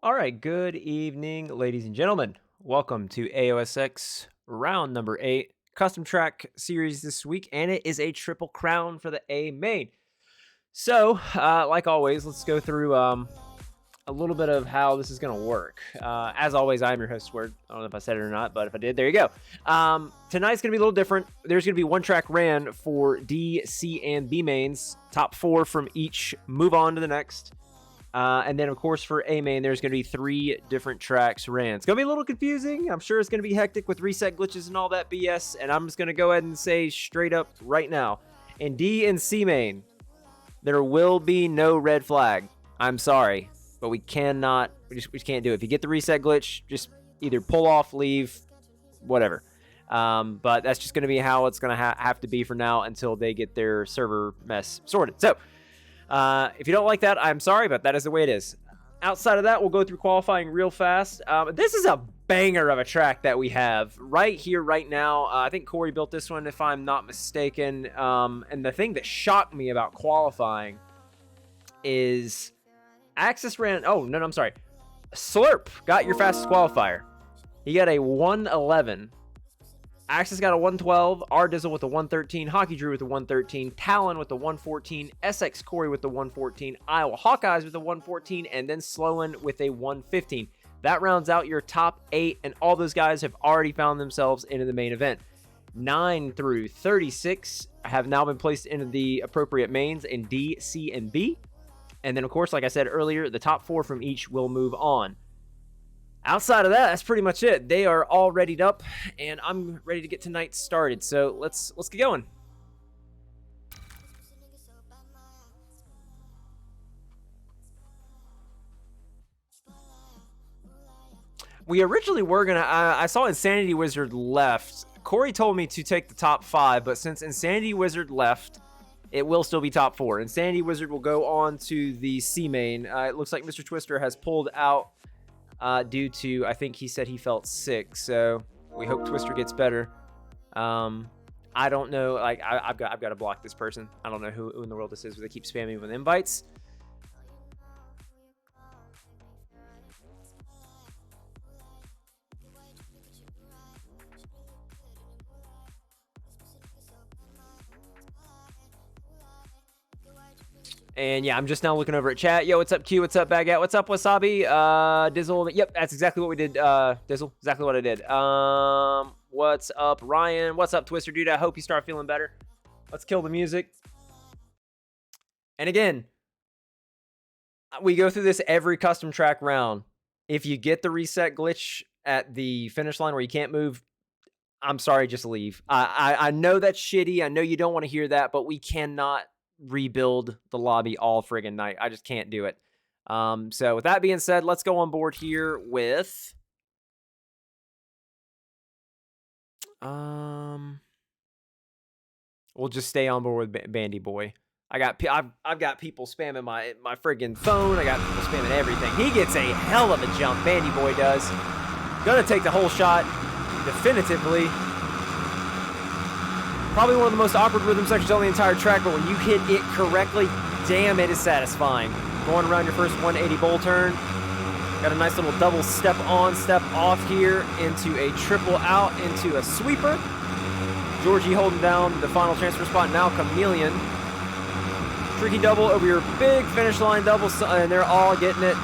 All right, good evening, ladies and gentlemen. Welcome to AOSX round number 8 custom track series this week, and it is a triple crown for the A main. So, like always, let's go through a little bit of how this is going to work. As always, I'm your host, Word. I don't know if I said it or not, but if I did, there you go. Tonight's going to be a little different. There's going to be one track ran for D, C, and B mains. Top 4 from each move on to the next. And then, of course, for A main, there's going to be 3 different tracks ran. It's going to be a little confusing. I'm sure it's going to be hectic with reset glitches and all that BS. And I'm just going to go ahead and say straight up right now, in D and C main, there will be no red flag. I'm sorry, but we cannot. We just can't do it. If you get the reset glitch, just either pull off, leave, whatever. But that's just going to be how it's going to have to be for now until they get their server mess sorted. So, if you don't like that, I'm sorry, but that is the way it is. Outside of that, we'll go through qualifying real fast. This is a banger of a track that we have right here, right now. I think Corey built this one, if I'm not mistaken. And the thing that shocked me about qualifying is Axis ran... Oh, no, I'm sorry. Slurp got your fastest qualifier. He got a 111. Axis got a 112, R-Dizzle with a 113, Hockey Drew with a 113, Talon with a 114, SX Corey with the 114, Iowa Hawkeyes with a 114, and then Sloan with a 115. That rounds out your top 8, and all those guys have already found themselves into the main event. 9 through 36 have now been placed into the appropriate mains in D, C, and B. And then, of course, like I said earlier, the top 4 from each will move on. Outside of that, that's pretty much it. They are all readied up, and I'm ready to get tonight started. So let's get going. We originally were gonna. I saw Insanity Wizard left. Corey told me to take the top 5, but since Insanity Wizard left, it will still be top 4. Insanity Wizard will go on to the C main. It looks like Mr. Twister has pulled out. Due to, I think he said he felt sick, so we hope Twister gets better. I don't know, like, I've got to block this person. I don't know who in the world this is, but they keep spamming me with invites. And yeah, I'm just now looking over at chat. Yo, what's up, Q? What's up, Baguette? What's up, Wasabi? Dizzle. Yep, that's exactly what we did, Dizzle. Exactly what I did. What's up, Ryan? What's up, Twister, dude? I hope you start feeling better. Let's kill the music. And again, we go through this every custom track round. If you get the reset glitch at the finish line where you can't move, I'm sorry, just leave. I know that's shitty. I know you don't want to hear that, but we cannot rebuild the lobby all friggin' night. I just can't do it. So with that being said, let's go on board here with we'll just stay on board with Bandy Boy. I've got people spamming my friggin' phone. I got people spamming everything. He gets a hell of a jump. Bandy Boy does. Gonna take the whole shot definitively. Probably one of the most awkward rhythm sections on the entire track, but when you hit it correctly, damn, it is satisfying. Going around your first 180 bowl turn. Got a nice little double step on, step off here into a triple out, into a sweeper. Georgie holding down the final transfer spot. Now Chameleon. Tricky double over your big finish line double, and they're all getting it.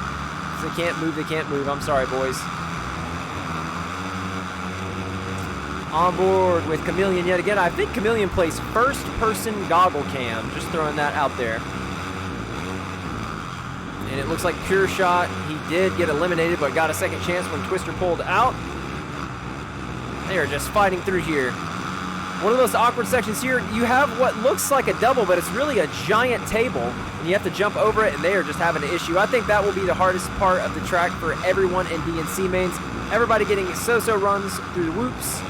They can't move, they can't move. I'm sorry, boys. On board with Chameleon yet again. I think Chameleon plays first-person goggle cam. Just throwing that out there. And it looks like Pure Shot. He did get eliminated, but got a second chance when Twister pulled out. They are just fighting through here. One of those awkward sections here, you have what looks like a double, but it's really a giant table, and you have to jump over it, and they are just having an issue. I think that will be the hardest part of the track for everyone in D and C mains. Everybody getting so-so runs through the whoops.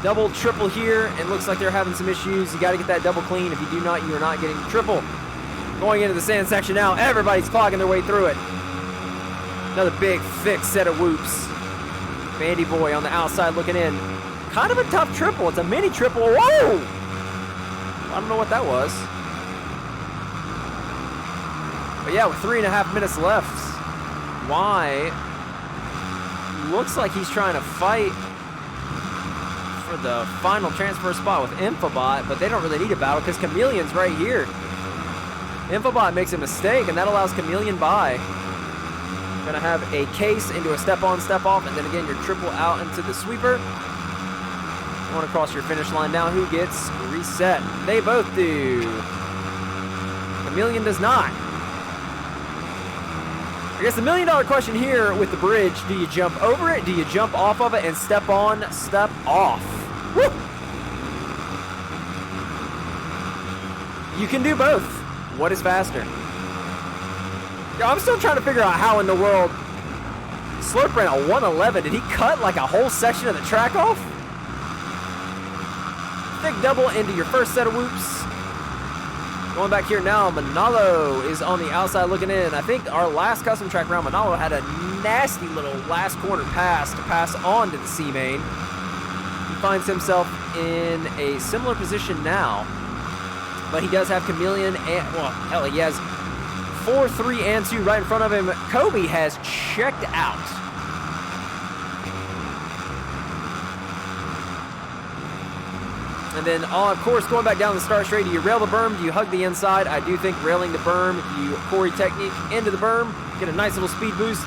Double, triple here, and looks like they're having some issues. You got to get that double clean. If you do not, you are not getting triple. Going into the sand section now. Everybody's clogging their way through it. Another big, thick set of whoops. Bandy Boy on the outside looking in. Kind of a tough triple. It's a mini triple. Whoa! I don't know what that was. But yeah, with 3.5 minutes left, Y looks like he's trying to fight for the final transfer spot with Infobot, but they don't really need a battle because Chameleon's right here. Infobot makes a mistake, and that allows Chameleon by. Gonna have a case into a step on, step off, and then again your triple out into the sweeper. You want to cross your finish line now. Who gets reset? They both do. Chameleon does not. I guess the $1 million question here with the bridge, do you jump over it? Do you jump off of it and step on, step off? Woo! You can do both. What is faster? Yo, I'm still trying to figure out how in the world Slurp ran a 111. Did he cut like a whole section of the track off? Thick double into your first set of whoops. Going back here now, Manalo is on the outside looking in. I think our last custom track round, Manalo had a nasty little last corner pass to pass on to the C main. He finds himself in a similar position now, but he does have Chameleon and, well, hell, he has 4, 3, and 2 right in front of him. Kobe has checked out. And then, of course, going back down the start straight, do you rail the berm? Do you hug the inside? I do think railing the berm, you Corey technique into the berm, get a nice little speed boost.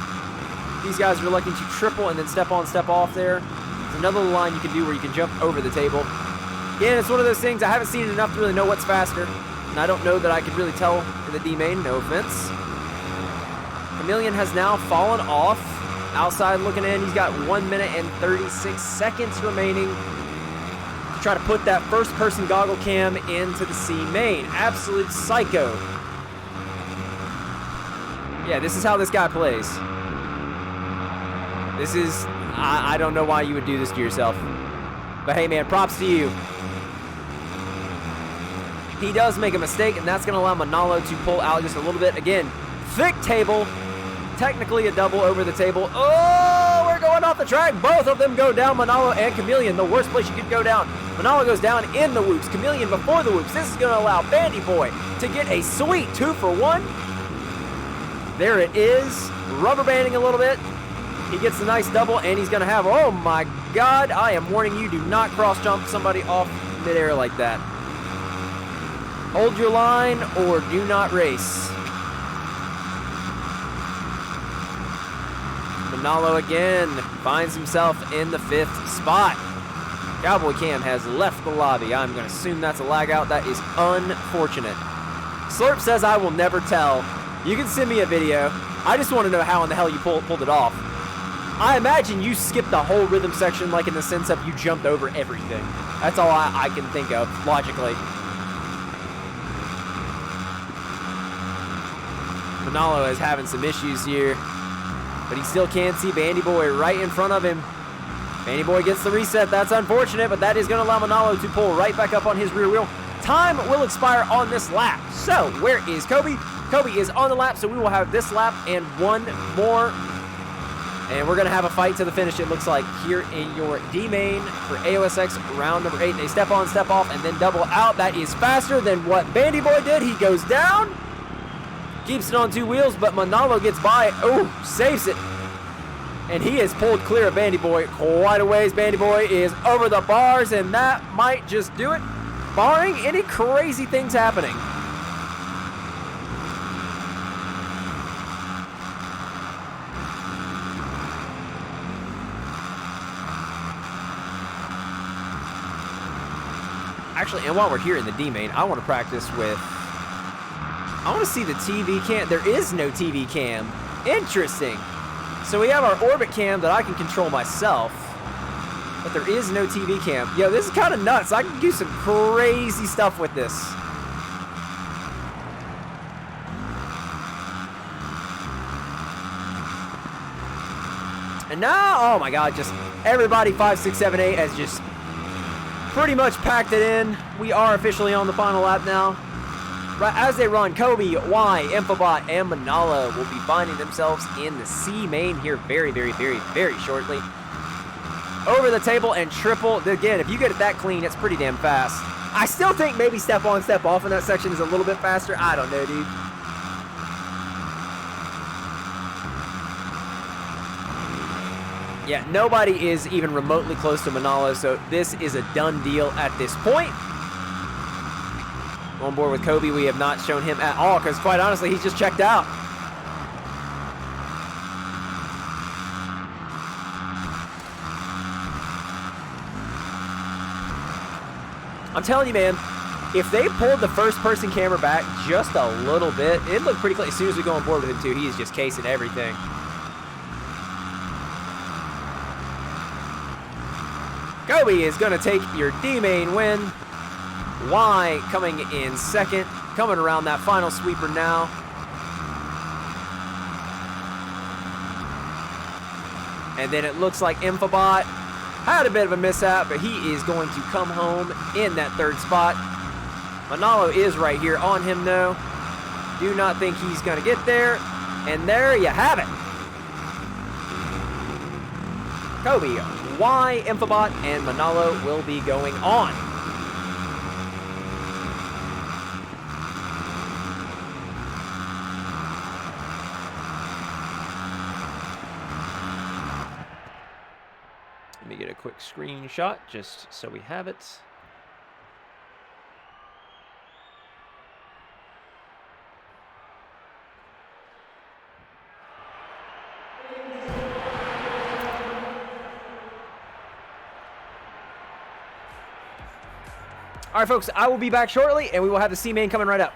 These guys are electing to triple and then step on, step off there. There's another line you can do where you can jump over the table. Again, it's one of those things, I haven't seen it enough to really know what's faster. And I don't know that I could really tell in the D main, no offense. Chameleon has now fallen off. Outside looking in, he's got 1 minute and 36 seconds remaining. Try to put that first person goggle cam into the C main. Absolute psycho. Yeah, this is how this guy plays. This is, I don't know why you would do this to yourself. But hey man, props to you. He does make a mistake, and that's going to allow Manalo to pull out just a little bit. Again, thick table. Technically a double over the table. Oh, we're going off the track. Both of them go down, Manalo and Chameleon. The worst place you could go down. Manalo goes down in the whoops. Chameleon before the whoops. This is going to allow Bandy Boy to get a sweet 2-for-1. There it is. Rubber banding a little bit. He gets a nice double, and he's going to have, oh my God, I am warning you, do not cross jump somebody off midair like that. Hold your line or do not race. Manalo again finds himself in the 5th spot. Cowboy Cam has left the lobby. I'm going to assume that's a lag out. That is unfortunate. Slurp says I will never tell. You can send me a video. I just want to know how in the hell you pulled it off. I imagine you skipped the whole rhythm section, like in the sense of you jumped over everything. That's all I can think of, logically. Manalo is having some issues here, but he still can't see Bandy Boy right in front of him. Bandy Boy gets the reset. That's unfortunate, but that is going to allow Manalo to pull right back up on his rear wheel. Time will expire on this lap. So, where is Kobe? Kobe is on the lap, so we will have this lap and one more. And we're going to have a fight to the finish, it looks like, here in your D main for AOSX round number 8. They step on, step off, and then double out. That is faster than what Bandy Boy did. He goes down. Keeps it on 2 wheels, but Manalo gets by. Oh, saves it. And he is pulled clear of Bandy Boy quite a ways. Bandy Boy is over the bars, and that might just do it, barring any crazy things happening. Actually, and while we're here in the D main, I want to practice with, I want to see the TV cam. There is no TV cam. Interesting. So we have our orbit cam that I can control myself, but there is no TV cam. Yo, this is kind of nuts. I can do some crazy stuff with this. And now, oh my God, just everybody 5, 6, 7, 8 has just pretty much packed it in. We are officially on the final lap now. Right as they run, Kobe, Y, Infobot, and Manalo will be finding themselves in the C main here very, very, very, very shortly. Over the table and triple. Again, if you get it that clean, it's pretty damn fast. I still think maybe step on, step off in that section is a little bit faster. I don't know, dude. Yeah, nobody is even remotely close to Manalo, so this is a done deal at this point. On board with Kobe, we have not shown him at all, because quite honestly, he's just checked out. I'm telling you, man, if they pulled the first-person camera back just a little bit, it looked pretty close. As soon as we go on board with him, too, he is just casing everything. Kobe is going to take your D-main win. Y coming in second, coming around that final sweeper now. And then it looks like Infobot had a bit of a mishap, but he is going to come home in that third spot. Manalo is right here on him, though. Do not think he's going to get there. And there you have it. Kobe, Y, Infobot, and Manalo will be going on. Let me get a quick screenshot just so we have it. All right, folks, I will be back shortly, and we will have the C-main coming right up.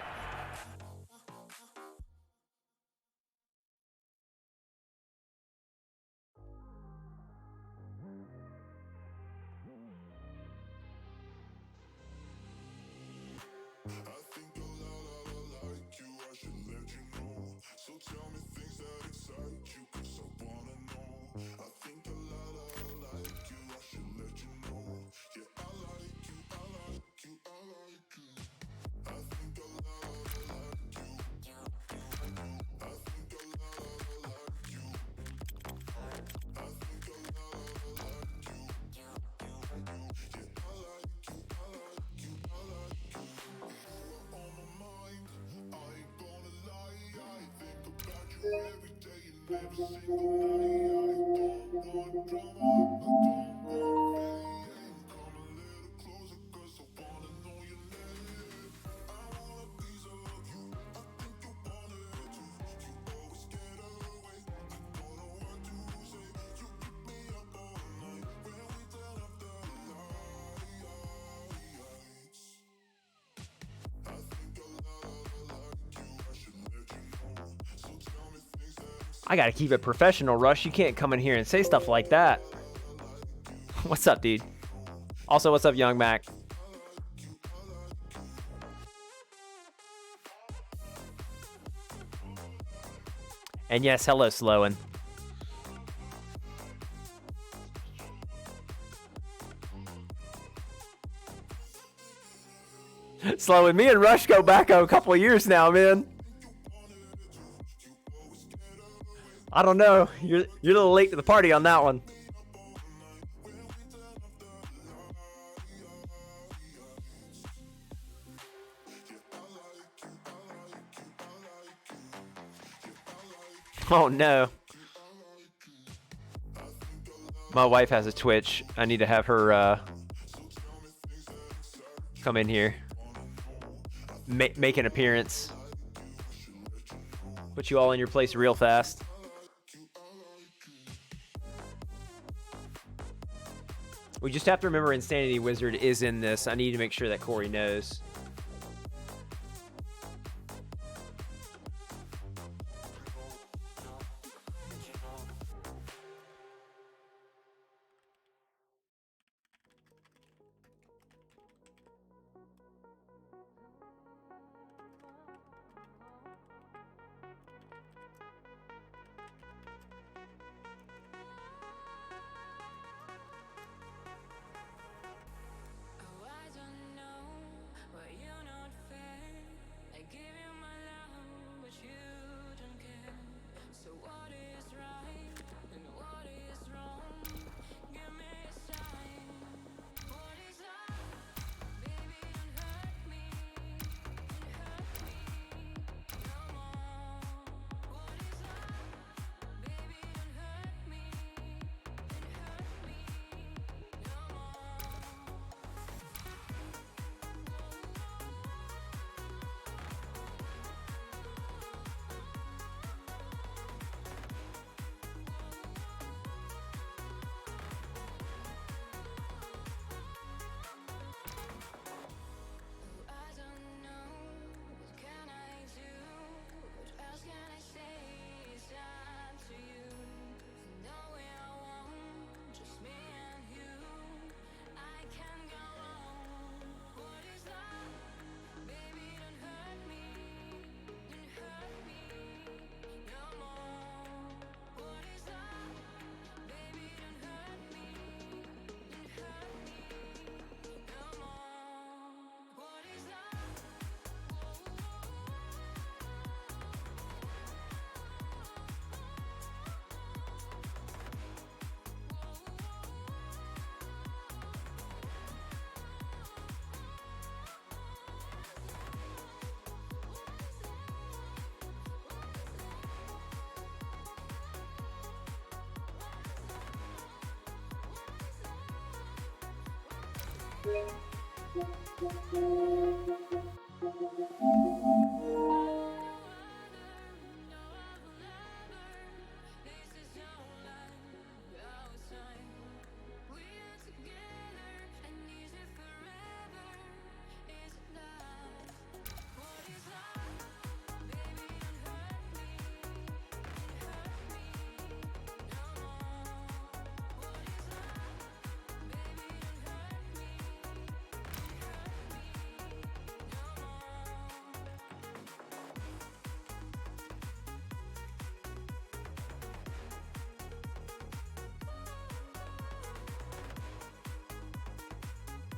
I gotta keep it professional, Rush. You can't come in here and say stuff like that. What's up, dude? Also, what's up, Young Mac? And yes, hello, Slowen. Slowen, me and Rush go back a couple of years now, man. I don't know. You're a little late to the party on that one. Oh no. My wife has a Twitch. I need to have her come in here. Make an appearance. Put you all in your place real fast. We just have to remember Insanity Wizard is in this. I need to make sure that Corey knows.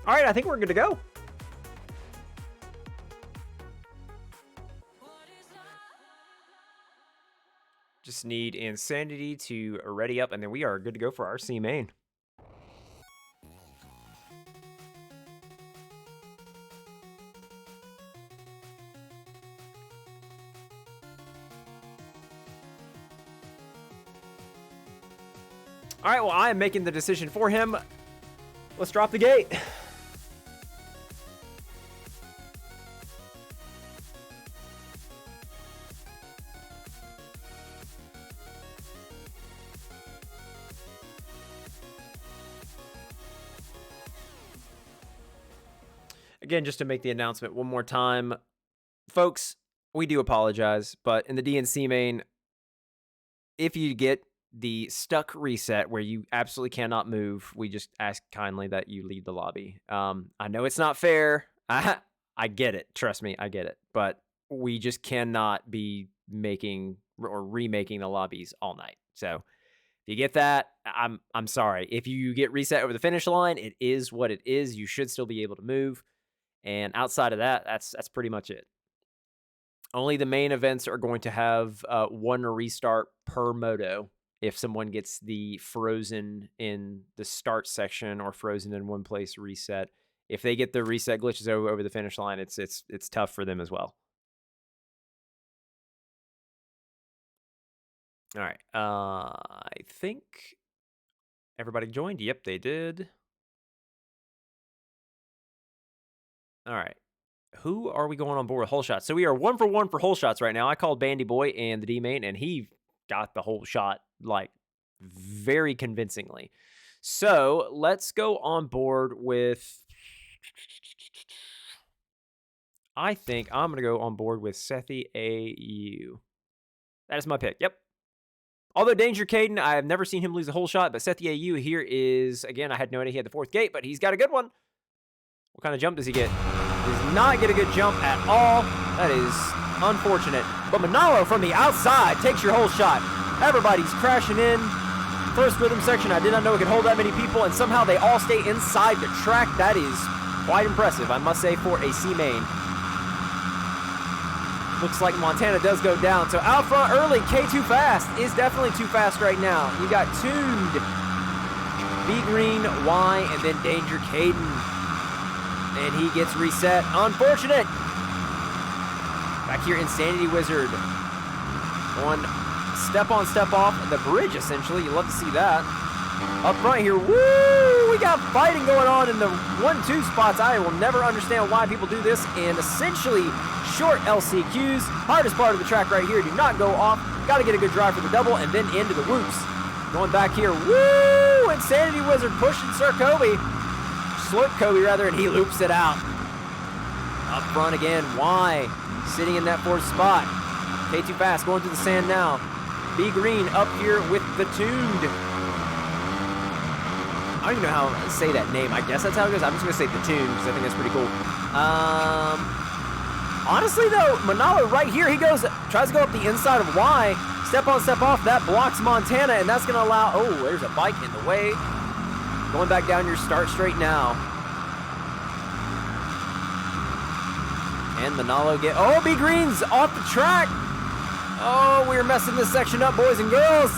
All right, I think we're good to go. Just need Insanity to ready up, and then we are good to go for our C main. All right, well, I am making the decision for him. Let's drop the gate. Again, just to make the announcement one more time, folks, we do apologize, but in the DNC main, if you get the stuck reset where you absolutely cannot move, we just ask kindly that you leave the lobby. I know it's not fair. I get it. Trust me, I get it. But we just cannot be making or remaking the lobbies all night. So if you get that, I'm sorry. If you get reset over the finish line, it is what it is. You should still be able to move. And outside of that, that's pretty much it. Only the main events are going to have one restart per moto. If someone gets the frozen in the start section or frozen in one place reset, if they get the reset glitches over the finish line, it's tough for them as well. All right. I think everybody joined. Yep, they did. All right. Who are we going on board with hole shots? So we are 1 for 1 for hole shots right now. I called Bandy Boy and the D main, and he got the whole shot like very convincingly. So let's go on board with. I think I'm going to go on board with Sethi AU. That is my pick. Yep. Although Danger Caden, I have never seen him lose a whole shot, but Sethi AU here is, again, I had no idea he had the 4th gate, but he's got a good one. What kind of jump does he get? Does not get a good jump at all. That is unfortunate. But Manalo from the outside takes your whole shot. Everybody's crashing in. First rhythm section, I did not know it could hold that many people, and somehow they all stay inside the track. That is quite impressive, I must say, for a C main. Looks like Montana does go down. So out front early, K too fast is definitely too fast right now. You got Tuned, B Green, Y, and then Danger Caden. And he gets reset. Unfortunate. Back here, Insanity Wizard. On step on, step off the bridge, essentially. You love to see that. Up front here, woo! We got fighting going on in the 1-2 spots. I will never understand why people do this. And essentially, short LCQs. Hardest part of the track right here. Do not go off. Got to get a good drive for the double and then into the whoops. Going back here, woo! Insanity Wizard pushing Sir Kobe. Slurp Kobe rather, and he loops it out. Up front again, Y sitting in that 4th spot. K too fast, going through the sand now. B Green up here with the Tuned. I don't even know how to say that name. I guess that's how it goes. I'm just going to say the Tuned because I think that's pretty cool. Honestly, though, Manalo right here, he tries to go up the inside of Y. Step on, step off. That blocks Montana, and that's going to allow... Oh, there's a bike in the way. Going back down your start straight now. And Manalo Oh, B Green's off the track. Oh, we're messing this section up, boys and girls.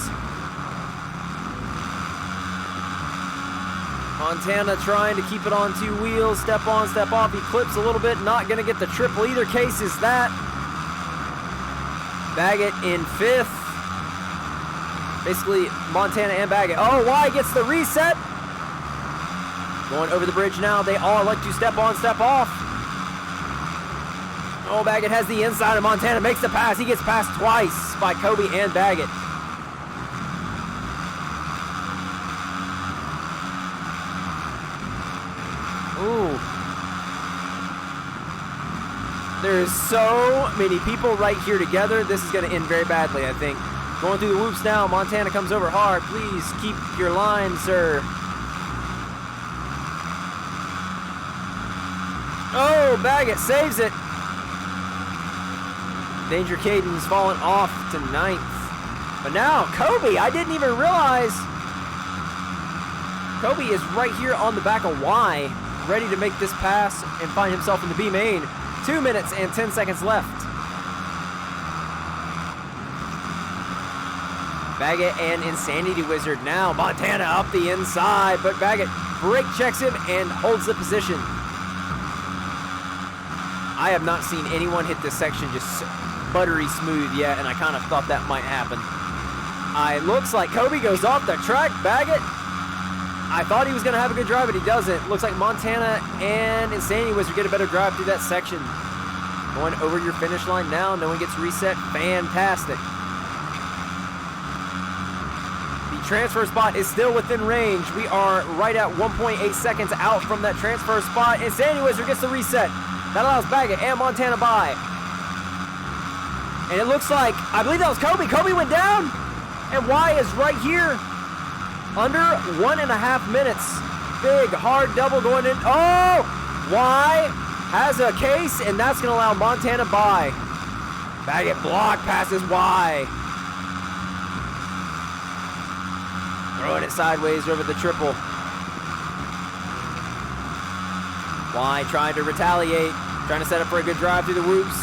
Montana trying to keep it on 2 wheels. Step on, step off. He clips a little bit. Not going to get the triple either case is that. Baggett in 5th. Basically, Montana and Baggett. Oh, Y gets the reset. Going over the bridge now. They all like to step on, step off. Oh, Baggett has the inside, and Montana makes the pass. He gets passed twice by Kobe and Baggett. Ooh. There's so many people right here together. This is going to end very badly, I think. Going through the whoops now. Montana comes over hard. Please keep your line, sir. Oh, Baggett saves it. Danger Caden's fallen off to 9th. But now, Kobe, I didn't even realize. Kobe is right here on the back of Y, ready to make this pass and find himself in the B main. 2 minutes and 10 seconds left. Baggett and Insanity Wizard now. Montana up the inside, but Baggett brake checks him and holds the position. I have not seen anyone hit this section just buttery smooth yet, and I kind of thought that might happen. It looks like Kobe goes off the track. Baggett, I thought he was going to have a good drive, but he doesn't. Looks like Montana and Insanity Wizard get a better drive through that section. Going over your finish line now. No one gets reset. Fantastic. The transfer spot is still within range. We are right at 1.8 seconds out from that transfer spot. Insanity Wizard gets the reset. That allows Baggett and Montana by. And it looks like, I believe that was Kobe. Kobe went down. And Y is right here. Under 1.5 minutes. Big, hard double going in. Oh! Y has a case, and that's going to allow Montana by. Baggett block passes Y. Throwing it sideways over the triple. Y trying to retaliate. Trying to set up for a good drive through the whoops.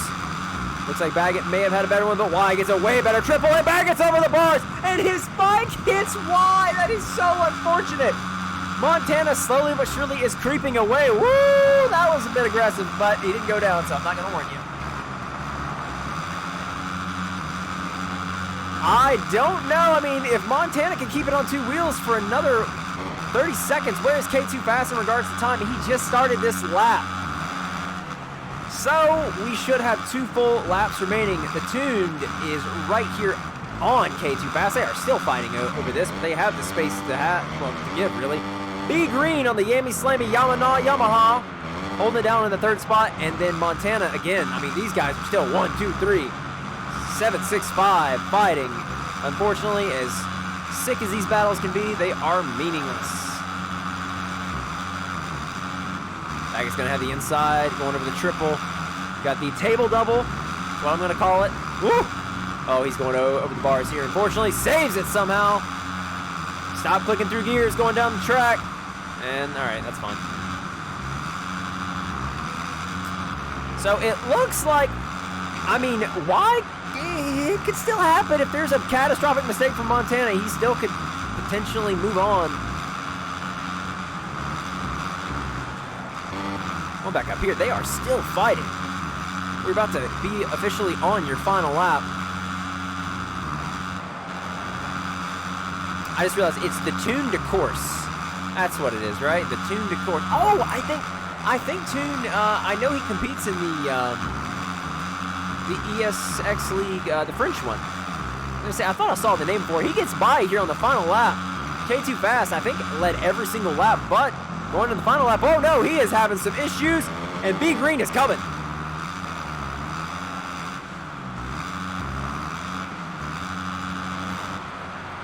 Looks like Baggett may have had a better one, but Y gets a way better triple, and Baggett's over the bars, and his bike hits Y. That is so unfortunate. Montana slowly but surely is creeping away. Woo! That was a bit aggressive, but he didn't go down, so I'm not going to warn you. I don't know. I mean, if Montana can keep it on two wheels for another 30 seconds, where is K2 fast in regards to time? He just started this lap. So we should have 2 full laps remaining. The Tuned is right here on K2 Fast. They are still fighting over this, but they have the space to give, really. B Green on the Yami Slammy Yamaha, holding it down in the 3rd spot, and then Montana again. I mean, these guys are still 1, 2, 3, 7, 6, 5 fighting. Unfortunately, as sick as these battles can be, they are meaningless. Baggett's going to have the inside, going over the triple. Got the table double, that's what I'm going to call it. Woo! Oh, he's going over the bars here. Unfortunately, saves it somehow. Stop clicking through gears, going down the track. And, all right, that's fine. So it looks like, I mean, why? It could still happen if there's a catastrophic mistake from Montana. He still could potentially move on. Going back up here, they are still fighting. We're about to be officially on your final lap. I just realized it's the Tune de Course. That's what it is, right? The Tune de Course. Oh, I think Tune. I know he competes in the AOSX League, the French one. I'm gonna say I thought I saw the name before. He gets by here on the final lap. K2 Fast, I think, led every single lap, but going to the final lap. Oh no, he is having some issues, and B Green is coming.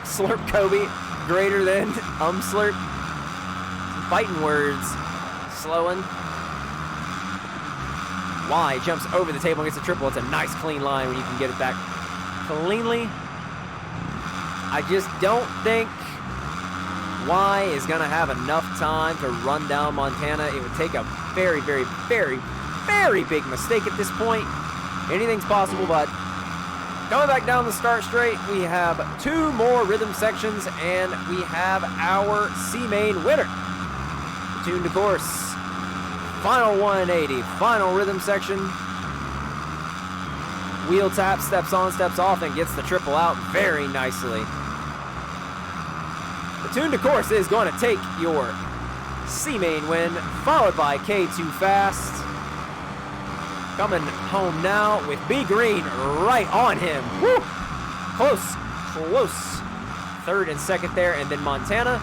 Slurp Kobe, greater than Slurp. Fighting words. Slowing. Y jumps over the table and gets a triple. It's a nice clean line when you can get it back cleanly. I just don't think Y is going to have enough time to run down Montana. It would take a very, very, very, very big mistake at this point. Anything's possible, but coming back down the start straight, we have 2 more rhythm sections, and we have our C-Main winner. Tune de Course. Final 180, final rhythm section. Wheel tap, steps on, steps off, and gets the triple out very nicely. The Tune de Course is going to take your C main win, followed by K2 Fast. Coming home now with B Green right on him. Woo! Close. Third and second there, and then Montana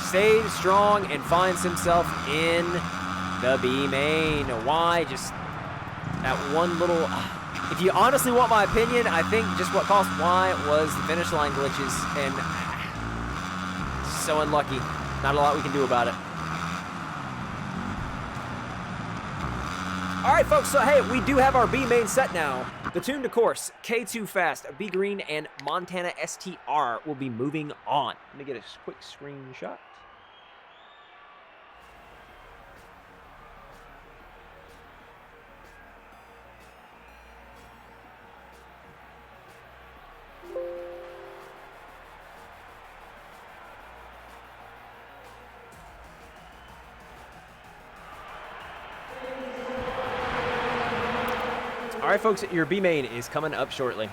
stays strong and finds himself in the B main. Why? Just that one little... If you honestly want my opinion, I think just what cost Y was the finish line glitches, and so unlucky. Not a lot we can do about it. All right, folks, so hey, we do have our B main set now. The tune to course, K2 Fast, B Green, and Montana STR will be moving on. Let me get a quick screenshot. All right, folks, your B main is coming up shortly.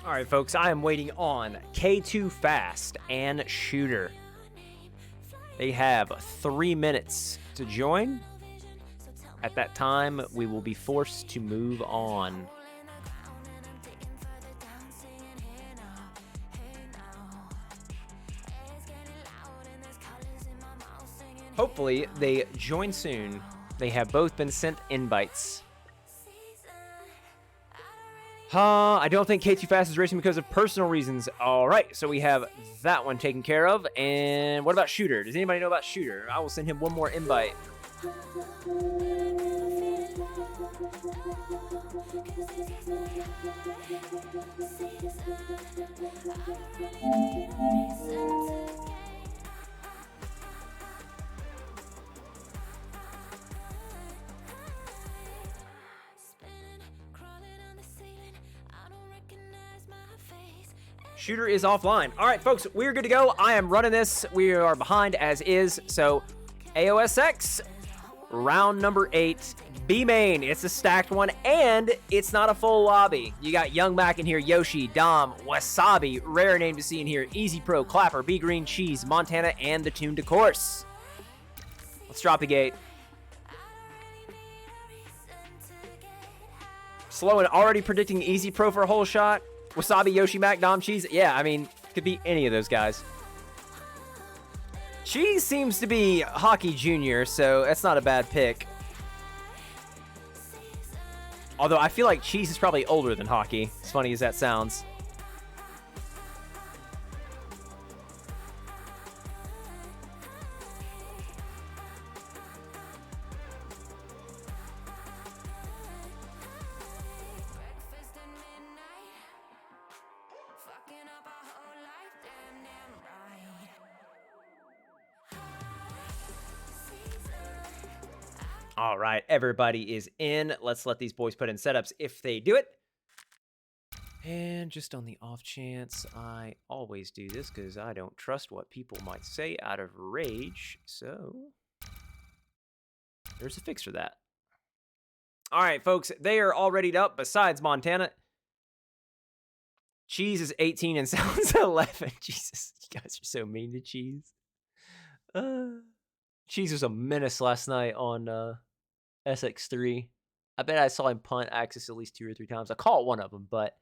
All right, folks, I am waiting on K2 Fast and Shooter. They have 3 minutes to join. At that time, we will be forced to move on. Hopefully, they join soon. They have both been sent invites. I don't think K2 Fast is racing because of personal reasons. All right, so we have that one taken care of. And what about Shooter? Does anybody know about Shooter? I will send him one more invite. Shooter is offline. All right, folks, we're good to go. I am running this. We are behind as is. So AOSX, round number 8, B main. It's a stacked one, and it's not a full lobby. You got Young Mac in here, Yoshi, Dom, Wasabi, rare name to see in here, Easy Pro, Clapper, B Green, Cheese, Montana, and the Tune to Course. Let's drop the gate. Slow and already predicting Easy Pro for a whole shot. Wasabi, Yoshi, Mac, Dom, Cheese. Yeah, I mean, could be any of those guys. Cheese seems to be Hockey Jr., so that's not a bad pick. Although I feel like Cheese is probably older than Hockey, as funny as that sounds. All right, everybody is in. Let's let these boys put in setups if they do it. And just on the off chance, I always do this because I don't trust what people might say out of rage. So there's a fix for that. All right, folks, they are all readied up besides Montana. Cheese is 18 and sounds 11. Jesus, you guys are so mean to Cheese. Cheese was a menace last night on SX3. I bet I saw him punt Axis at least 2 or 3 times. I caught one of them, but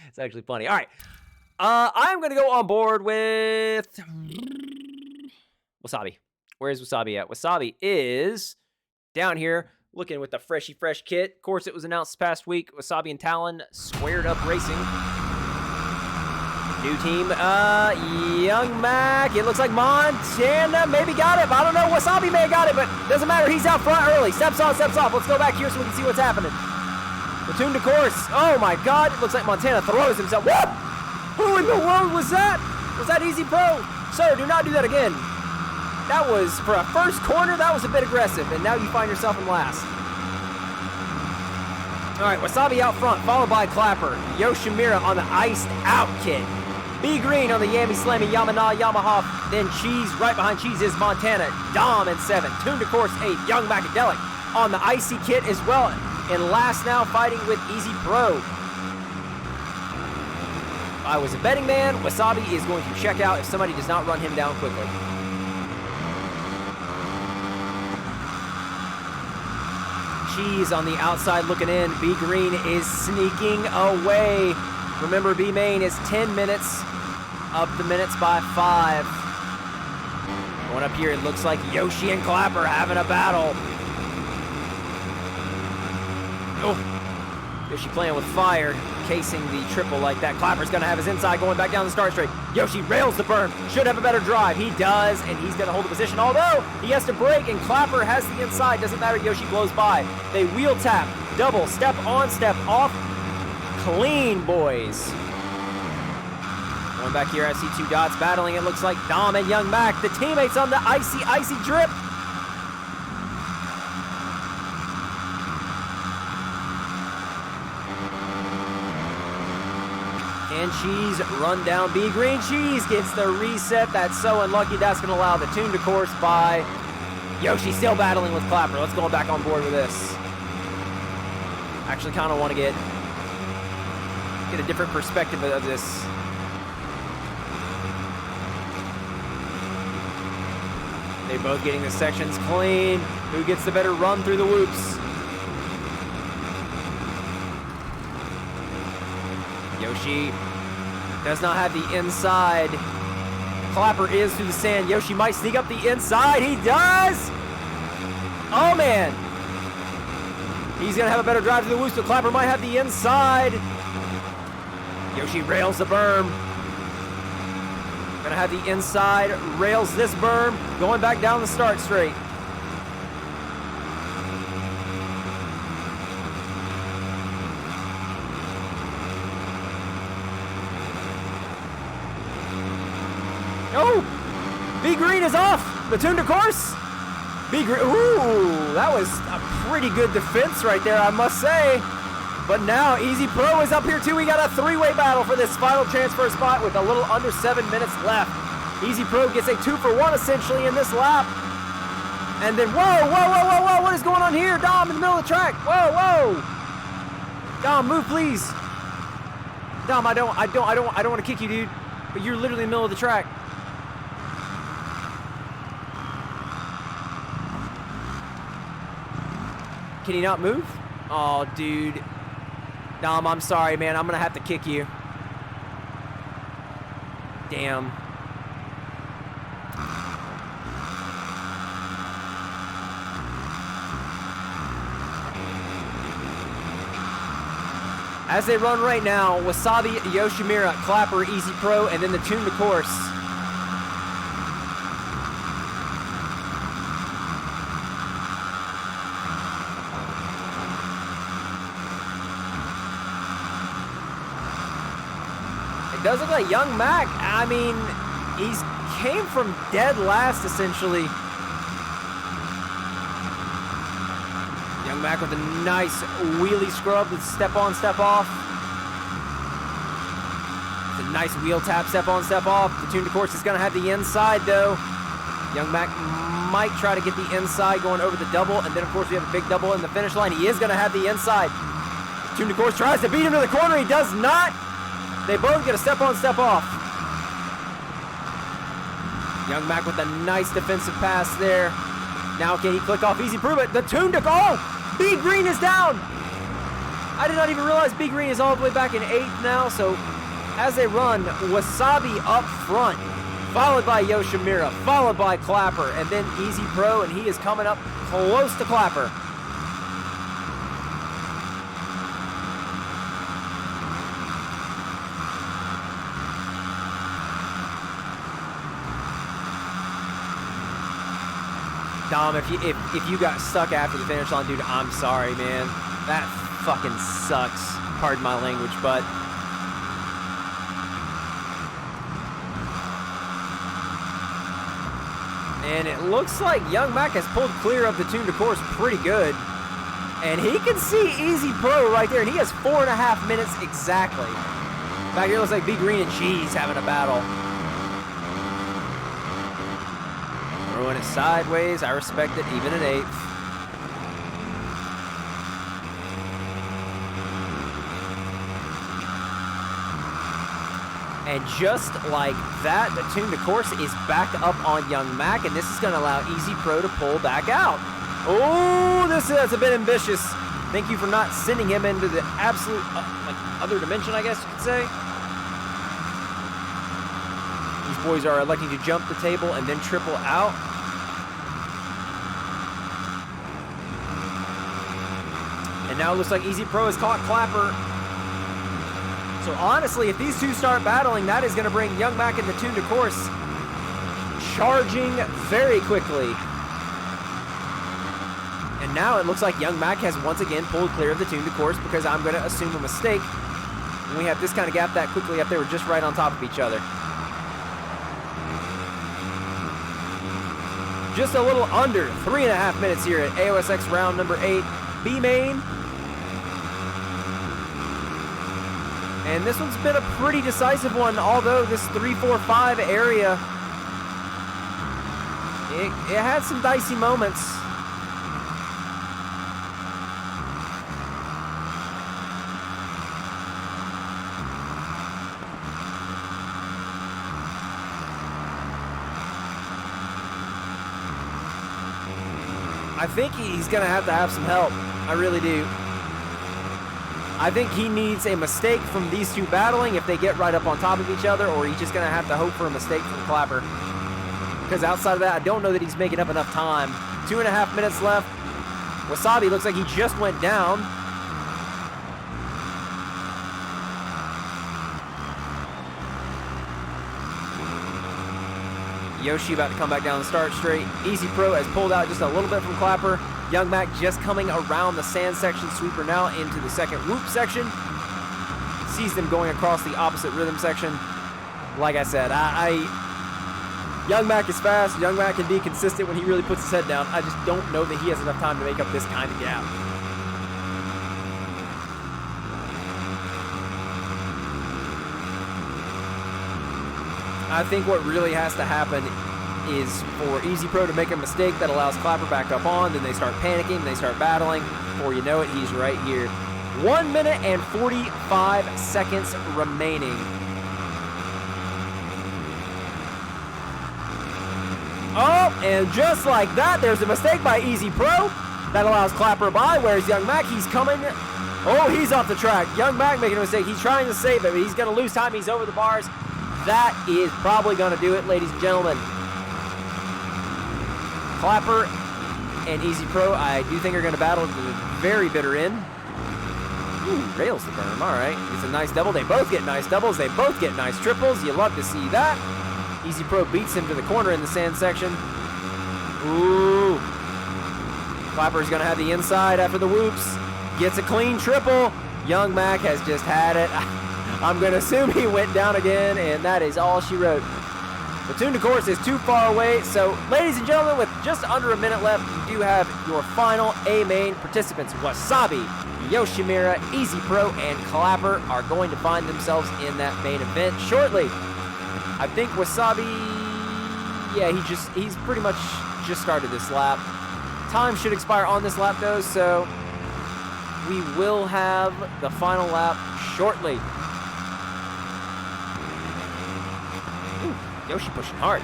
it's actually funny. All right. I'm going to go on board with Wasabi. Where's Wasabi at? Wasabi is down here looking with the Freshy Fresh kit. Of course, it was announced this past week. Wasabi and Talon squared up racing. New team, Young Mac. It looks like Montana maybe got it. But I don't know. Wasabi may have got it, but doesn't matter. He's out front early. Steps on, steps off. Let's go back here so we can see what's happening. The Tune to Course. Oh, my God. It looks like Montana throws himself. What? Who in the world was that? Was that Easy Pro? Sir, do not do that again. That was, for a first corner, that was a bit aggressive. And now you find yourself in last. All right, Wasabi out front, followed by Clapper. Yoshimura on the iced out kit. B Green on the Yammy Slammy Yamana Yamaha. Then Cheese, right behind Cheese is Montana. Dom in 7. Tune to Course 8. Young Macadelic on the icy kit as well. And last now fighting with Easy Pro. I was a betting man, Wasabi is going to check out if somebody does not run him down quickly. Cheese on the outside looking in. B Green is sneaking away. Remember, B Main is 10 minutes. Up the minutes by 5. Going up here, it looks like Yoshi and Clapper having a battle. Oh, Yoshi playing with fire, casing the triple like that. Clapper's gonna have his inside going back down the start straight. Yoshi rails the berm, should have a better drive. He does, and he's gonna hold the position, although he has to brake, and Clapper has the inside. Doesn't matter, Yoshi blows by. They wheel tap, double, step on, step off. Clean, boys. Going back here, I see two dots battling. It looks like Dom and Young Mac, the teammates on the icy drip. And Cheese run down B Green. Cheese gets the reset. That's so unlucky. That's going to allow the tune to course by Yoshi. Still battling with Clapper. Let's go back on board with this. Actually kind of want to get a different perspective of this. They're both getting the sections clean. Who gets the better run through the whoops? Yoshi does not have the inside. Clapper is through the sand. Yoshi might sneak up the inside. He does! Oh, man. He's going to have a better drive to the whoops, but Clapper might have the inside. Yoshi rails the berm. Gonna have the inside, rails this berm, going back down the start straight. Oh! B Green is off! The tune to course! B Green, ooh, that was a pretty good defense right there, I must say. But now Easy Pro is up here too. We got a three-way battle for this final transfer spot with a little under 7 minutes left. Easy Pro gets a 2-for-1 essentially in this lap. And then, whoa, what is going on here? Dom in the middle of the track. Whoa. Dom, move please. Dom, I don't want to kick you, dude. But you're literally in the middle of the track. Can he not move? Oh, dude. Dom, I'm sorry, man. I'm going to have to kick you. Damn. As they run right now, Wasabi, Yoshimura, Clapper, Easy Pro, and then the tune to course. It does look like Young Mac, I mean, he's came from dead last, essentially. Young Mac with a nice wheelie scrub with step on, step off. It's a nice wheel tap, step on, step off. The tune to course is going to have the inside, though. Young Mac might try to get the inside going over the double, and then, of course, we have a big double in the finish line. He is going to have the inside. Tune to course tries to beat him to the corner. He does not. They both get a step on, step off. Young Mac with a nice defensive pass there. Now can he click off Easy Prove It? The tune to go. B Green is down. I did not even realize B Green is all the way back in 8th now. So as they run, Wasabi up front, followed by Yoshimura, followed by Clapper, and then Easy Pro, and he is coming up close to Clapper. Dom, if you got stuck after the finish line, dude, I'm sorry, man. That fucking sucks. Pardon my language, but and it looks like Young Mac has pulled clear of the tune to course pretty good. And he can see Easy Pro right there, and he has 4.5 minutes exactly. Back here, it looks like B Green and Cheese having a battle. Throwing it sideways. I respect it, even at 8th. And just like that, the tune to course is back up on Young Mac, and this is going to allow Easy Pro to pull back out. Oh, that's a bit ambitious. Thank you for not sending him into the absolute other dimension, I guess you could say. These boys are electing to jump the table and then triple out. And now it looks like Easy Pro has caught Clapper. So honestly, if these two start battling, that is going to bring Young Mac into tune to course charging very quickly. And now it looks like Young Mac has once again pulled clear of the tune to course, because I'm going to assume a mistake when we have this kind of gap that quickly up there. We're just right on top of each other. Just a little under 3.5 minutes here at AOSX round number 8, B main. And this one's been a pretty decisive one, although this 3-4-5 area, it had some dicey moments. I think he's going to have some help. I really do. I think he needs a mistake from these two battling if they get right up on top of each other, or he's just going to have to hope for a mistake from Clapper. Because outside of that, I don't know that he's making up enough time. 2.5 minutes left. Wasabi looks like he just went down. Yoshi about to come back down the start straight. Easy Pro has pulled out just a little bit from Clapper. Young Mac just coming around the sand section sweeper now into the second whoop section. Sees them going across the opposite rhythm section. Like I said, Young Mac is fast. Young Mac can be consistent when he really puts his head down. I just don't know that he has enough time to make up this kind of gap. I think what really has to happen is for Easy Pro to make a mistake that allows Clapper back up on, then they start panicking, they start battling. Before you know it, he's right here. 1 minute and 45 seconds remaining. Oh, and just like that, there's a mistake by Easy Pro. That allows Clapper by, whereas Young Mac, he's coming. Oh, he's off the track. Young Mac making a mistake. He's trying to save it, but he's going to lose time. He's over the bars. That is probably going to do it, ladies and gentlemen. Clapper and Easy Pro, I do think, are going to battle to the very bitter end. Ooh, rails the berm. All right. It's a nice double. They both get nice doubles. They both get nice triples. You love to see that. Easy Pro beats him to the corner in the sand section. Ooh. Clapper's going to have the inside after the whoops. Gets a clean triple. Young Mac has just had it. I'm going to assume he went down again, and that is all she wrote. The tune to course is too far away, so ladies and gentlemen, with just under a minute left, you do have your final A main participants. Wasabi, Yoshimura, Easy Pro, and Clapper are going to find themselves in that main event shortly. I think Wasabi, yeah, he's pretty much just started this lap. Time should expire on this lap, though, so we will have the final lap shortly. Ooh, Yoshi pushing hard.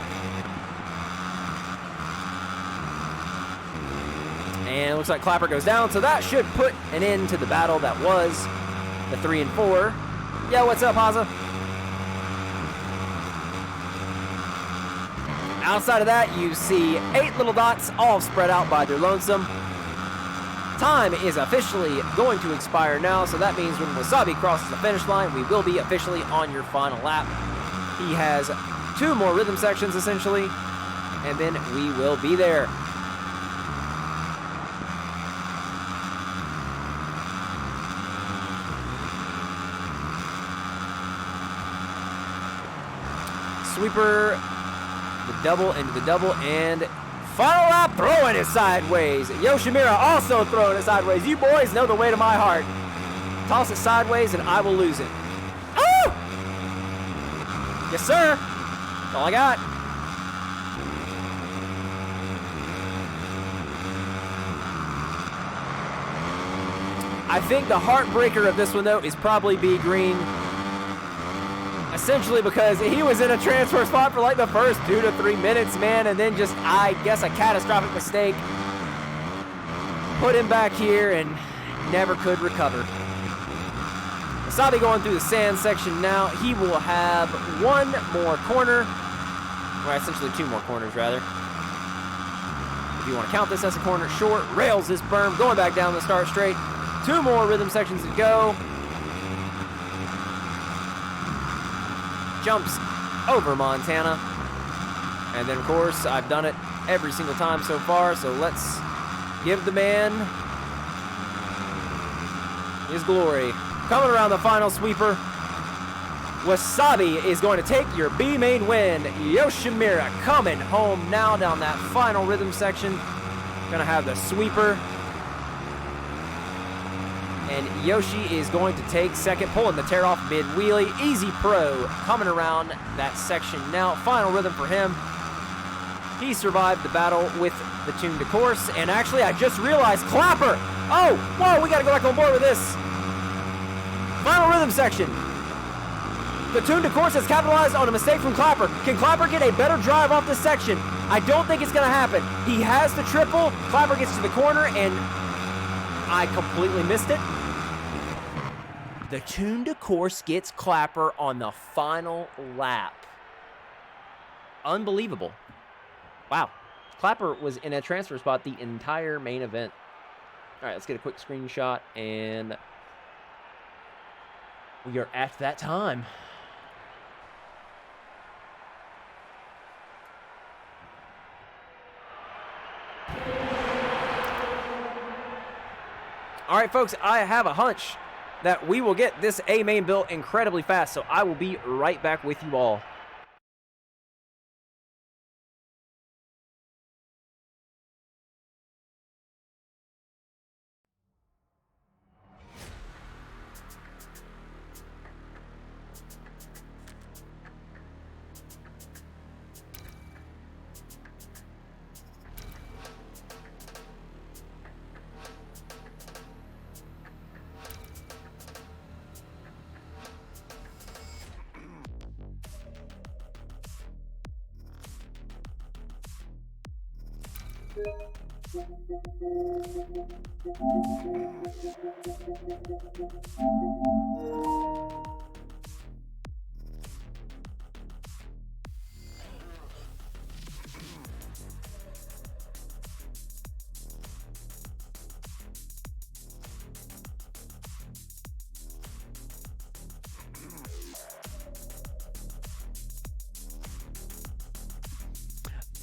And it looks like Clapper goes down, so that should put an end to the battle that was the 3 and 4. Yeah, what's up, Haza? Outside of that, you see 8 little dots all spread out by their lonesome. Time is officially going to expire now, so that means when Wasabi crosses the finish line, we will be officially on your final lap. He has 2 more rhythm sections, essentially, and then we will be there. Sweeper, the double into the double, and final lap, throwing it sideways. Yoshimura also throwing it sideways. You boys know the way to my heart. Toss it sideways and I will lose it. Oh! Yes, sir. That's all I got. I think the heartbreaker of this one, though, is probably B Green. essentially because he was in a transfer spot for like the first 2 to 3 minutes, man, and then just, I guess, a catastrophic mistake put him back here and never could recover. Wasabi going through the sand section now. He will have one more corner, or essentially 2 more corners, rather. If you want to count this as a corner, short, rails this berm, going back down the start straight. 2 more rhythm sections to go. Jumps over Montana. And then, of course, I've done it every single time so far, so let's give the man his glory. Coming around the final sweeper, Wasabi is going to take your B main win. Yoshimura coming home now down that final rhythm section. Gonna have the sweeper. And Yoshi is going to take second, pulling the tear off mid wheelie. Easy Pro coming around that section now. Final rhythm for him. He survived the battle with the tune de course. And actually, I just realized, Clapper! Oh, whoa, we gotta go back on board with this. Final rhythm section. The tune de course has capitalized on a mistake from Clapper. Can Clapper get a better drive off this section? I don't think it's gonna happen. He has the triple. Clapper gets to the corner, and I completely missed it. The tune de course gets Clapper on the final lap. Unbelievable. Wow. Clapper was in a transfer spot the entire main event. All right, let's get a quick screenshot, and we are at that time. All right, folks, I have a hunch that we will get this A main built incredibly fast, so I will be right back with you all.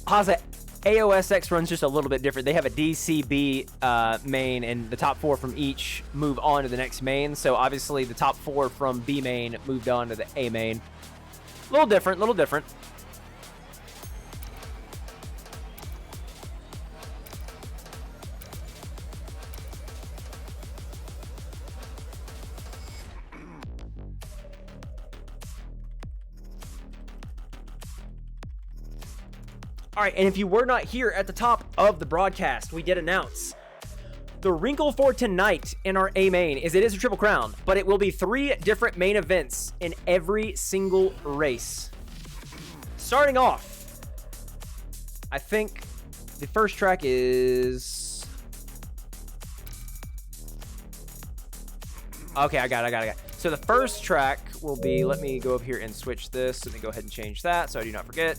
Haza, AOSX runs just a little bit different. They have a DCB main, and the top 4 from each move on to the next main. So obviously the top 4 from B main moved on to the A main. A little different, little different. All right, and if you were not here at the top of the broadcast, we did announce the wrinkle for tonight in our A main is it is a Triple Crown, but it will be 3 different main events in every single race. Starting off, I think the first track is... Okay, I got it. So the first track will be, let me go up here and switch this. Let me go ahead and change that so I do not forget.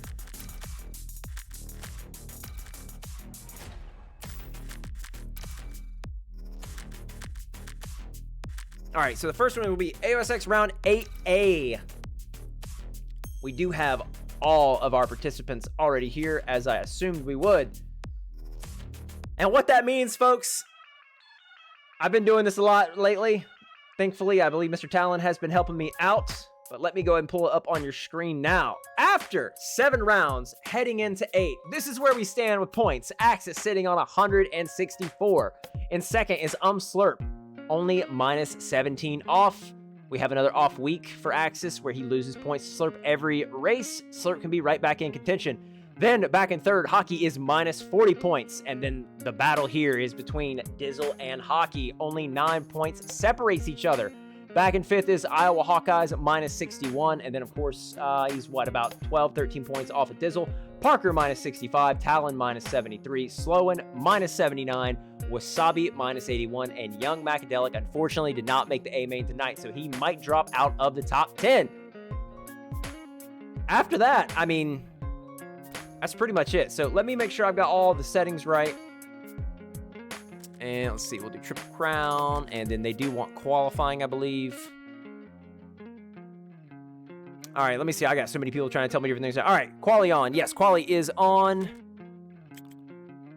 All right, so the first one will be AOSX Round 8A. We do have all of our participants already here, as I assumed we would. And what that means, folks, I've been doing this a lot lately. Thankfully, I believe Mr. Talon has been helping me out. But let me go ahead and pull it up on your screen now. After 7 rounds, heading into 8, this is where we stand with points. Axis sitting on 164. In second is Slurp, only minus 17 off. We have another off week for Axis where he loses points to Slurp every race. Slurp can be right back in contention. Then back in third, Hockey is minus 40 points. And then the battle here is between Dizzle and Hockey. Only 9 points separates each other. Back in fifth is Iowa Hawkeyes, minus 61. And then, of course, he's about 12, 13 points off of Dizzle. Parker, minus 65. Talon, minus 73. Sloan, minus 79. Wasabi, minus 81. And Young Macadelic, unfortunately, did not make the A main tonight, so he might drop out of the top 10. After that, I mean, that's pretty much it. So let me make sure I've got all the settings right. And let's see, we'll do Triple Crown, and then they do want qualifying, I believe. All right, let me see. I got so many people trying to tell me different things. All right, quali on. Yes, quali is on.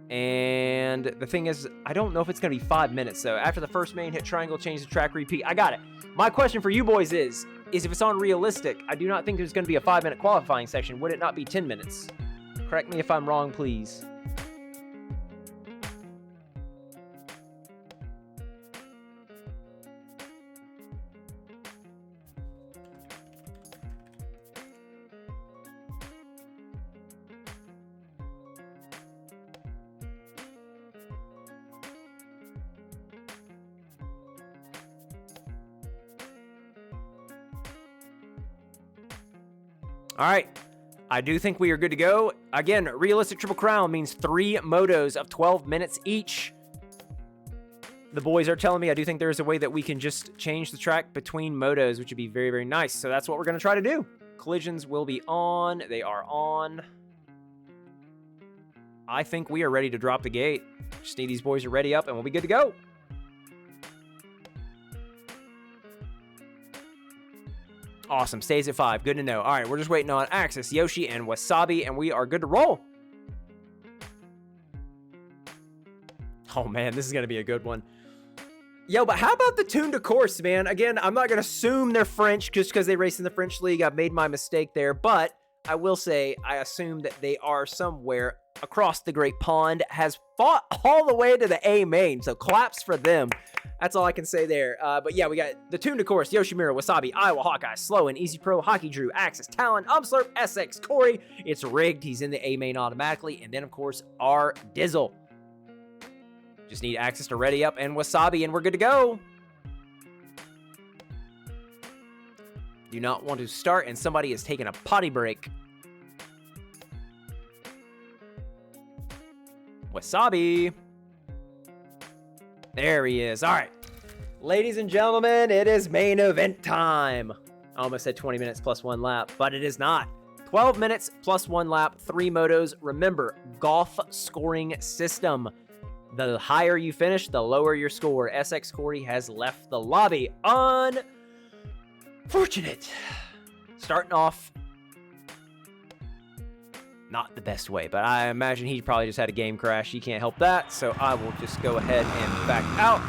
And the thing is, I don't know if it's going to be 5 minutes. So after the first main, hit triangle, change the track, repeat. I got it. My question for you boys is if it's on realistic, I do not think there's going to be a 5-minute qualifying section. Would it not be 10 minutes? Correct me if I'm wrong, please. All right, I do think we are good to go. Again, realistic Triple Crown means 3 motos of 12 minutes each. The boys are telling me I do think there's a way that we can just change the track between motos, which would be very, very nice. So that's what we're going to try to do. Collisions will be on. They are on. I think we are ready to drop the gate. Just need these boys to ready up and we'll be good to go. Awesome. Stays at 5. Good to know. All right, we're just waiting on Axis, Yoshi, and Wasabi, and we are good to roll. Oh, man, this is going to be a good one. Yo, but how about the tune de course, man? Again, I'm not going to assume they're French just because they race in the French League. I've made my mistake there, but I will say I assume that they are somewhere across the Great Pond, has fought all the way to the A main, so claps for them. That's all I can say there. But yeah, we got the tune de course, Yoshimura, Wasabi, Iowa Hawkeye, Slow and Easy Pro, Hockey Drew, Axis, Talon, Umslurp, SX, Corey. It's rigged. He's in the A main automatically. And then, of course, our Dizzle. Just need Axis to ready up and Wasabi, and we're good to go. Do not want to start, and somebody is taking a potty break. Wasabi. There he is. All right. Ladies and gentlemen, it is main event time. I almost said 20 minutes plus 1 lap, but it is not. 12 minutes plus 1 lap, 3 motos. Remember, golf scoring system. The higher you finish, the lower your score. SX Corey has left the lobby. Unfortunate. Starting off not the best way, but I imagine he probably just had a game crash. He can't help that, so I will just go ahead and back out.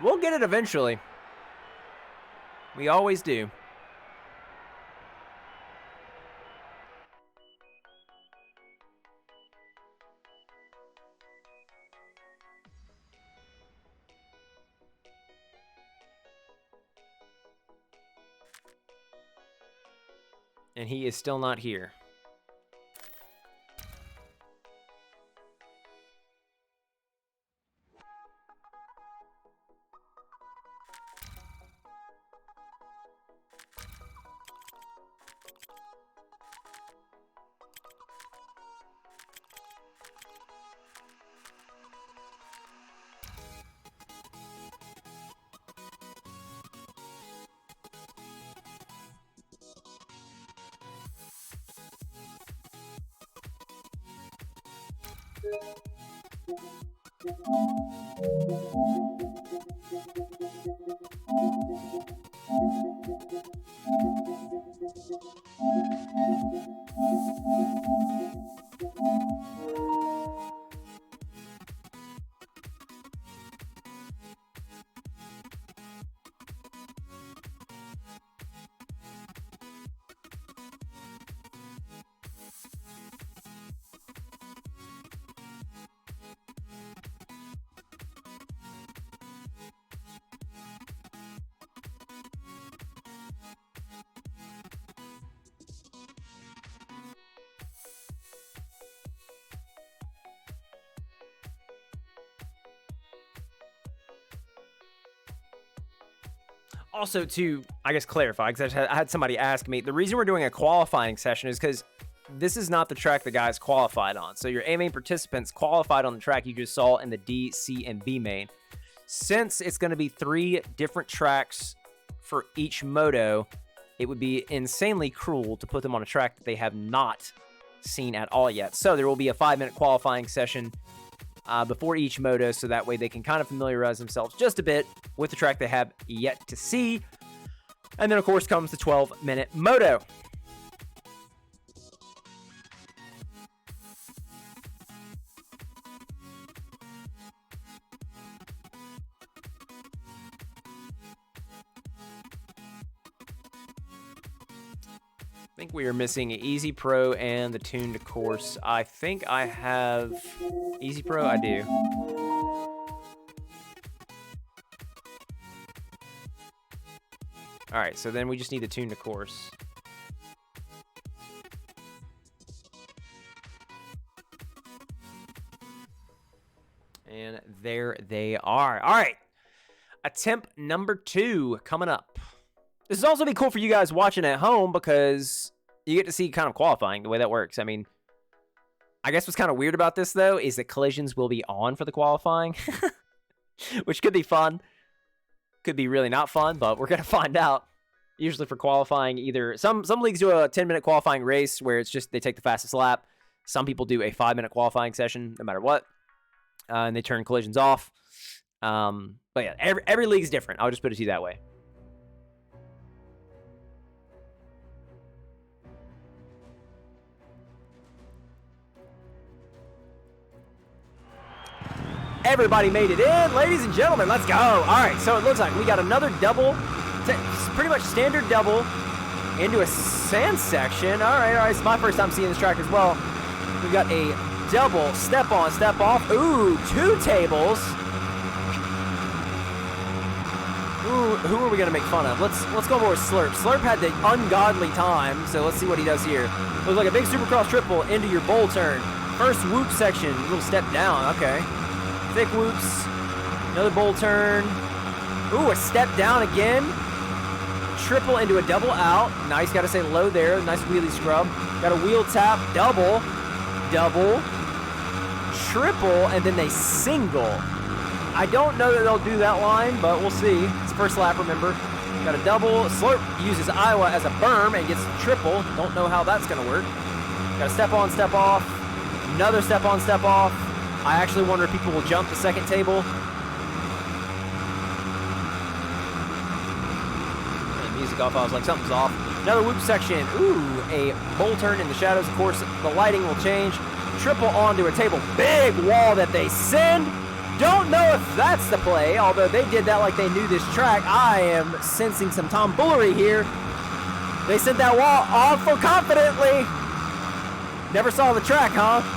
We'll get it eventually. We always do. And he is still not here. also to, I guess, clarify, because I had somebody ask me, the reason we're doing a qualifying session is because this is not the track the guys qualified on. So your A main participants qualified on the track you just saw in the D, C, and B main. Since it's going to be 3 different tracks for each moto, it would be insanely cruel to put them on a track that they have not seen at all yet. So there will be a 5-minute qualifying session before each moto, so that way they can kind of familiarize themselves just a bit with the track they have yet to see. And then, of course, comes the 12-minute moto. I think we are missing Easy Pro and the tuned course. I think I have Easy Pro. I do. All right, so then we just need the tuned course. And there they are. All right, attempt number 2 coming up. This is also be cool for you guys watching at home because you get to see kind of qualifying, the way that works. I mean, I guess what's kind of weird about this, though, is that collisions will be on for the qualifying, which could be fun. Could be really not fun, but we're going to find out. Usually for qualifying, either some leagues do a 10-minute qualifying race where it's just they take the fastest lap. Some people do a 5-minute qualifying session, no matter what, and they turn collisions off. But yeah, every league is different. I'll just put it to you that way. Everybody made it in, ladies and gentlemen. Let's go. All right, so it looks like we got another double, pretty much standard double into a sand section. All right. It's my first time seeing this track as well. We've got a double step on, step off. Ooh, 2 tables. Ooh, who are we gonna make fun of? Let's go over with Slurp. Slurp had the ungodly time, so let's see what he does here. Looks like a big supercross triple into your bowl turn. First whoop section, little step down. Okay. Thick whoops, another bowl turn. Ooh, a step down again. Triple into a double out. Nice, got to say low there. Nice wheelie scrub. Got a wheel tap, double, triple, and then they single. I don't know that they'll do that line, but we'll see. It's first lap, remember. Got a double. Slurp uses Iowa as a berm and gets triple. Don't know how that's going to work. Got a step on, step off. Another step on, step off. I actually wonder if people will jump the second table. Music off, I was like, something's off. Another whoop section. Ooh, a bowl turn in the shadows. Of course, the lighting will change. Triple onto a table. Big wall that they send. Don't know if that's the play, although they did that like they knew this track. I am sensing some tomfoolery here. They sent that wall awful confidently. Never saw the track, huh?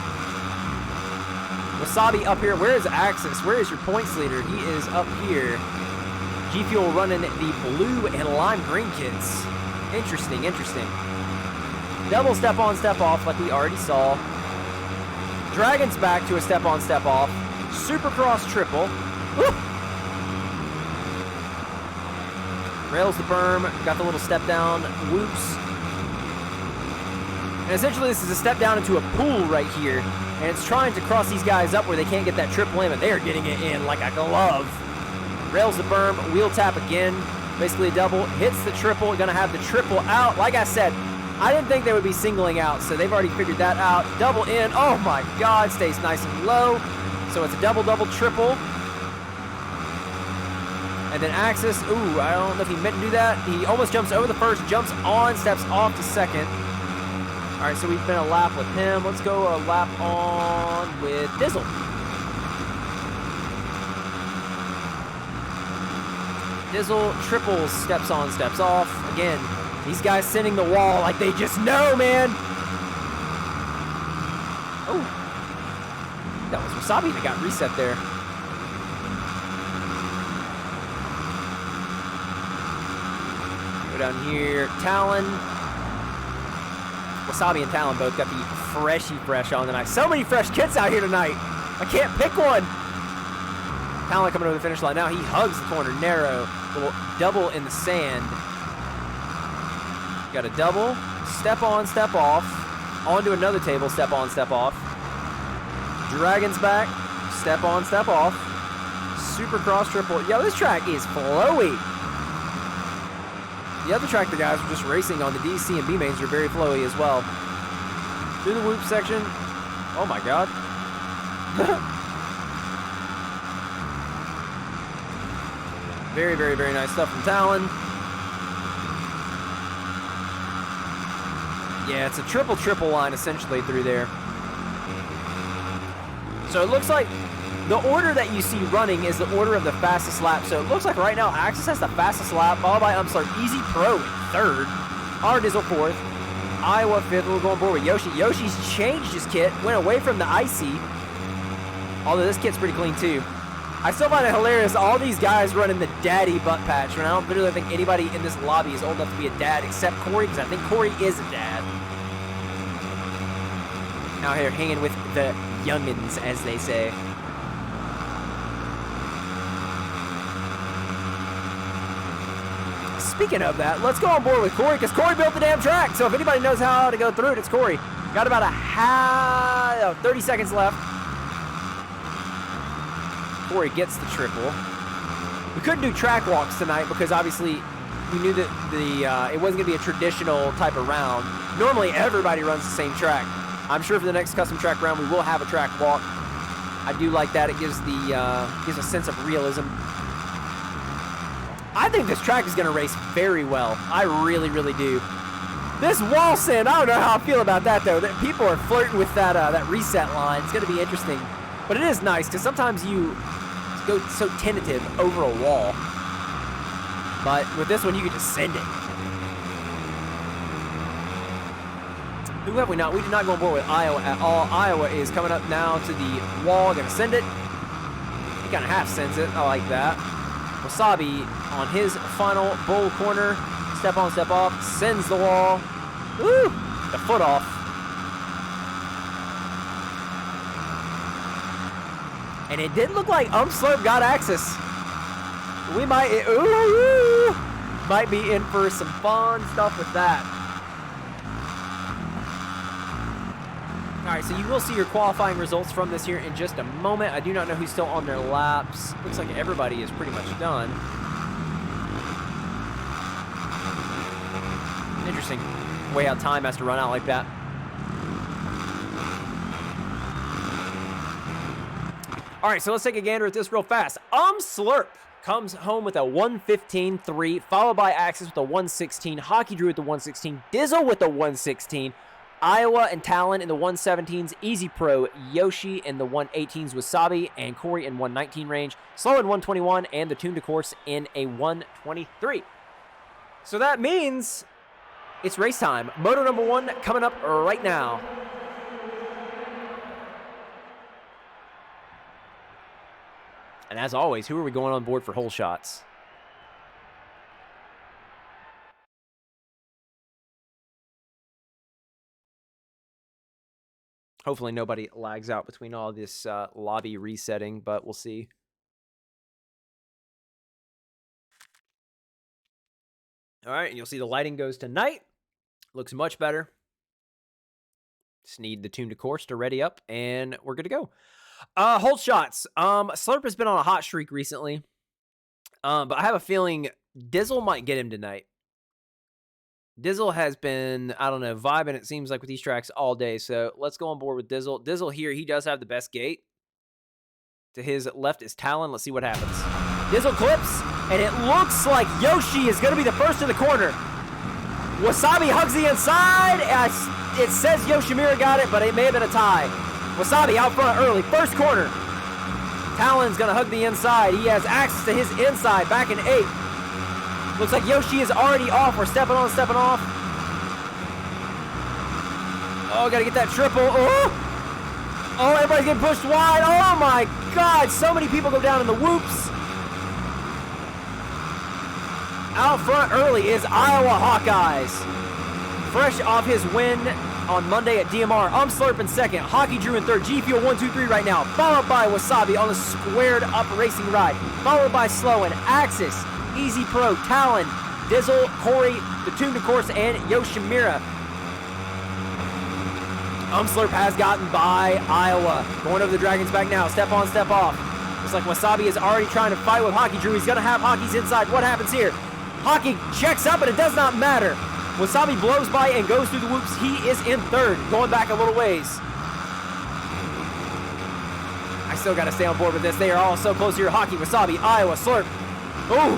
Wasabi up here. Where is Axis? Where is your points leader? He is up here. G Fuel running the blue and lime green kits. Interesting. Double step on, step off like we already saw. Dragon's back to a step on, step off. Supercross triple. Woo! Rails the berm. Got the little step down. Whoops. And essentially this is a step down into a pool right here. And it's trying to cross these guys up where they can't get that triple in, but they are getting it in like a glove. Rails the berm, wheel tap again. Basically a double, hits the triple, gonna have the triple out. Like I said, I didn't think they would be singling out, so they've already figured that out. Double in, oh my God, stays nice and low. So it's a double, triple. And then Axis, ooh, I don't know if he meant to do that. He almost jumps over the first, jumps on, steps off to second. All right, so we've been a lap with him. Let's go a lap on with Dizzle. Dizzle triples, steps on, steps off. Again, these guys sending the wall like they just know, man. Oh, that was Wasabi that got reset there. Go down here, Talon. Wasabi and Talon both got the freshy fresh on tonight. So many fresh kits out here tonight. I can't pick one. Talon coming over the finish line now. He hugs the corner narrow. Little double in the sand. Got a double, step on, step off. Onto another table, step on, step off. Dragon's back, step on, step off. Supercross triple. Yo, this track is flowy. The other track the guys were just racing on, the D, C, and B mains, are very flowy as well. Through the whoop section. Oh my god. Very, very, very nice stuff from Talon. Yeah, it's a triple line essentially through there. So it looks like the order that you see running is the order of the fastest lap. So it looks like right now Axis has the fastest lap, followed by Easy Pro in third, R Dizzle fourth, Iowa fifth. We're going forward with Yoshi. Yoshi's changed his kit, went away from the Icy. Although this kit's pretty clean too. I still find it hilarious, all these guys running the daddy butt patch, and I don't really think anybody in this lobby is old enough to be a dad except Corey, because I think Corey is a dad. Out here hanging with the youngins, as they say. Speaking of that, let's go on board with Corey, because Corey built the damn track, so if anybody knows how to go through it, it's Corey. Got about 30 seconds left. Corey gets the triple. We couldn't do track walks tonight because obviously we knew that it wasn't going to be a traditional type of round. Normally everybody runs the same track. I'm sure for the next custom track round we will have a track walk. I do like that. It gives gives a sense of realism. I think this track is going to race very well. I really, really do. This wall sand, I don't know how I feel about that though. That people are flirting with that reset line. It's going to be interesting. But it is nice because sometimes you go so tentative over a wall. But with this one, you can just send it. Who have we not? We did not go on board with Iowa at all. Iowa is coming up now to the wall. Going to send it. He kind of half sends it. I like that. Wasabi on his final bowl corner. Step on, step off. Sends the wall. Woo! The foot off. And it did look like Slurp got access. We might be in for some fun stuff with that. All right, so you will see your qualifying results from this here in just a moment. I do not know who's still on their laps. Looks like everybody is pretty much done. Interesting way how time has to run out like that. All right, so let's take a gander at this real fast. Slurp comes home with a 1:15.3, followed by Axis with a 1:16, Hockey Drew with the 1:16, Dizzle with the 1:16, Iowa and Talon in the 1:17s, Easy Pro, Yoshi in the 1:18s, Wasabi and Corey in 1:19 range, Slow in 1:21, and the Tune to Course in a 1:23. So that means it's race time. Moto number 1 coming up right now. And as always, who are we going on board for hole shots? Hopefully nobody lags out between all this lobby resetting, but we'll see. All right, and you'll see the lighting goes to night. Looks much better. Just need the Tune to Course to ready up, and we're good to go. Hold shots. Slurp has been on a hot streak recently. But I have a feeling Dizzle might get him tonight. Dizzle has been, I don't know, vibing, it seems like, with these tracks all day. So let's go on board with Dizzle. Dizzle here, he does have the best gate. To his left is Talon. Let's see what happens. Dizzle clips, and it looks like Yoshi is going to be the first in the corner. Wasabi hugs the inside. It says Yoshimura got it, but it may have been a tie. Wasabi out front early, first corner. Talon's gonna hug the inside. He has access to his inside, back in 8. Looks like Yoshi is already off. We're stepping on, stepping off. Oh, gotta get that triple. Oh, everybody's getting pushed wide. Oh my God, so many people go down in the whoops. Out front early is Iowa Hawkeyes. Fresh off his win on Monday at DMR. Slurp in second. Hockey Drew in third. G Fuel 1, 2, 3 right now. Followed by Wasabi on the squared up racing ride. Followed by Slow and Axis Easy Pro, Talon, Dizzle, Corey, the Tune to Course, and Yoshimura. Slurp has gotten by Iowa. Going over the Dragon's back now. Step on, step off. Looks like Wasabi is already trying to fight with Hockey Drew. He's going to have Hockey's inside. What happens here? Hockey checks up, and it does not matter. Wasabi blows by and goes through the whoops. He is in third, going back a little ways. I still got to stay on board with this. They are all so close here. Hockey, Wasabi, Iowa, Slurp. Ooh.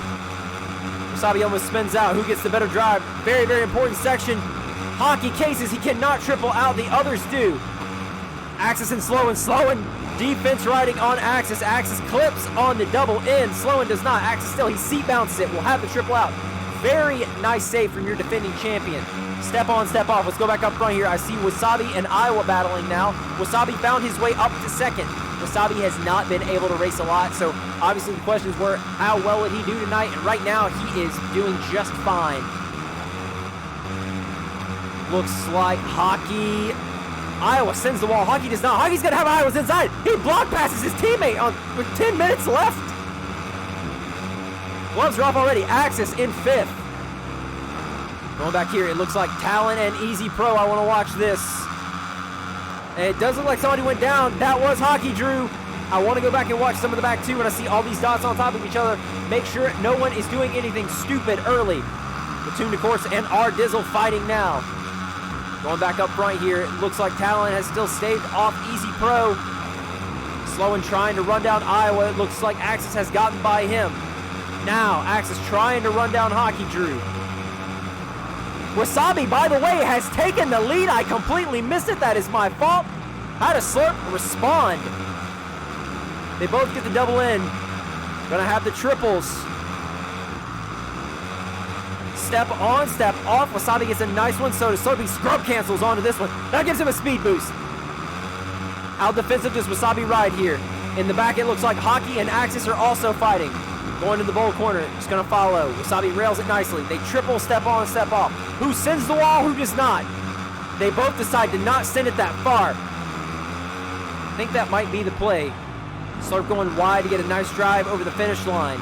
Wasabi almost spins out. Who gets the better drive? Very, very important section. Hockey cases. He cannot triple out. The others do. Axis and Sloan. Defense riding on Axis. Axis clips on the double in. Sloan does not. Axis still. He seat bounces it. Will have the triple out. Very nice save from your defending champion. Step on, step off. Let's go back up front here. I see Wasabi and Iowa battling now. Wasabi found his way up to second. Wasabi has not been able to race a lot, so obviously the questions were, how well would he do tonight? And right now, he is doing just fine. Looks like Hockey. Iowa sends the wall. Hockey does not. Hockey's going to have Iowa's inside. He block passes his teammate with 10 minutes left. Gloves are off already. Axis in fifth. Going back here, it looks like Talon and Easy Pro. I want to watch this. It does look like somebody went down. That was Hockey Drew. I want to go back and watch some of the back two when I see all these dots on top of each other. Make sure no one is doing anything stupid early. Platoon to Course and R Dizzle fighting now. Going back up front here, it looks like Talon has still staved off Easy Pro. Sloan trying to run down Iowa. It looks like Axis has gotten by him. Now, Axis trying to run down Hockey Drew. Wasabi, by the way, has taken the lead. I completely missed it. That is my fault. How does Slurp respond? They both get the double in. Gonna have the triples. Step on, step off. Wasabi gets a nice one. So does Slurp. He scrub cancels onto this one. That gives him a speed boost. How defensive does Wasabi ride here? In the back, it looks like Hockey and Axis are also fighting. Going to the bowl corner, just gonna follow. Wasabi rails it nicely. They triple step on, step off. Who sends the wall, who does not? They both decide to not send it that far. I think that might be the play. Slurp going wide to get a nice drive over the finish line.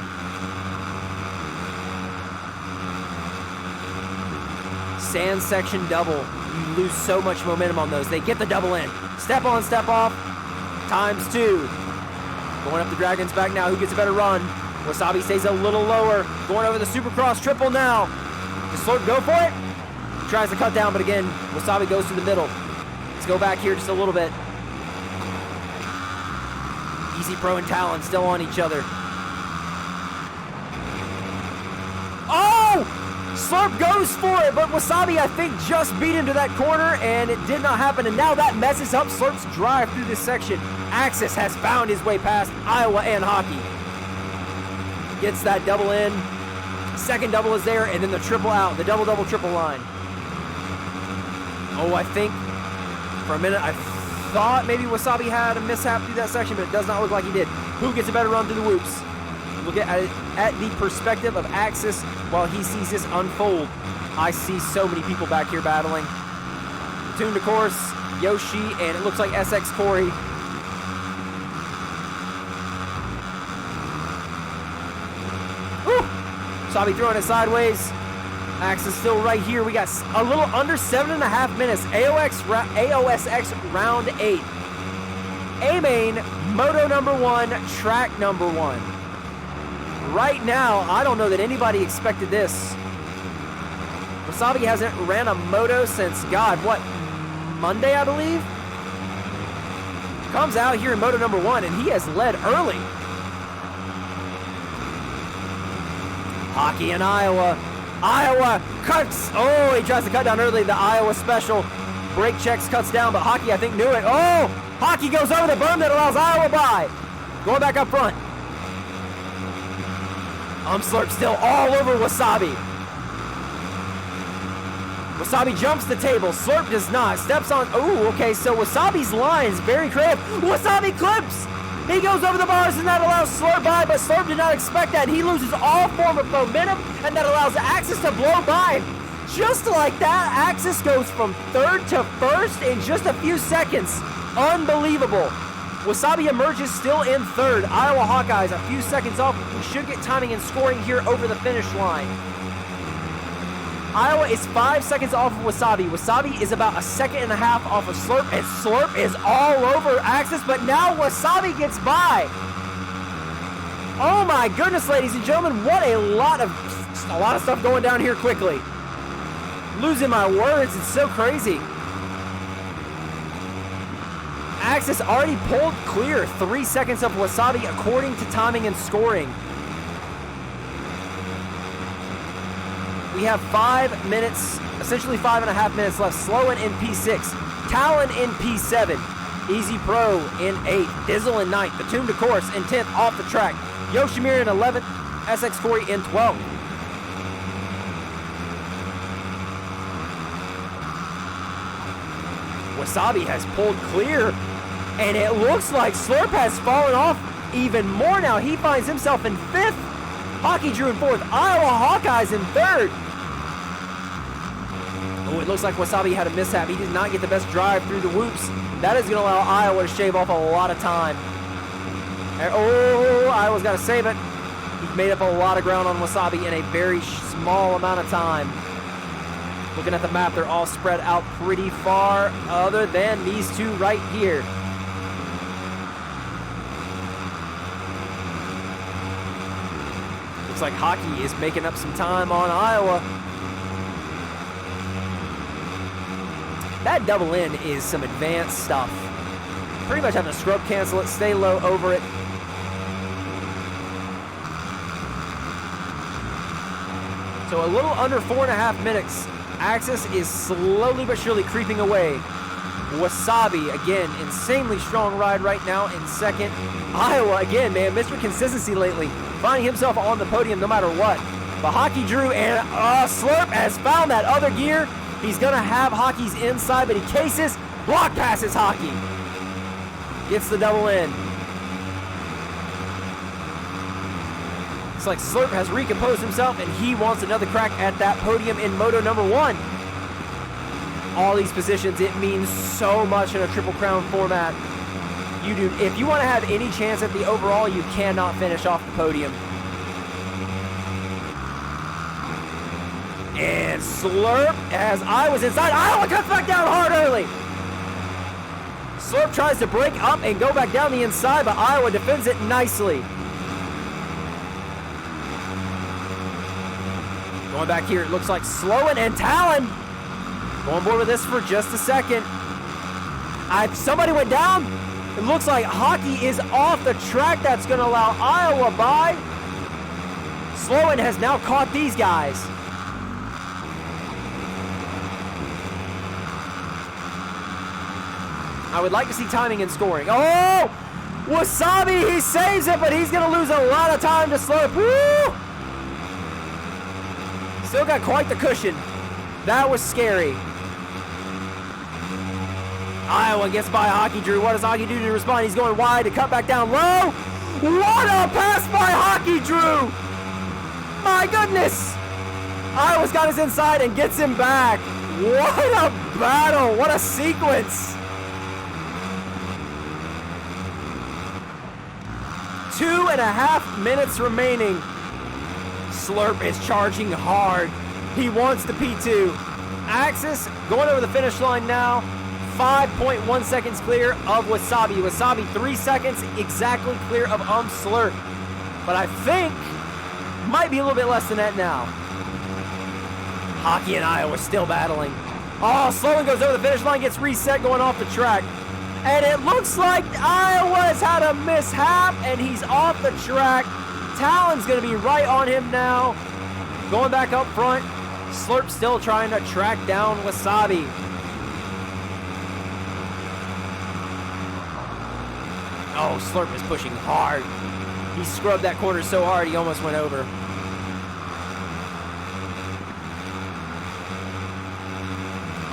Sand section double. You lose so much momentum on those. They get the double in. Step on, step off. Times two. Going up the Dragon's back now. Who gets a better run? Wasabi stays a little lower. Going over the Supercross triple now. Does Slurp go for it? He tries to cut down, but again, Wasabi goes to the middle. Let's go back here just a little bit. Easy Pro and Talon still on each other. Oh! Slurp goes for it, but Wasabi, I think, just beat him to that corner, and it did not happen. And now that messes up Slurp's drive through this section. Axis has found his way past Iowa and Hockey. Gets that double in. Second double is there, and then the triple out. The double, triple line. Oh, I think for a minute I thought maybe Wasabi had a mishap through that section, but it does not look like he did. Who gets a better run through the whoops? Look at the perspective of Axis while he sees this unfold. I see so many people back here battling. Tune to Course, Yoshi, and it looks like SX Corey. Wasabi throwing it sideways. Axis still right here. We got a little under 7.5 minutes. AOSX round 8. A-Main, Moto number 1, track number 1. Right now, I don't know that anybody expected this. Wasabi hasn't ran a moto since, God, what, Monday, I believe? Comes out here in Moto number 1, and he has led early. Hockey in Iowa. Iowa cuts. Oh, he tries to cut down early. The Iowa special. Brake checks, cuts down, but Hockey, I think, knew it. Oh, Hockey goes over the berm that allows Iowa by. Going back up front. Slurp still all over Wasabi. Wasabi jumps the table. Slurp does not. Steps on. Oh, okay, so Wasabi's line is very creative. Wasabi clips. He goes over the bars, and that allows Slurp by, but Slurp did not expect that. He loses all form of momentum, and that allows Axis to blow by. Just like that, Axis goes from third to first in just a few seconds. Unbelievable. Wasabi emerges still in third. Iowa Hawkeyes a few seconds off, should get timing and scoring here over the finish line. Iowa is 5 seconds off of Wasabi. Wasabi is about a second and a half off of Slurp, and Slurp is all over Axis, but now Wasabi gets by. Oh my goodness, ladies and gentlemen, what a lot of stuff going down here quickly. Losing my words, it's so crazy. Axis already pulled clear 3 seconds of Wasabi according to timing and scoring. We have 5 minutes, essentially 5.5 minutes left. Sloan in P6, Talon in P7, Easy Pro in 8th, Dizzle in 9th, Batum to Course in 10th off the track, Yoshimir in 11th, SX Corey in 12th. Wasabi has pulled clear, and it looks like Slurp has fallen off even more now. He finds himself in 5th, Hockey Drew in 4th, Iowa Hawkeyes in 3rd. Oh, it looks like Wasabi had a mishap. He did not get the best drive through the whoops. That is going to allow Iowa to shave off a lot of time. Oh, Iowa's got to save it. He's made up a lot of ground on Wasabi in a very small amount of time. Looking at the map, they're all spread out pretty far, other than these two right here. Looks like Hockey is making up some time on Iowa. That double in is some advanced stuff. Pretty much having to scrub cancel it, stay low over it. So a little under 4.5 minutes. Axis is slowly but surely creeping away. Wasabi, again, insanely strong ride right now in 2nd. Iowa, again, man, Mr. Consistency lately, finding himself on the podium no matter what. But Hockey Drew and Slurp has found that other gear. He's going to have Hockey's inside, but he cases, block passes Hockey. Gets the double in. Looks like Slurp has recomposed himself, and he wants another crack at that podium in Moto number 1. All these positions, it means so much in a Triple Crown format. If you want to have any chance at the overall, you cannot finish off the podium. And Slurp, as Iowa's inside, Iowa cuts back down hard early. Slurp tries to break up and go back down the inside, but Iowa defends it nicely. Going back here, it looks like Sloan and Talon go on board with this for just a second. Somebody went down. It looks like Hockey is off the track. That's going to allow Iowa by. Sloan has now caught these guys. I would like to see timing and scoring. Oh! Wasabi, he saves it, but he's going to lose a lot of time to Slurp. Woo! Still got quite the cushion. That was scary. Iowa gets by Hockey Drew. What does Hockey do to respond? He's going wide to cut back down low. What a pass by Hockey Drew! My goodness! Iowa's got his inside and gets him back. What a battle! What a sequence! 2.5 minutes remaining. Slurp is charging hard. He wants the P2. Axis going over the finish line now. 5.1 seconds clear of Wasabi. Wasabi 3 seconds exactly clear of Slurp. But I think might be a little bit less than that now. Hockey and Iowa still battling. Oh, Sloan goes over the finish line, gets reset going off the track. And it looks like Iowa's had a mishap and he's off the track. Talon's going to be right on him now. Going back up front. Slurp still trying to track down Wasabi. Oh, Slurp is pushing hard. He scrubbed that corner so hard he almost went over.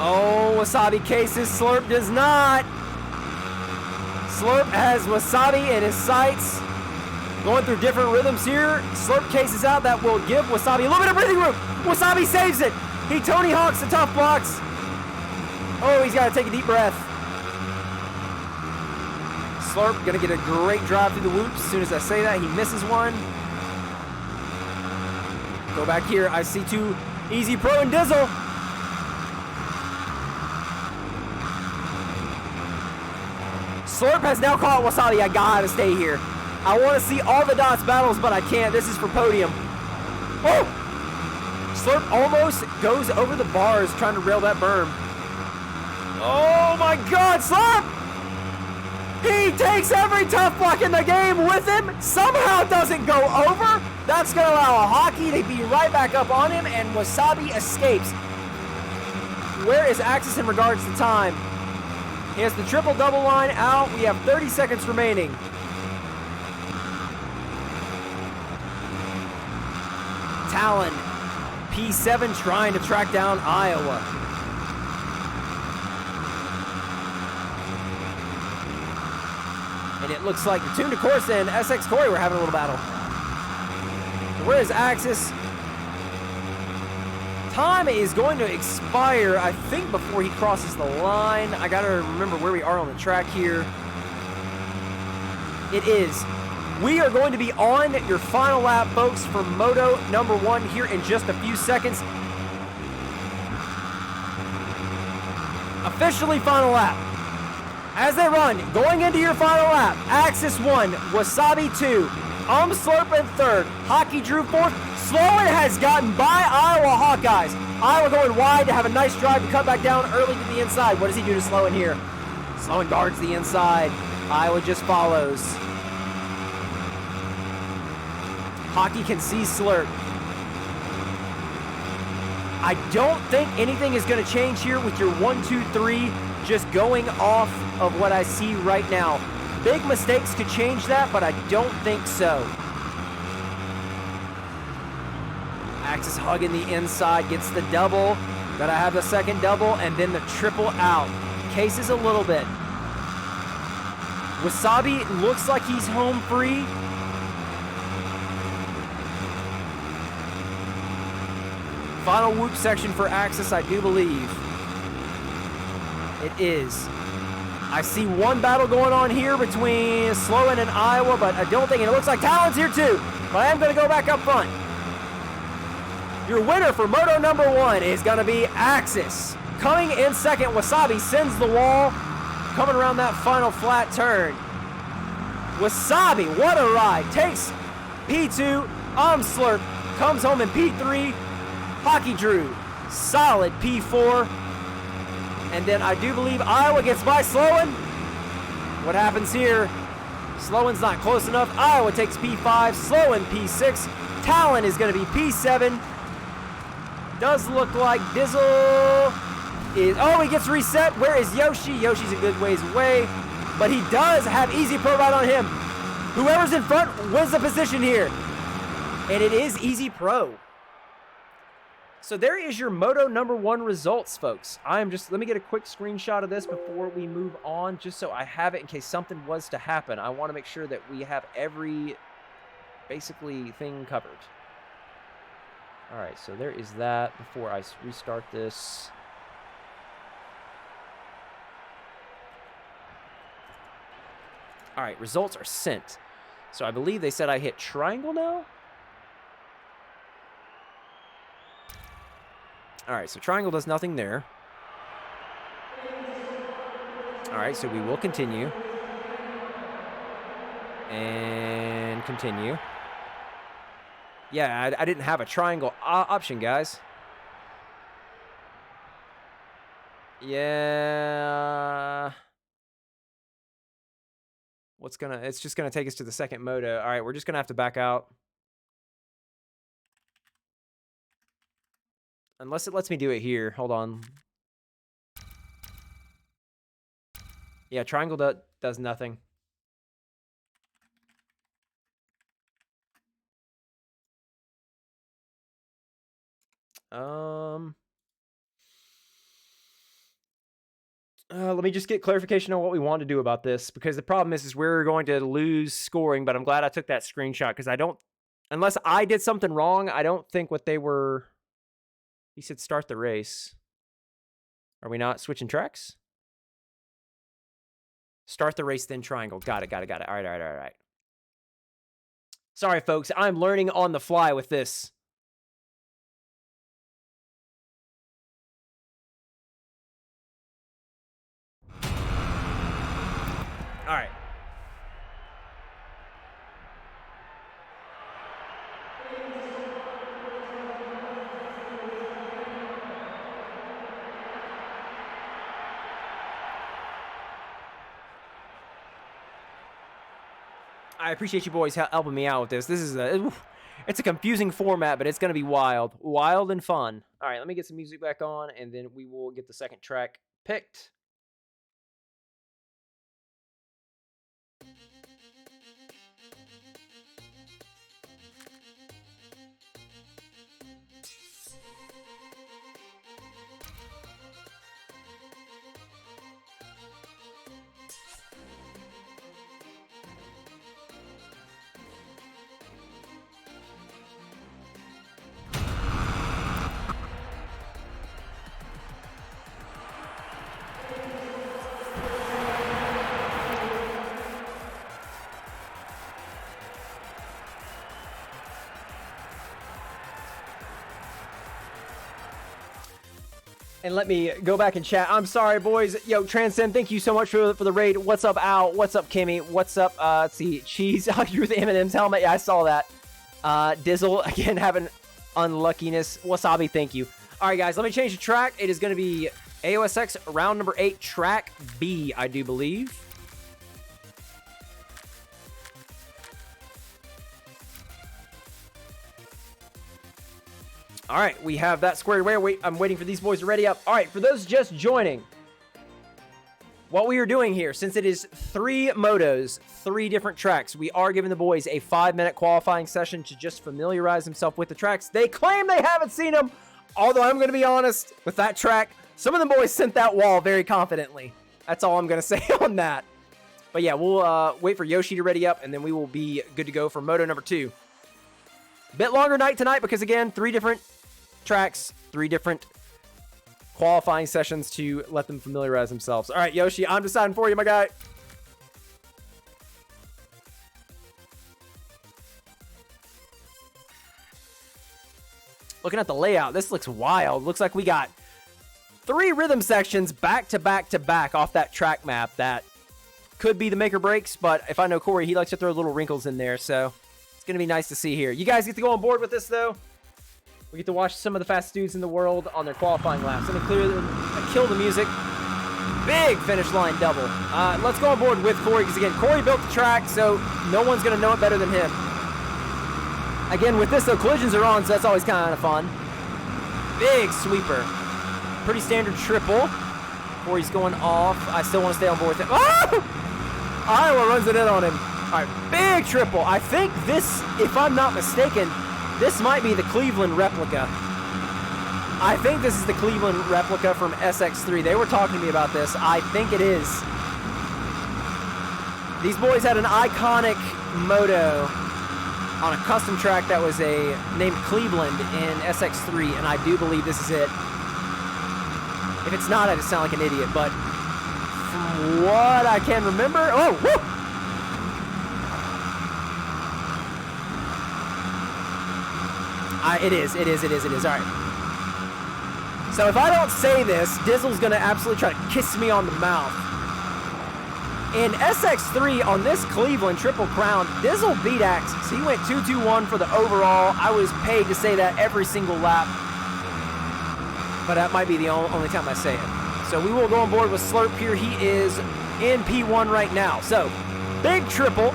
Oh, Wasabi cases. Slurp does not. Slurp has Wasabi in his sights. Going through different rhythms here. Slurp cases out. That will give Wasabi a little bit of breathing room. Wasabi saves it. He Tony Hawks the tough blocks. Oh, he's got to take a deep breath. Slurp going to get a great drive through the whoops. As soon as I say that, he misses one. go back here. I see two Easy Pro and Dizzle. Slurp has now caught Wasabi. I gotta stay here. I want to see all the dots battles, but I can't. This is for podium. Oh! Slurp almost goes over the bars trying to rail that berm. Oh my God, Slurp! He takes every tough block in the game with him, somehow doesn't go over. That's going to allow a hockey to be right back up on him, and Wasabi escapes. Where is Axis in regards to time? He has the triple-double line out. We have 30 seconds remaining. Talon, P7 trying to track down Iowa. And it looks like the Tune to Corsa and SX Corey were having a little battle. Where is Axis? Time is going to expire, I think, before he crosses the line. I gotta remember where we are on the track here. It is. We are going to be on your final lap, folks, for Moto number 1 here in just a few seconds. Officially final lap. As they run, going into your final lap, Axis 1, Wasabi 2, Slurp in 3rd, Hockey Drew 4th. Sloan has gotten by Iowa Hawkeyes. Iowa going wide to have a nice drive to cut back down early to the inside. What does he do to Sloan here? Sloan guards the inside. Iowa just follows. Hockey can see Slurp. I don't think anything is going to change here with your 1, 2, 3 just going off of what I see right now. Big mistakes could change that, but I don't think so. Axis hugging the inside, gets the double. Gotta have the second double, and then the triple out. Cases a little bit. Wasabi looks like he's home free. Final whoop section for Axis, I do believe. It is. I see one battle going on here between Sloan and Iowa, but I don't think it looks like Talon's here too. But I am going to go back up front. Your winner for Moto number 1 is going to be Axis. Coming in second, Wasabi sends the wall, coming around that final flat turn. Wasabi, what a ride. Takes P2, Slurp, comes home in P3. Hockey Drew, solid P4. And then I do believe Iowa gets by Sloan. What happens here? Sloan's not close enough. Iowa takes P5, Sloan P6. Talon is going to be P7. Does look like Dizzle is... Oh, he gets reset. Where is Yoshi? Yoshi's a good ways away. But he does have Easy Pro right on him. Whoever's in front wins the position here. And it is Easy Pro. So there is your Moto number 1 results, folks. Let me get a quick screenshot of this before we move on, just so I have it in case something was to happen. I want to make sure that we have every, basically, thing covered. All right, so there is that before I restart this. All right, results are sent. So I believe they said I hit triangle now? All right, so triangle does nothing there. All right, so we will continue. And continue. Yeah, I didn't have a triangle option, guys. Yeah. It's just gonna take us to the second moto. All right, we're just gonna have to back out. Unless it lets me do it here. Hold on. Yeah, triangle does nothing. Let me just get clarification on what we want to do about this, because the problem is we're going to lose scoring, but I'm glad I took that screenshot, because unless I did something wrong, I don't think what they were... He said start the race. Are we not switching tracks? Start the race, then triangle. Got it. All right. Sorry, folks. I'm learning on the fly with this. All right. I appreciate you boys helping me out with this. This is it's a confusing format, but it's going to be wild and fun. All right, let me get some music back on, and then we will get the second track picked. And let me go back and chat. I'm sorry, boys. Yo, Transcend, thank you so much for the raid. What's up, Al? What's up, Kimmy? What's up, let's see, Cheese. You're the M&M's helmet. Yeah, I saw that. Dizzle, again, having unluckiness. Wasabi, thank you. All right, guys, let me change the track. It is going to be AOSX round number 8, track B, I do believe. All right, we have that squared away. Wait, I'm waiting for these boys to ready up. All right, for those just joining, what we are doing here, since it is 3 motos, 3 different tracks, we are giving the boys a 5-minute qualifying session to just familiarize themselves with the tracks. They claim they haven't seen them, although I'm going to be honest with that track. Some of the boys sent that wall very confidently. That's all I'm going to say on that. But yeah, we'll wait for Yoshi to ready up, and then we will be good to go for moto number 2. Bit longer night tonight because, again, 3 different tracks, 3 different qualifying sessions to let them familiarize themselves. All right, Yoshi, I'm deciding for you, my guy. Looking at the layout, this looks wild. Looks like we got 3 rhythm sections back to back to back off that track map. That could be the make or breaks, but if I know Corey, he likes to throw little wrinkles in there, so it's going to be nice to see here. You guys get to go on board with this, though. We get to watch some of the fastest dudes in the world on their qualifying laps. Let me kill the music. Big finish line double. Let's go on board with Corey, because again, Corey built the track, so no one's going to know it better than him. Again, with this, though, collisions are on, so that's always kind of fun. Big sweeper. Pretty standard triple. Corey's going off. I still want to stay on board with him. Oh! Iowa runs it in on him. All right, big triple. I think this, if I'm not mistaken, this might be the Cleveland replica. I think this is the Cleveland replica from SX3. They were talking to me about this. I think it is. These boys had an iconic moto on a custom track that was named Cleveland in SX3, and I do believe this is it. If it's not, I just sound like an idiot, but from what I can remember... Oh, woo! It is. All right. So if I don't say this, Dizzle's going to absolutely try to kiss me on the mouth. In SX3 on this Cleveland Triple Crown, Dizzle beat Axis. He went 2-2-1 for the overall. I was paid to say that every single lap. But that might be the only time I say it. So we will go on board with Slurp here. He is in P1 right now. So, big triple.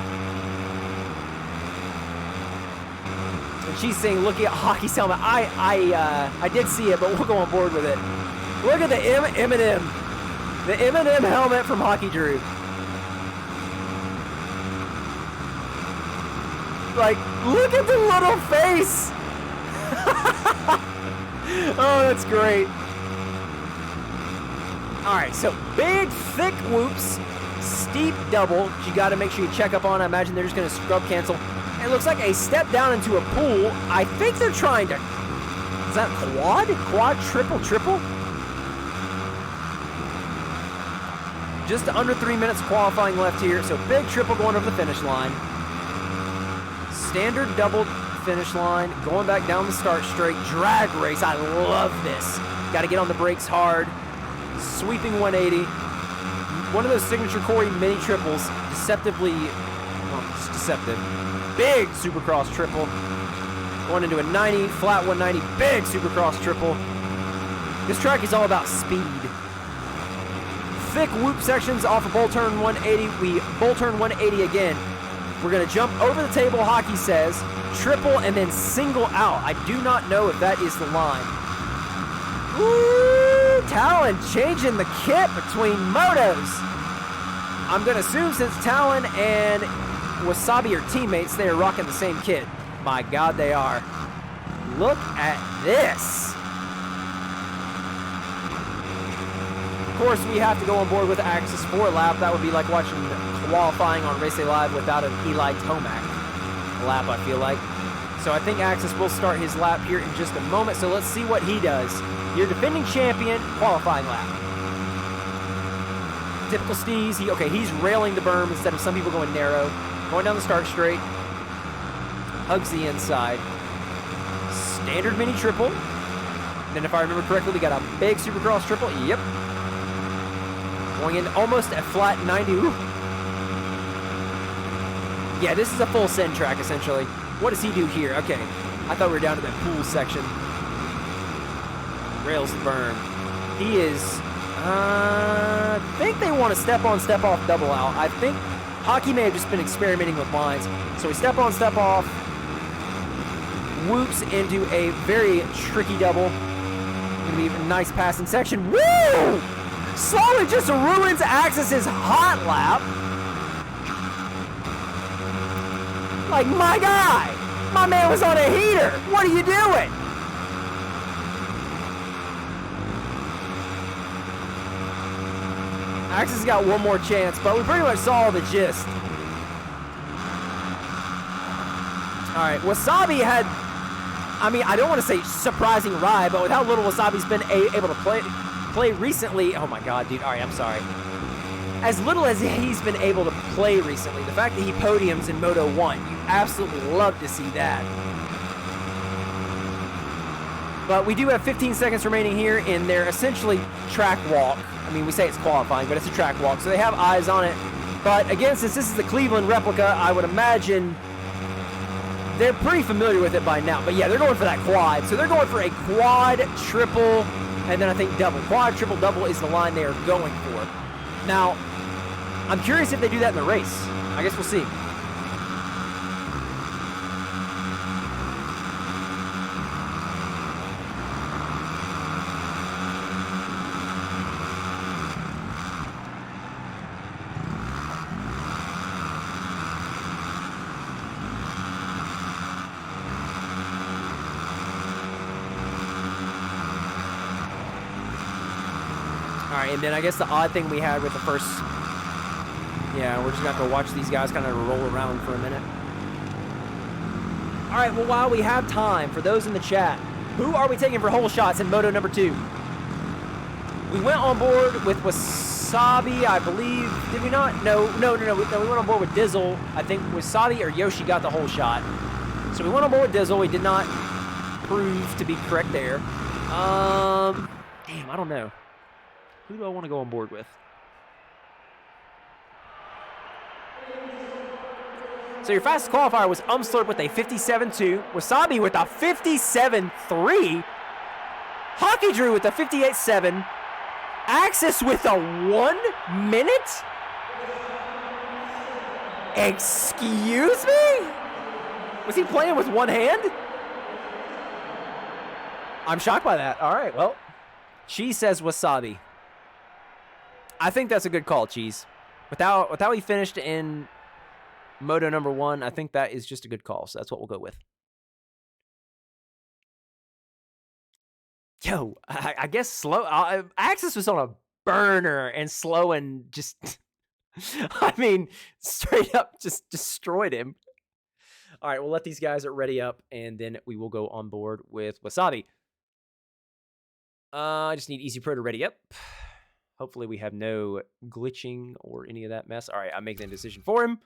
She's saying, look at Hockey's helmet. I did see it, but we'll go on board with it. Look at the M&M. The M&M helmet from Hockey Drew. Like, look at the little face. Oh, that's great. All right, so big, thick whoops. Steep double. You got to make sure you check up on. I imagine they're just going to scrub cancel. It looks like a step down into a pool. I think they're trying to... Is that quad? Quad, triple, triple? Just under 3 minutes qualifying left here. So big triple going over the finish line. Standard double finish line. Going back down the start straight. Drag race. I love this. Got to get on the brakes hard. Sweeping 180. one of those signature Corey mini triples, deceptively, well, it's deceptive. Big Supercross triple. Going into a 90, flat 190, big Supercross triple. This track is all about speed. Thick whoop sections off of bull turn 180. We bull turn 180 again. We're going to jump over the table, Hockey says, triple, and then single out. I do not know if that is the line. Ooh, Talon changing the kit between motos. I'm going to assume since Talon and Wasabi are teammates, they are rocking the same kit. My God, they are. Look at this. Of course, we have to go on board with Axis for a lap. That would be like watching qualifying on Race Day Live without an Eli Tomac lap, I feel like. So I think Axis will start his lap here in just a moment. So let's see what he does. Your defending champion, qualifying lap. Typical Steez. He's railing the berm instead of some people going narrow. Going down the start straight. Hugs the inside. Standard mini triple. Then if I remember correctly, we got a big Supercross triple. Yep. Going in almost at flat 90. Ooh. Yeah, this is a full send track, essentially. What does he do here? Okay. I thought we were down to that pool section. Rails the berm. He is... I think they want to step on, step off, double out. I think Hockey may have just been experimenting with lines. So we step on, step off. Whoops into a very tricky double. Gonna be a nice passing section. Woo! Slowly just ruins Axis's hot lap. Like, my guy, my man was on a heater. What are you doing? Axis got one more chance, but we pretty much saw the gist. All right, Wasabi had, I mean, I don't want to say surprising ride, but with how little Wasabi's been able to play recently, oh my God, dude, all right, I'm sorry. As little as he's been able to play recently, the fact that he podiums in Moto 1, you absolutely love to see that. But we do have 15 seconds remaining here in their essentially track walk. I mean, we say it's qualifying, but it's a track walk, so they have eyes on it. But again, since this is the Cleveland replica, I would imagine they're pretty familiar with it by now. But yeah, they're going for that quad. So they're going for a quad, triple, and then I think double. Quad, triple, double is the line they are going for. Now, I'm curious if they do that in the race. I guess we'll see. All right, and then I guess the odd thing we had with the first... Yeah, we're just going to have to watch these guys kind of roll around for a minute. All right, well, while we have time, for those in the chat, who are we taking for hole shots in Moto number 2? We went on board with Wasabi, I believe. Did we not? No, we went on board with Dizzle. I think Wasabi or Yoshi got the hole shot. So we went on board with Dizzle. We did not prove to be correct there. Damn, I don't know. Who do I want to go on board with? So your fastest qualifier was Umslurp with a 57.2, Wasabi with a 57.3, Hockey Drew with a 58.7, Axis with a 1 minute? Excuse me? Was he playing with one hand? I'm shocked by that. All right, well, Cheese says Wasabi. I think that's a good call, Cheese. With how he finished in Moto number 1, I think that is just a good call, so that's what we'll go with. Yo, I guess slow. Axis was on a burner and slow and just, I mean, straight up just destroyed him. All right, we'll let these guys ready up, and then we will go on board with Wasabi. I just need Easy Pro to ready up. Hopefully we have no glitching or any of that mess. All right, I'm making a decision for him.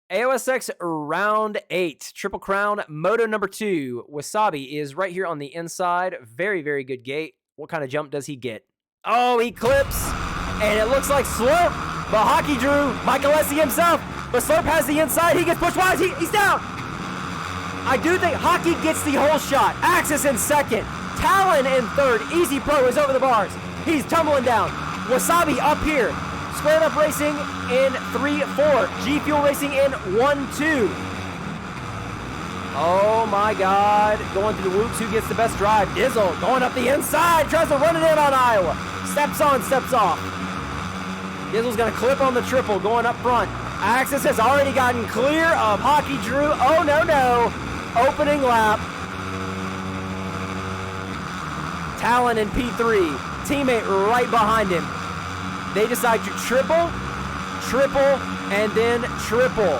AOSX round 8, Triple Crown, Moto number 2. Wasabi is right here on the inside. Very, very good gate. What kind of jump does he get? Oh, he clips. And it looks like Slurp, but Hockey Drew, Michael Essie himself, but Slurp has the inside. He gets pushed wide. He's down. I do think Hockey gets the whole shot. Axis in second. Talon in third. Easy Pro is over the bars. He's tumbling down. Wasabi up here. Squared Up Racing in 3-4. G Fuel Racing in 1-2. Oh my God. Going through the whoops. Who gets the best drive? Dizzle going up the inside. Tries to run it in on Iowa. Steps on, steps off. Dizzle's going to clip on the triple going up front. Axis has already gotten clear of Hockey Drew. Oh, no. Opening lap. Talon in P3. Teammate right behind him. They decide to triple, and then triple.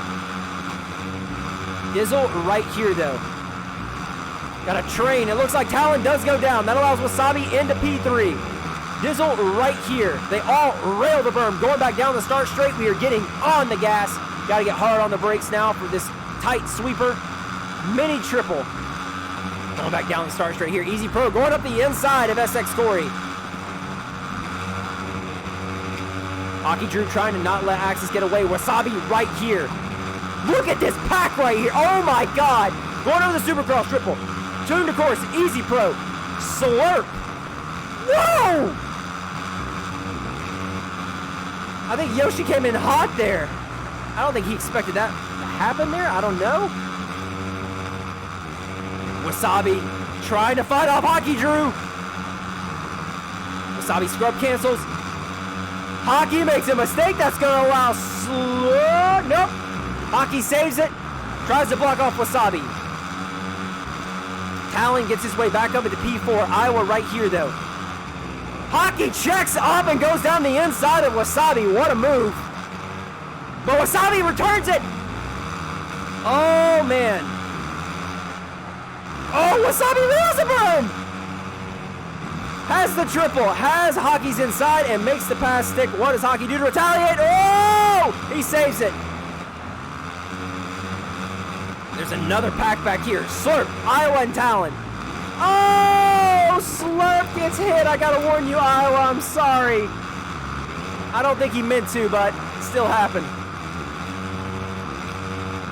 Dizzle right here, though. Got a train. It looks like Talon does go down. That allows Wasabi into P3. Dizzle right here. They all rail the berm. Going back down the start straight. We are getting on the gas. Got to get hard on the brakes now for this tight sweeper. Mini triple. Going back down the start straight here. Easy Pro going up the inside of SX Corey. Hockey Drew trying to not let Axis get away. Wasabi right here. Look at this pack right here. Oh my God. Going over the Supercross triple. Tune to course. Easy Pro. Slurp. Whoa! I think Yoshi came in hot there. I don't think he expected that to happen there. I don't know. Wasabi trying to fight off Hockey Drew. Wasabi scrub cancels. Hockey makes a mistake. That's going to allow Slurp. Nope. Hockey saves it. Tries to block off Wasabi. Talon gets his way back up into P4. Iowa right here, though. Hockey checks up and goes down the inside of Wasabi. What a move. But Wasabi returns it. Oh, man. Oh, Wasabi wheels a berm. Has the triple. Has Hockey's inside and makes the pass stick. What does Hockey do to retaliate? Oh! He saves it. There's another pack back here. Slurp, Iowa, and Talon. Oh! Slurp gets hit. I gotta warn you, Iowa. I'm sorry. I don't think he meant to, but it still happened.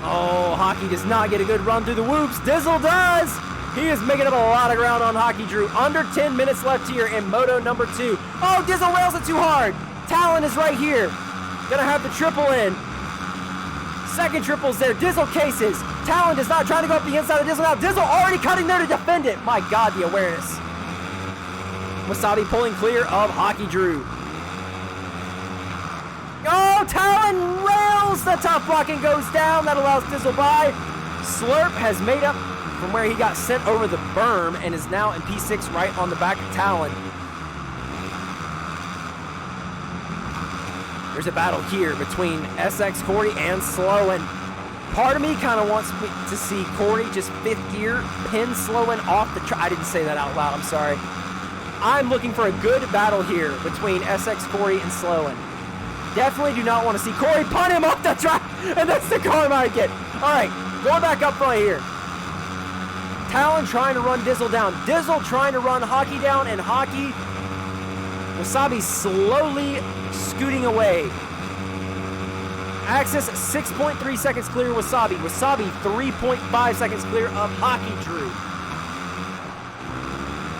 Oh, Hockey does not get a good run through the whoops. Dizzle does. He is making up a lot of ground on Hockey Drew. Under 10 minutes left here in Moto number 2. Oh, Dizzle rails it too hard. Talon is right here. Gonna have the triple in. Second triple's there. Dizzle cases. Talon does not try to go up the inside of Dizzle now. Dizzle already cutting there to defend it. My God, the awareness. Wasabi pulling clear of Hockey Drew. Oh, Talon rails the tough block and goes down. That allows Dizzle by. Slurp has made up from where he got sent over the berm and is now in P6 right on the back of Talon. There's a battle here between SX Corey and Sloan. Part of me kind of wants to see Corey just fifth gear, pin Sloan off the track. I didn't say that out loud, I'm sorry. I'm looking for a good battle here between SX Corey and Sloan. Definitely do not want to see Corey punt him off the track, and that's the car I might get. All right, going back up front here. Talon trying to run Dizzle down. Dizzle trying to run Hockey down, and Hockey, Wasabi slowly scooting away. Axis 6.3 seconds clear Wasabi. Wasabi 3.5 seconds clear of Hockey Drew.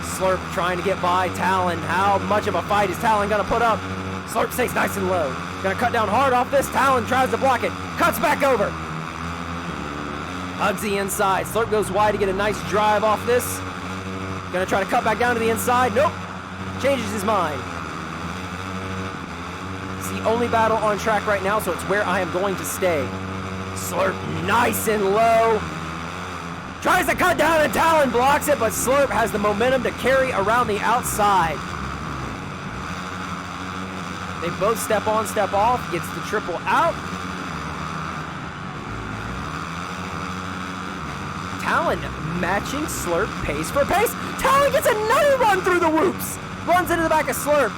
Slurp trying to get by Talon. How much of a fight is Talon going to put up? Slurp stays nice and low. Going to cut down hard off this. Talon tries to block it. Cuts back over. Hugs the inside. Slurp goes wide to get a nice drive off this. Going to try to cut back down to the inside. Nope. Changes his mind. It's the only battle on track right now, so it's where I am going to stay. Slurp nice and low. Tries to cut down and Talon blocks it, but Slurp has the momentum to carry around the outside. They both step on, step off. Gets the triple out. Talon matching Slurp pace for pace. Talon gets another run through the whoops. Runs into the back of Slurp.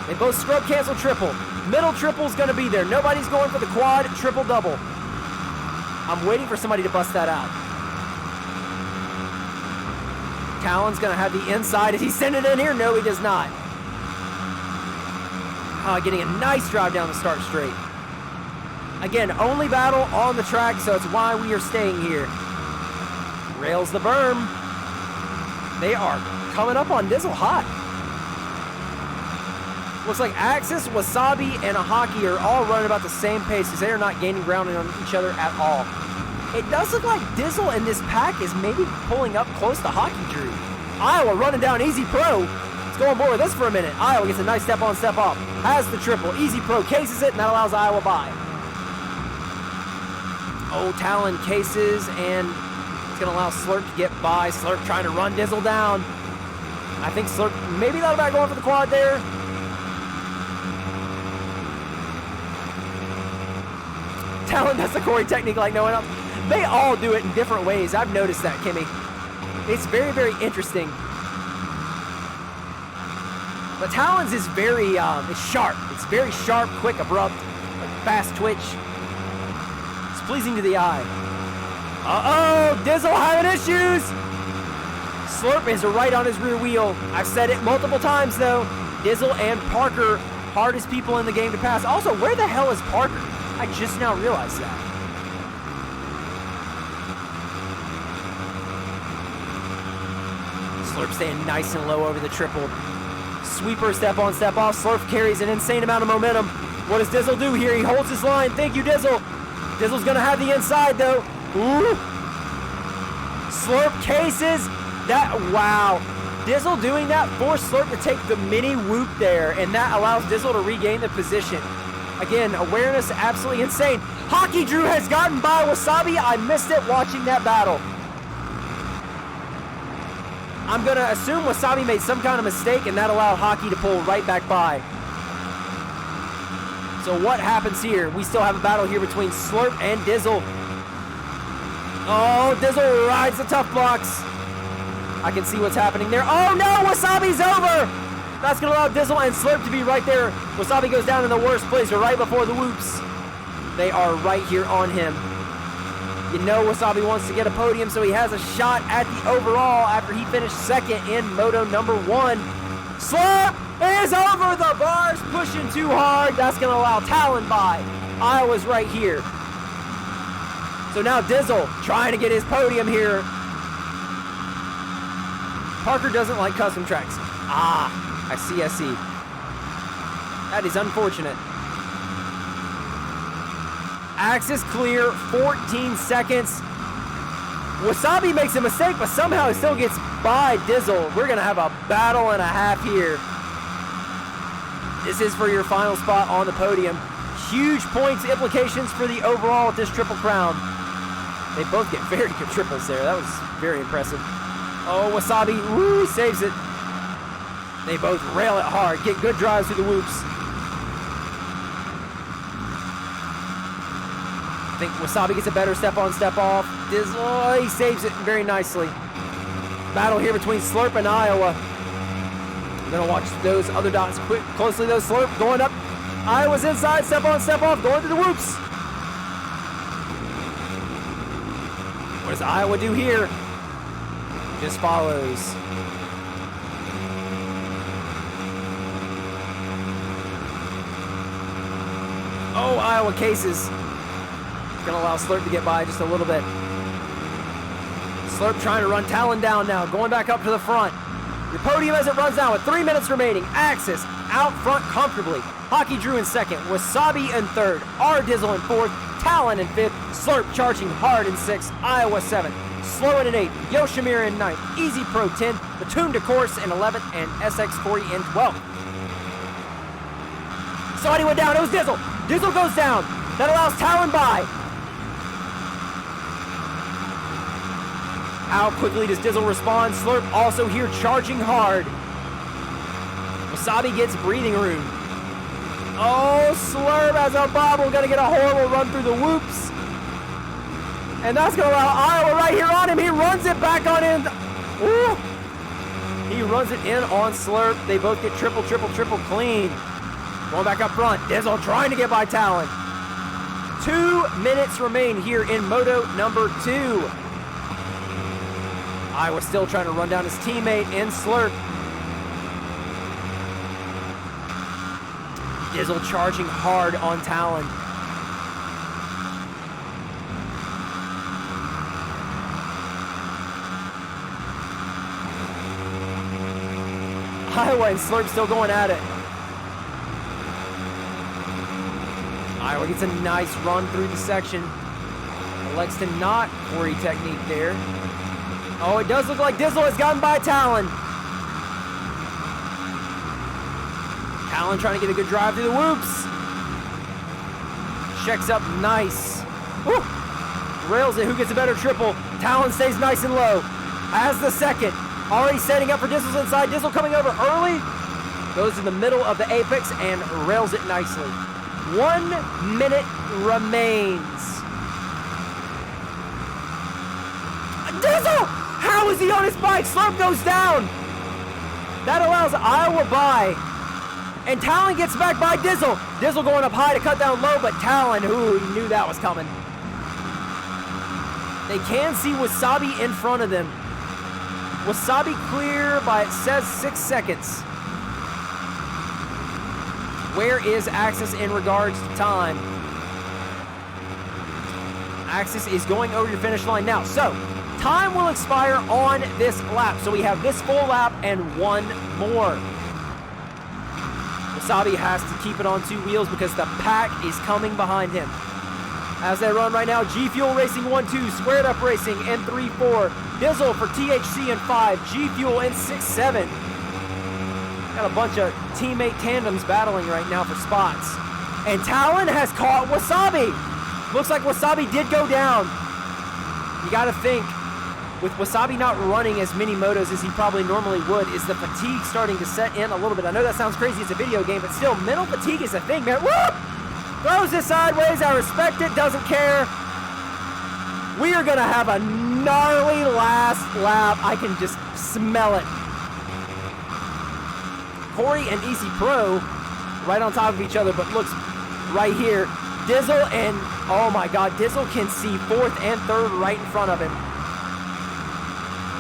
They both scrub cancel triple. Middle triple's gonna be there. Nobody's going for the quad triple double. I'm waiting for somebody to bust that out. Talon's going to have the inside. Is he sending it in here? No, he does not. Getting a nice drive down the start straight. Again, only battle on the track, so it's why we are staying here. Rails the berm. They are coming up on Dizzle hot. Looks like Axis, Wasabi, and a Hockey are all running about the same pace because they are not gaining ground on each other at all. It does look like Dizzle in this pack is maybe pulling up close to Hockey Drew. Iowa running down Easy Pro. Let's go on board with this for a minute. Iowa gets a nice step on, step off. Has the triple. Easy Pro cases it, and that allows Iowa by. Oh, Talon cases, and it's going to allow Slurp to get by. Slurp trying to run Dizzle down. I think Slurp maybe thought about going for the quad there. Talon does the Corey technique like no one else. They all do it in different ways. I've noticed that, Kimmy. It's very, very interesting. But Talon's is very it's sharp. It's very sharp, quick, abrupt, fast twitch. It's pleasing to the eye. Uh-oh, Dizzle having issues. Slurp is right on his rear wheel. I've said it multiple times, though. Dizzle and Parker, hardest people in the game to pass. Also, where the hell is Parker? I just now realized that. Slurp staying nice and low over the triple. Sweeper, step on, step off. Slurp carries an insane amount of momentum. What does Dizzle do here? He holds his line. Thank you, Dizzle. Dizzle's going to have the inside, though. Ooh. Slurp cases. That, wow. Dizzle doing that forced Slurp to take the mini whoop there, and that allows Dizzle to regain the position. Again, awareness absolutely insane. Hockey Drew has gotten by Wasabi. I missed it watching that battle. I'm going to assume Wasabi made some kind of mistake, and that allowed Hockey to pull right back by. So what happens here? We still have a battle here between Slurp and Dizzle. Oh, Dizzle rides the tough blocks. I can see what's happening there. Oh no, Wasabi's over! That's going to allow Dizzle and Slurp to be right there. Wasabi goes down in the worst place right before the whoops. They are right here on him. You know Wasabi wants to get a podium, so he has a shot at the overall after he finished second in Moto number 1. Slurp is over the bars, pushing too hard. That's going to allow Talon by. Iowa's right here. So now Dizzle trying to get his podium here. Parker doesn't like custom tracks. I see. That is unfortunate. Axis clear, 14 seconds. Wasabi makes a mistake, but somehow he still gets by Dizzle. We're going to have a battle and a half here. This is for your final spot on the podium. Huge points implications for the overall with this Triple Crown. They both get very good triples there. That was very impressive. Oh, Wasabi, woo, saves it. They both rail it hard, get good drives through the whoops. I think Wasabi gets a better step on, step off. Dizzle, he saves it very nicely. Battle here between Slurp and Iowa. We're gonna watch those other dots closely though. Slurp going up. Iowa's inside, step on, step off, going through the whoops. What does Iowa do here? Just follows. Oh, Iowa cases. Gonna allow Slurp to get by just a little bit. Slurp trying to run Talon down now, going back up to the front. Your podium as it runs down with 3 minutes remaining. Axis out front comfortably. Hockey Drew in second, Wasabi in third, R Dizzle in fourth, Talon in fifth, Slurp charging hard in sixth, Iowa 7th, Sloan in 8th, Yoshimura in 9th, Easy Pro 10th, Batum to Course in 11th, and SX Corey in 12th. Somebody went down, it was Dizzle. Dizzle goes down. That allows Talon by. How quickly does Dizzle respond? Slurp also here charging hard. Wasabi gets breathing room. Oh, Slurp has a bobble, gonna get a horrible run through the whoops. And that's gonna allow Iowa right here on him. He runs it back on in. Ooh. He runs it in on Slurp. They both get triple clean. Going back up front. Dizzle trying to get by Talon. 2 minutes remain here in Moto number 2. Iowa still trying to run down his teammate and Slurp. Dizzle charging hard on Talon. Iowa and Slurp still going at it. Iowa gets a nice run through the section. Elects to not Corey technique there. Oh, it does look like Dizzle has gotten by Talon. Talon trying to get a good drive through the whoops. Checks up nice. Woo. Rails it. Who gets a better triple? Talon stays nice and low. Has the second. Already setting up for Dizzle's inside. Dizzle coming over early. Goes in the middle of the apex and rails it nicely. 1 minute remains. Dizzle! How is he on his bike? Slurp goes down. That allows Iowa by. And Talon gets back by Dizzle. Dizzle going up high to cut down low, but Talon, ooh, he knew that was coming. They can see Wasabi in front of them. Wasabi clear by, it says, 6 seconds. Where is Axis in regards to time? Axis is going over the finish line now. So, time will expire on this lap. So we have this full lap and one more. Wasabi has to keep it on 2 wheels because the pack is coming behind him. As they run right now, G Fuel Racing 1-2, Squared Up Racing in 3-4, Dizzle for THC in 5, G Fuel in 6-7. Got a bunch of teammate tandems battling right now for spots. And Talon has caught Wasabi. Looks like Wasabi did go down. You gotta think, with Wasabi not running as many motos as he probably normally would, is the fatigue starting to set in a little bit. I know that sounds crazy, it's a video game, but still, mental fatigue is a thing, man. Woo! Throws it sideways, I respect it, doesn't care. We are gonna have a gnarly last lap. I can just smell it. Corey and Easy Pro right on top of each other, but looks right here. Dizzle and, oh my God, Dizzle can see 4th and 3rd right in front of him.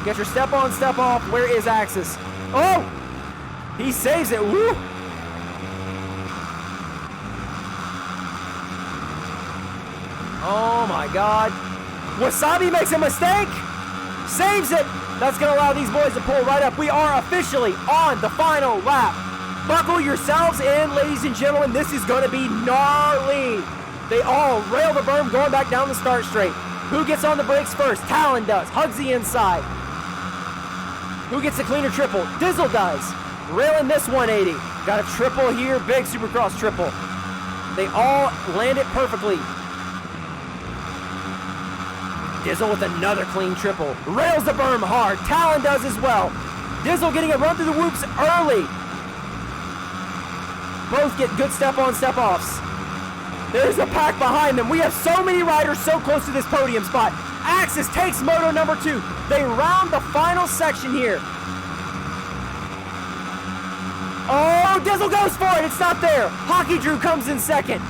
Get your step on, step off. Where is Axis? Oh! He saves it. Woo! Oh my God. Wasabi makes a mistake. Saves it. That's going to allow these boys to pull right up. We are officially on the final lap. Buckle yourselves in, ladies and gentlemen. This is going to be gnarly. They all rail the berm going back down the start straight. Who gets on the brakes first? Talon does. Hugs the inside. Who gets the cleaner triple? Dizzle does. Railing this 180. Got a triple here. Big Supercross triple. They all land it perfectly. Dizzle with another clean triple. Rails the berm hard. Talon does as well. Dizzle getting a run through the whoops early. Both get good step-on, step-offs. There's a pack behind them. We have so many riders so close to this podium spot. Axis takes moto number 2. They round the final section here. Oh, Dizzle goes for it. It's not there. Hockey Drew comes in second.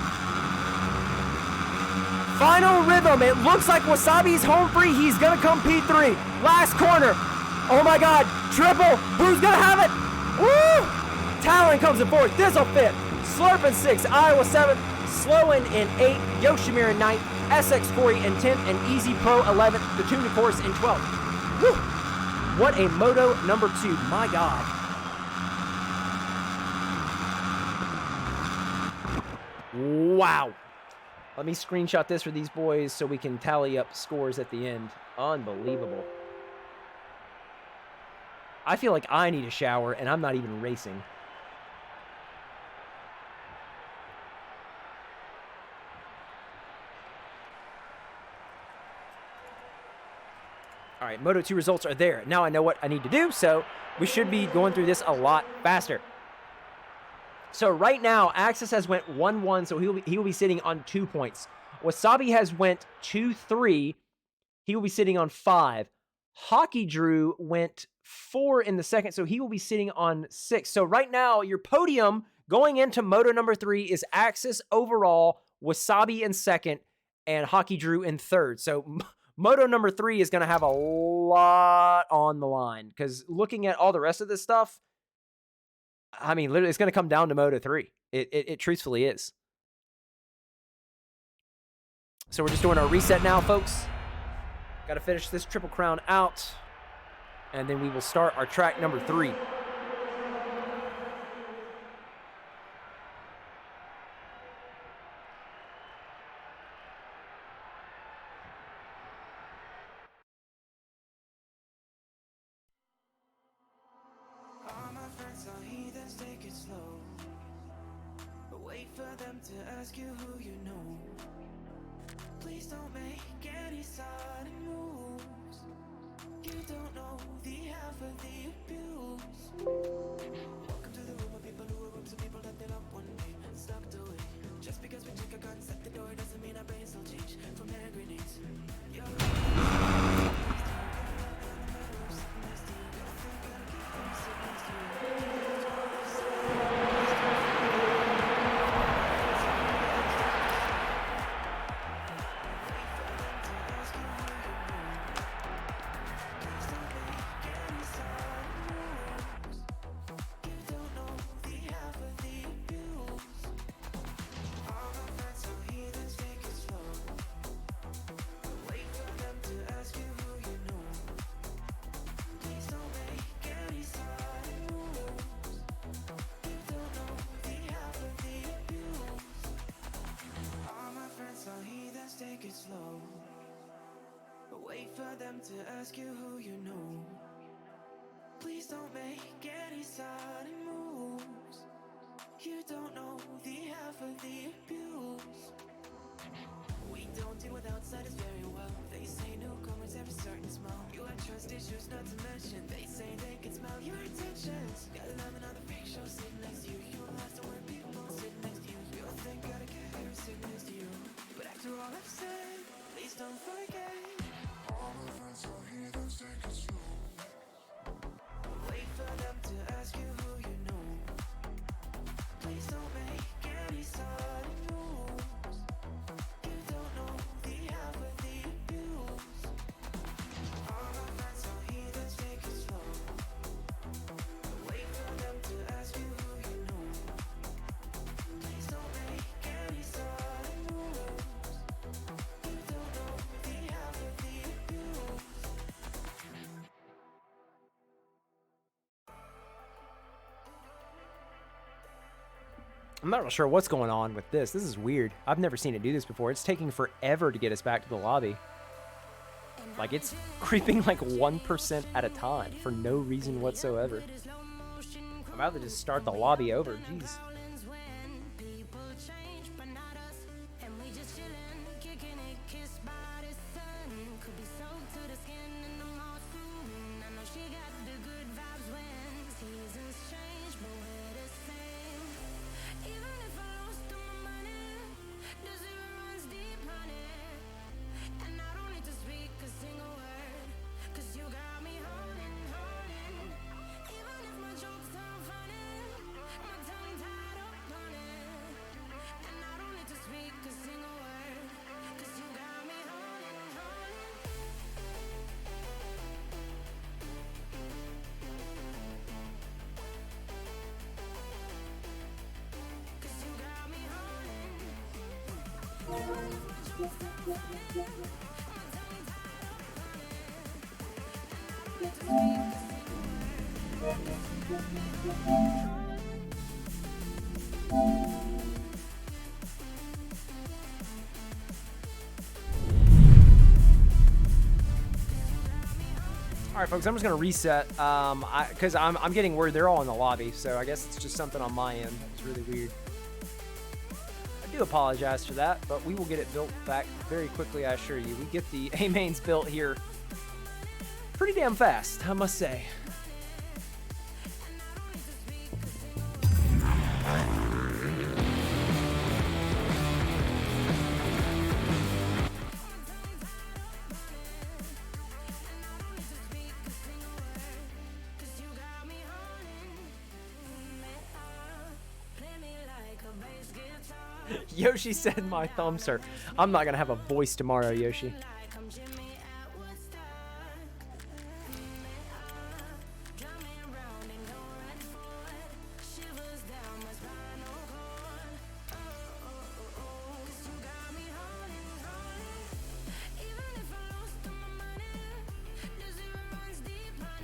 Final rhythm. It looks like Wasabi's home free. He's going to come P3. Last corner. Oh my God. Triple. Who's going to have it? Woo! Talon comes in 4th. Dizzle 5th. Slurp in 6th. Iowa 7th. Sloan in 8th. Yoshimir in 9th. SX Corey in 10th. And Easy Pro 11th. The Tune of course in 12th. Woo! What a moto number 2. My God. Wow. Let me screenshot this for these boys so we can tally up scores at the end. Unbelievable. I feel like I need a shower, and I'm not even racing. All right, Moto 2 results are there. Now I know what I need to do, so we should be going through this a lot faster. So right now, Axis has went 1-1, so he will be sitting on 2 points. Wasabi has went 2-3. He will be sitting on 5. Hockey Drew went 4 in the second, so he will be sitting on 6. So right now, your podium going into moto number 3 is Axis overall, Wasabi in second, and Hockey Drew in third. So Moto number 3 is going to have a lot on the line because looking at all the rest of this stuff, I mean, literally, it's going to come down to Moto 3. It truthfully is. So we're just doing our reset now, folks. Got to finish this Triple Crown out, and then we will start our track number 3. Wait for them to ask you who you know. Please don't make any sudden moves. You don't know the half of the abuse. Welcome to the room of people who are rooms of people that they love one day and stopped away. Just because we check a guns at the door doesn't mean our brains will change from hand grenades. Take it slow. Wait for them to ask you who you know. Please don't make any sudden moves. You don't know the half of the abuse. We don't deal with outsiders very well. They say newcomers have a certain smell. You have trust issues not to mention. They say they can smell your intentions. Got love and other fake shows sitting next to you. You don't last when people sitting next to you. You don't think God care sitting next to you. But after all I've said, please don't forget. All the friends are here, let's take it slow. Wait for them to ask you who you know. Please don't make any sudden moves. You don't know the half of the abuse. All the friends are here, let's take it slow. Wait for them to ask you who you know. Please don't make any sudden moves. You don't know the half of the abuse. I'm not real sure what's going on with this. This is weird. I've never seen it do this before. It's taking forever to get us back to the lobby. Like, it's creeping like 1% at a time for no reason whatsoever. I'm about to just start the lobby over. Jeez. All right, folks, I'm just going to reset because I'm getting word they're all in the lobby, so I guess it's just something on my end. It's really weird. I do apologize for that, but we will get it built back very quickly, I assure you. We get the A-mains built here pretty damn fast, I must say. Yoshi said my thumbs hurt. I'm not going to have a voice tomorrow, Yoshi.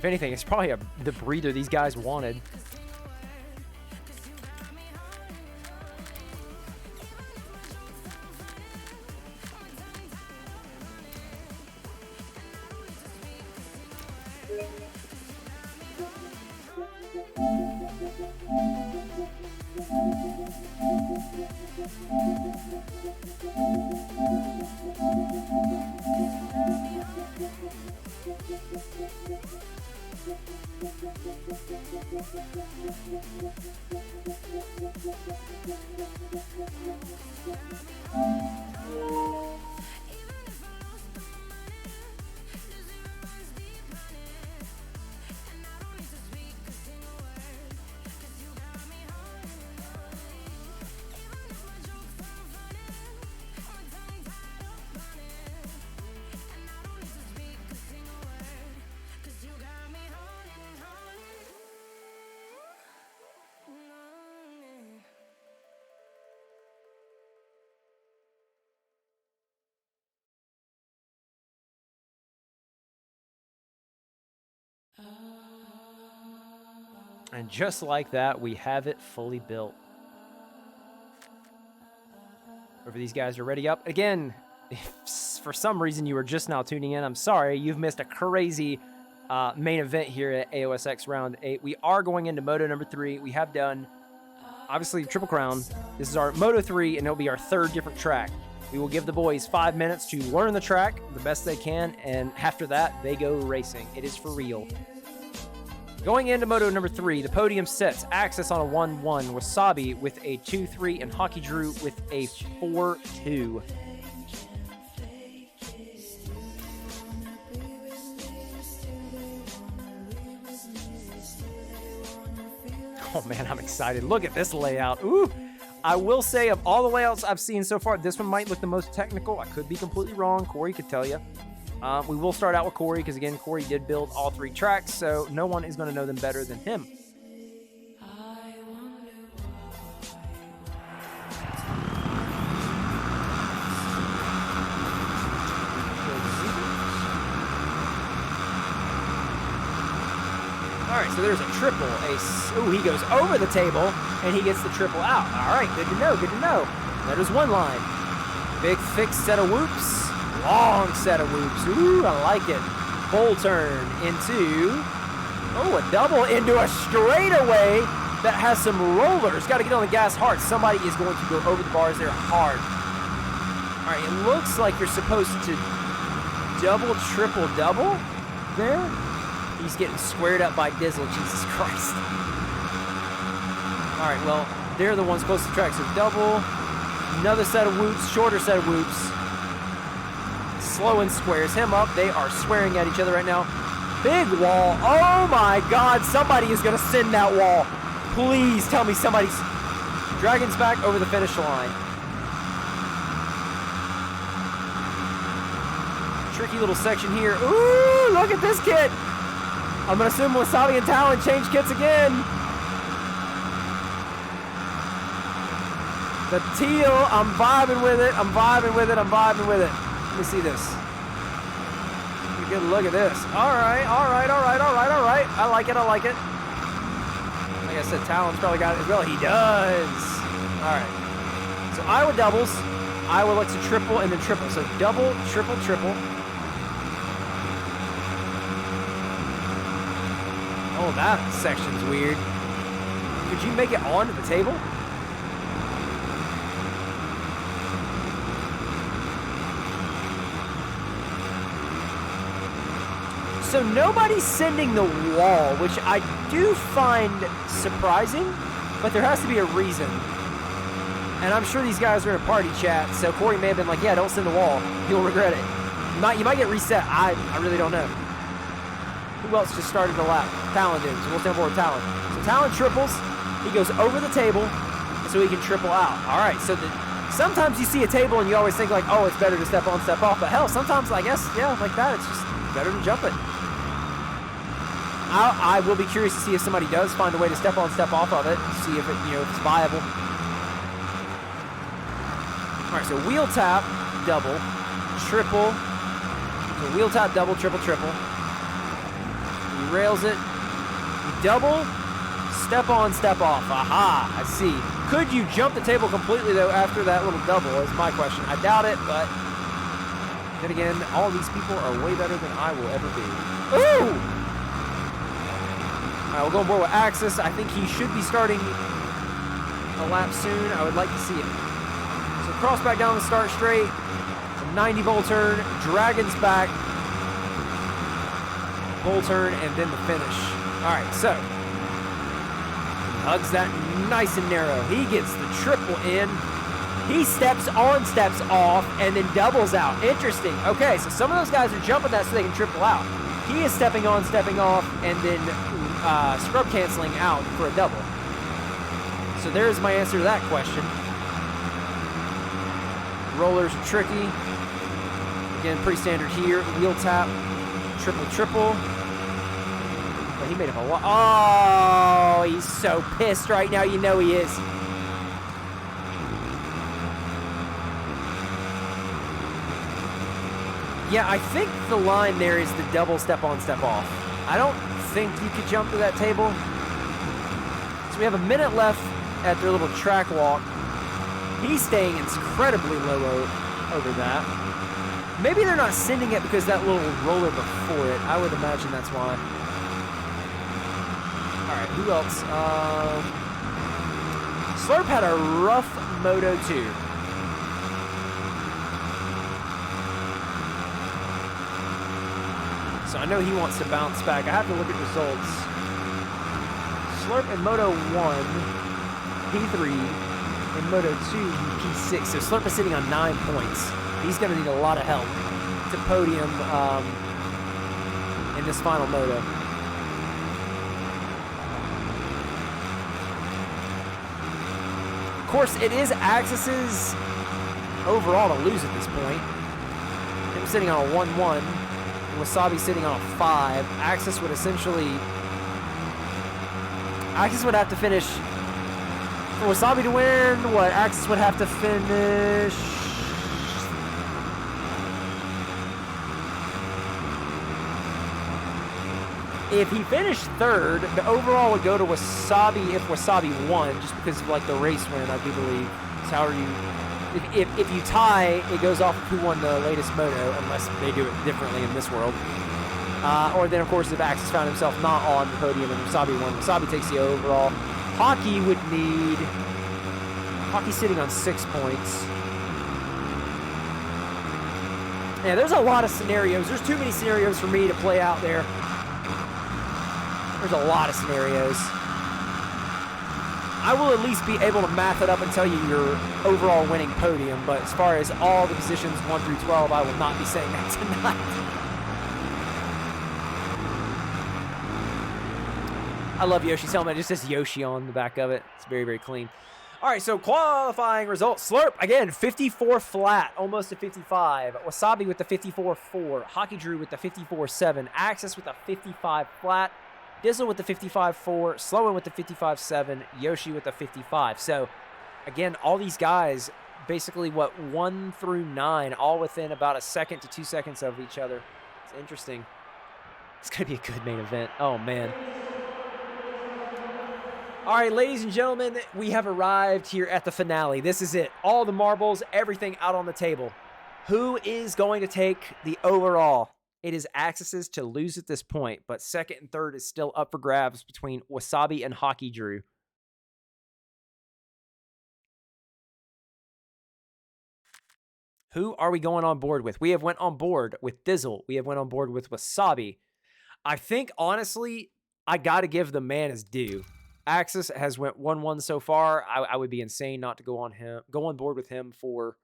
If anything, it's probably the breather these guys wanted. And just like that, we have it fully built. Whenever these guys are ready up. Again, if for some reason you are just now tuning in, I'm sorry. You've missed a crazy main event here at AOSX Round 8. We are going into Moto number 3. We have done, obviously, Triple Crown. This is our Moto 3, and it'll be our third different track. We will give the boys 5 minutes to learn the track the best they can, and after that, they go racing. It is for real. Going into Moto number 3, the podium sets Access on a 1-1, Wasabi with a 2-3, and Hockey Drew with a 4-2. Oh man, I'm excited. Look at this layout. Ooh! I will say, of all the layouts I've seen so far, this one might look the most technical. I could be completely wrong. Corey could tell you. We will start out with Corey because, again, Corey did build all 3 tracks, so no one is going to know them better than him. All right, so there's a triple. Ooh, he goes over the table, and he gets the triple out. All right, good to know, good to know. That is one line. Big, thick set of whoops. Long set of whoops. Ooh, I like it. Full turn into, a double into a straightaway that has some rollers. Got to get on the gas hard. Somebody is going to go over the bars there hard. All right, it looks like you're supposed to double, triple, double there. He's getting squared up by Dizzle. Jesus Christ. All right, well, they're the ones close to the track. So double, another set of whoops, shorter set of whoops. Slow and squares him up. They are swearing at each other right now. Big wall. Oh my God. Somebody is going to send that wall. Please tell me somebody's... Dragon's back over the finish line. Tricky little section here. Ooh, look at this kit. I'm going to assume Wasabi and Talon change kits again. The teal. I'm vibing with it. I'm vibing with it. I'm vibing with it. Let me see this. Get a good look at this. All right. I like it. Like I said, Talon's probably got it as well. He does. All right. So Iowa doubles. Iowa looks to triple and then triple. So double, triple, triple. Oh, that section's weird. Could you make it onto the table? So nobody's sending the wall, which I do find surprising, but there has to be a reason. And I'm sure these guys are in a party chat, so Corey may have been like, yeah, don't send the wall. You'll regret it. You might get reset. I really don't know. Who else just started the lap? Talon did, so we'll stay on board with Talon. So Talon triples. He goes over the table so he can triple out. All right, so sometimes you see a table and you always think like, oh, it's better to step on, step off. But hell, sometimes I guess, yeah, like that, it's just better to jump it. I will be curious to see if somebody does find a way to step on, step off of it, see if it, if it's viable. All right, so wheel tap, double, triple. So wheel tap, double, triple, triple. He rails it. Double, step on, step off. Aha, I see. Could you jump the table completely, though, after that little double is my question. I doubt it, but then again, all these people are way better than I will ever be. Ooh! All right, we'll go on board with Axis. I think he should be starting a lap soon. I would like to see it. So cross back down the start straight. 90 bowl turn, dragons back, bowl turn, and then the finish. All right, so hugs that nice and narrow. He gets the triple in. He steps on, steps off, and then doubles out. Interesting. Okay, so some of those guys are jumping that so they can triple out. He is stepping on, stepping off, and then scrub canceling out for a double. So there's my answer to that question. Rollers are tricky. Again, pretty standard here. Wheel tap, triple, triple. But he made up a lot. Oh, he's so pissed right now. You know he is. Yeah, I think the line there is the double step on, step off. I don't think you could jump to that table. So we have a minute left at their little track walk. He's staying incredibly low over that. Maybe they're not sending it because that little roller before it. I would imagine that's why. All right, who else? Slurp had a rough Moto 2. So I know he wants to bounce back. I have to look at results. Slurp in Moto 1, P3. In Moto 2, P6. So Slurp is sitting on 9 points. He's going to need a lot of help to podium in this final moto. Of course, it is Axis's overall to lose at this point. Him sitting on a 1-1. Wasabi sitting on a 5. Axis would essentially... Axis would have to finish... For Wasabi to win, what? Axis would have to finish... If he finished third, the overall would go to Wasabi if Wasabi won, just because of like the race win, I do believe. So how are you... If you tie, it goes off of who won the latest moto, unless they do it differently in this world. Or then, of course, if Axis found himself not on the podium and Wasabi won, Wasabi takes the overall. Hockey would need... Hockey's sitting on 6 points. Yeah, there's a lot of scenarios. There's too many scenarios for me to play out there. There's a lot of scenarios. I will at least be able to math it up and tell you your overall winning podium, but as far as all the positions 1 through 12, I will not be saying that tonight. I love Yoshi's helmet. It just says Yoshi on the back of it. It's very, very clean. All right, so qualifying results. Slurp, again, 54 flat, almost a 55. Wasabi with the 54.4. Hockey Drew with the 54.7. Axis with a 55 flat. Dizzle with the 55.4, Sloan with the 55.7, Yoshi with the 55. So, again, all these guys, basically, 1 through 9, all within about a second to 2 seconds of each other. It's interesting. It's going to be a good main event. Oh, man. All right, ladies and gentlemen, we have arrived here at the finale. This is it. All the marbles, everything out on the table. Who is going to take the overall? It is Axis's to lose at this point, but second and third is still up for grabs between Wasabi and Hockey Drew. Who are we going on board with? We have went on board with Dizzle. We have went on board with Wasabi. I think, honestly, I got to give the man his due. Axis has went 1-1 so far. I would be insane not to go on board with him for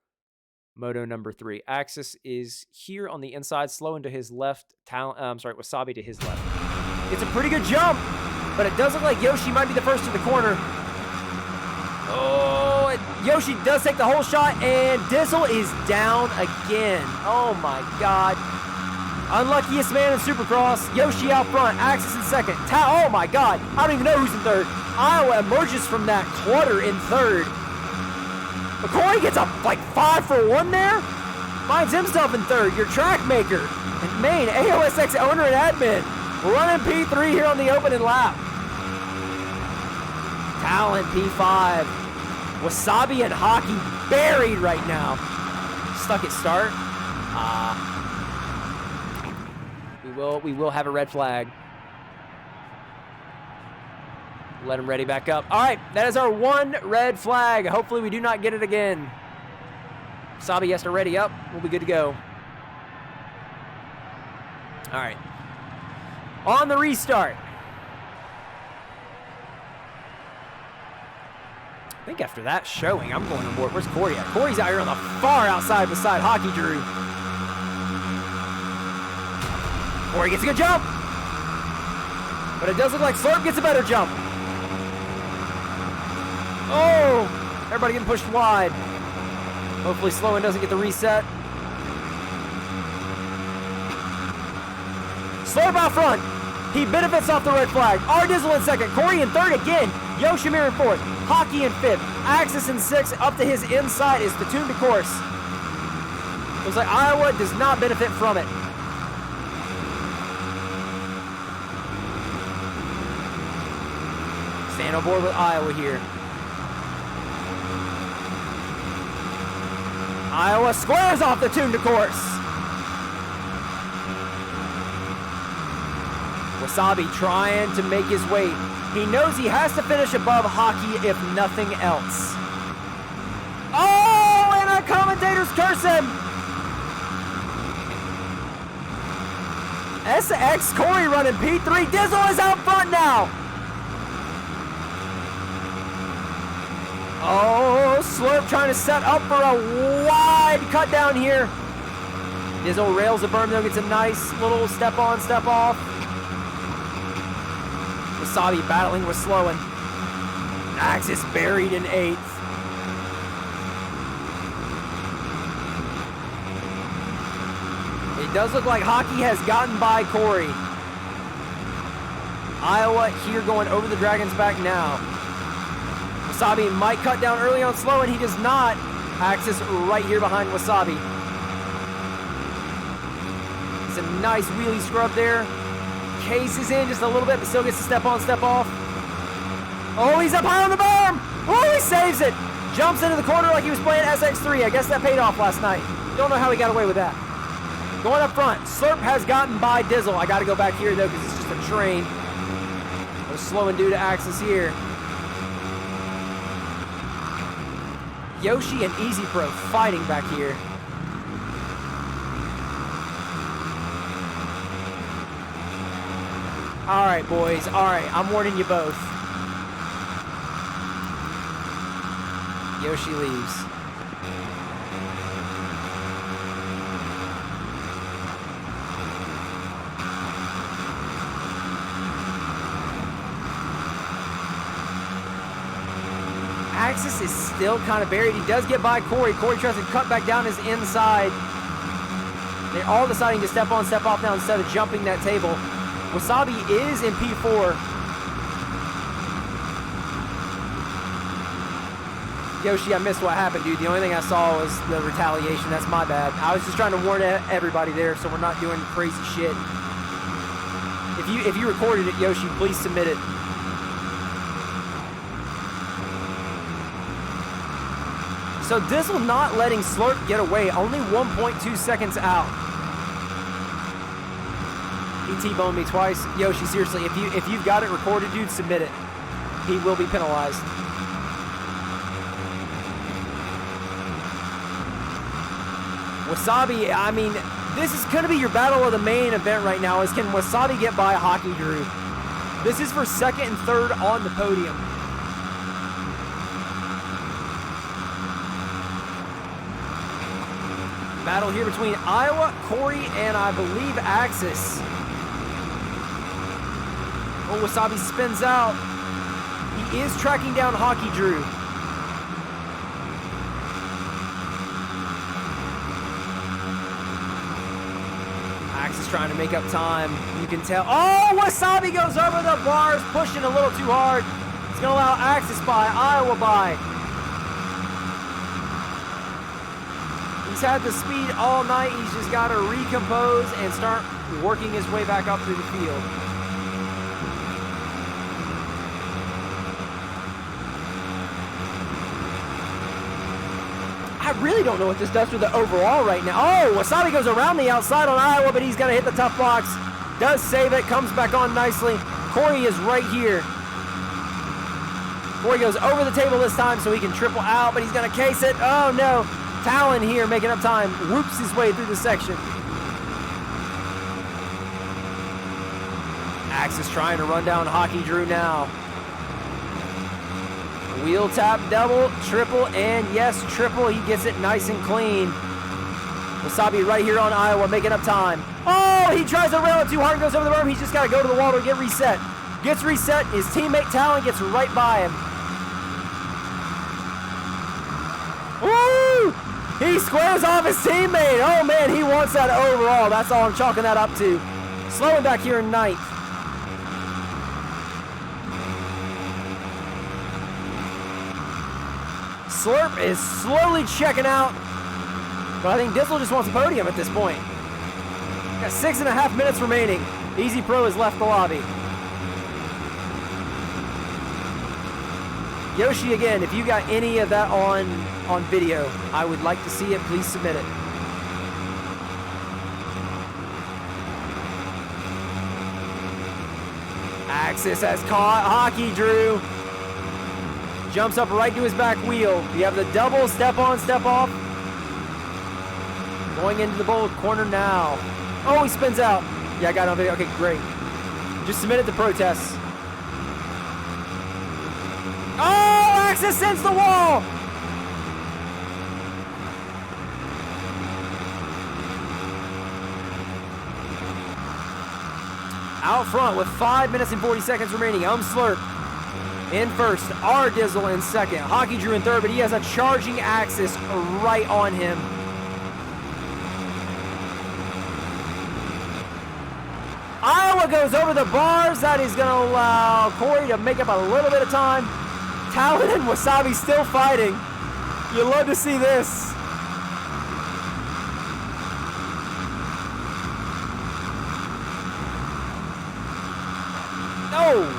Moto number 3. Axis is here on the inside, Sloan to his left. Wasabi to his left. It's a pretty good jump, but it does look like Yoshi might be the first to the corner. Oh, Yoshi does take the whole shot, and Dizzle is down again. Oh my God. Unluckiest man in Supercross. Yoshi out front. Axis in second. Oh my God. I don't even know who's in third. Iowa emerges from that clutter in third. McCoy gets a 5-for-1 there. Finds himself in third. Your track maker and main AOSX owner and admin. Running P3 here on the opening lap. Talon P5. Wasabi and Hockey buried right now. Stuck at start. We will have a red flag. Let him ready back up. All right, that is our one red flag. Hopefully we do not get it again. Wasabi has to ready up. We'll be good to go. All right. On the restart. I think after that showing, I'm going on board. Where's Corey at? Corey's out here on the far outside beside Hockey Drew. Corey gets a good jump. But it does look like Slurp gets a better jump. Oh, everybody getting pushed wide. Hopefully Sloan doesn't get the reset. Slurp out front. He benefits off the red flag. Ardizzle in second. Corey in third again. Yoshimir in fourth. Hockey in fifth. Axis in sixth. Up to his inside is the tune to course. Looks like Iowa does not benefit from it. Staying on board with Iowa here. Iowa squares off the tune to course. Wasabi trying to make his way. He knows he has to finish above Hockey if nothing else. Oh, and our commentators curse him. SX Corey running P3. Dizzle is out front now. Oh, Slurp trying to set up for a wide cut down here. Dizzle rails the berm though, gets a nice little step on, step off. Wasabi battling with Sloan. Axis buried in eighth. It does look like Hockey has gotten by Corey. Iowa here going over the Dragon's back now. Wasabi might cut down early on Sloan. He does not. Axis right here behind Wasabi. It's a nice wheelie scrub there. Case is in just a little bit, but still gets to step on, step off. Oh, he's up high on the berm. Oh, he saves it. Jumps into the corner like he was playing SX3. I guess that paid off last night. Don't know how he got away with that. Going up front, Slurp has gotten by Dizzle. I got to go back here, though, because it's just a train. We're slowing due to Axis here. Yoshi and Easy Pro fighting back here. All right, boys. All right, I'm warning you both. Yoshi leaves. Axis is still kind of buried. He does get by Corey. Corey tries to cut back down his inside. They're all deciding to step on, step off now instead of jumping that table. Wasabi is in P4. Yoshi, I missed what happened, dude. The only thing I saw was the retaliation. That's my bad. I was just trying to warn everybody there so we're not doing crazy shit. If you recorded it, Yoshi, please submit it. So Dizzle not letting Slurp get away. Only 1.2 seconds out. He T-boned me twice. Yoshi, seriously, if you've got it recorded, dude, submit it. He will be penalized. Wasabi, I mean, this is going to be your battle of the main event right now is can Wasabi get by Hockey Drew? This is for second and third on the podium. Battle here between Iowa, Corey, and I believe Axis. Oh, Wasabi spins out. He is tracking down Hockey Drew. Axis trying to make up time. You can tell. Oh, Wasabi goes over the bars, pushing a little too hard. It's going to allow Axis by, Iowa by. He's had the speed all night. He's just got to recompose and start working his way back up through the field. really don't know what this does for the overall right now. Oh, Wasabi goes around the outside on Iowa, but he's going to hit the tough box. Does save it, comes back on nicely. Corey is right here. Corey goes over the table this time so he can triple out, but he's going to case it. Oh, no. Talon here making up time. Whoops his way through the section. Axe is trying to run down Hockey Drew now. Wheel tap, double, triple, and yes, triple. He gets it nice and clean. Wasabi right here on Iowa, making up time. Oh, he tries to rail it too hard and goes over the berm. He's just got to go to the wall to get reset. Gets reset. His teammate Talon gets right by him. Woo! He squares off his teammate. Oh, man, he wants that overall. That's all I'm chalking that up to. Slowing back here in ninth. Slurp is slowly checking out, but I think Dizzle just wants a podium at this point. Got 6.5 minutes remaining. Easy Pro has left the lobby. Yoshi, again, if you got any of that on video, I would like to see it. Please submit it. Axis has caught Hockey Drew. Jumps up right to his back wheel. You have the double step on, step off. Going into the bold corner now. Oh, he spins out. Yeah, I got it on video. Okay, great. Just submit it to protests. Oh, Axis sends the wall. Out front with 5 minutes and 40 seconds remaining. Slurp in first, R Dizzle in second, Hockey Drew in third, but he has a charging Axis right on him. Iowa goes over the bars. That is going to allow Corey to make up a little bit of time. Talon and Wasabi still fighting. You love to see this. No!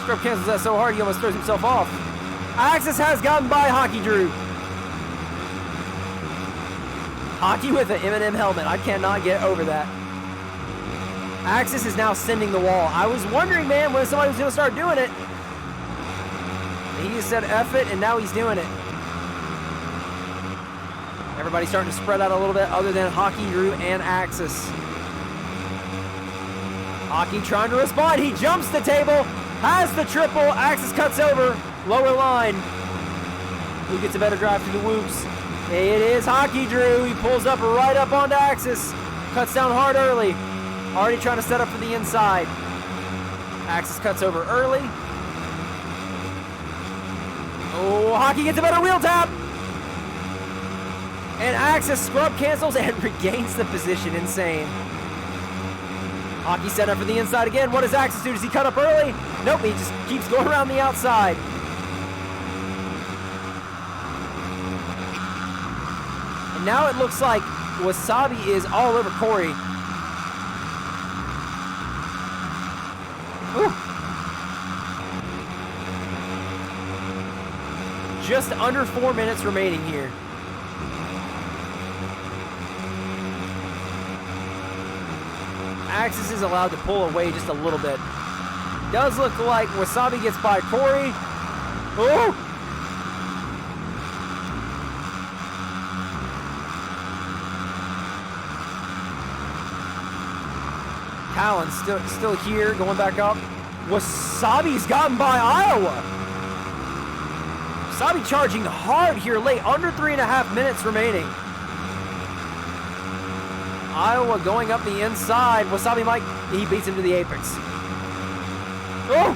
Scrub cancels that so hard he almost throws himself off. Axis has gotten by Hockey Drew. Hockey with an M&M helmet. I cannot get over that. Axis is now sending the wall. I was wondering, man, when somebody was going to start doing it. He just said F it, and now he's doing it. Everybody's starting to spread out a little bit other than Hockey Drew and Axis. Hockey trying to respond. He jumps the table. Has the triple. Axis cuts over. Lower line. Who gets a better drive through the whoops? It is Hockey Drew. He pulls up right up onto Axis. Cuts down hard early. Already trying to set up for the inside. Axis cuts over early. Oh, Hockey gets a better wheel tap. And Axis scrub cancels and regains the position. Insane. Hockey set up for the inside again. What does Axis do? Does he cut up early? Nope, he just keeps going around the outside. And now it looks like Wasabi is all over Corey. Ooh. Just under 4 minutes remaining here. Axis is allowed to pull away just a little bit. Does look like Wasabi gets by Corey. Oh! Talon still here, going back up. Wasabi's gotten by Iowa. Wasabi charging hard here late, under 3.5 minutes remaining. Iowa going up the inside. Wasabi he beats him to the apex. Oh!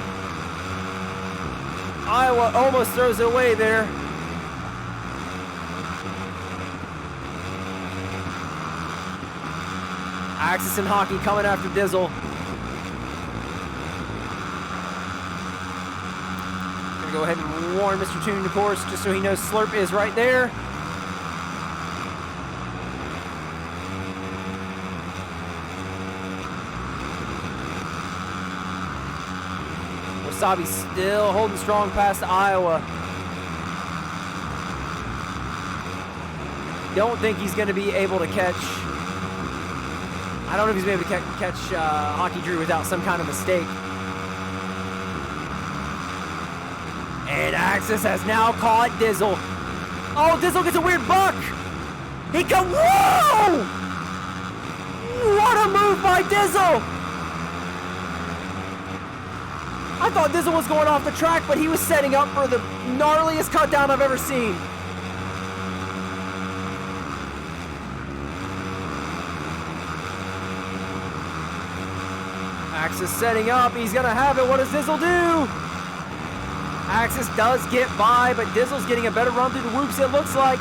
Iowa almost throws it away there. Axis and Hockey coming after Dizzle. Gonna go ahead and warn Mr. Toon, of course, just so he knows Slurp is right there. Wasabi still holding strong past Iowa. don't think he's going to be able to catch. I don't know if he's going to be able to catch Hockey Drew without some kind of mistake. And Axis has now caught Dizzle. Oh, Dizzle gets a weird buck. He can. Whoa! What a move by Dizzle! I thought Dizzle was going off the track, but he was setting up for the gnarliest cut down I've ever seen. Axis setting up. He's going to have it. What does Dizzle do? Axis does get by, but Dizzle's getting a better run through the whoops, it looks like.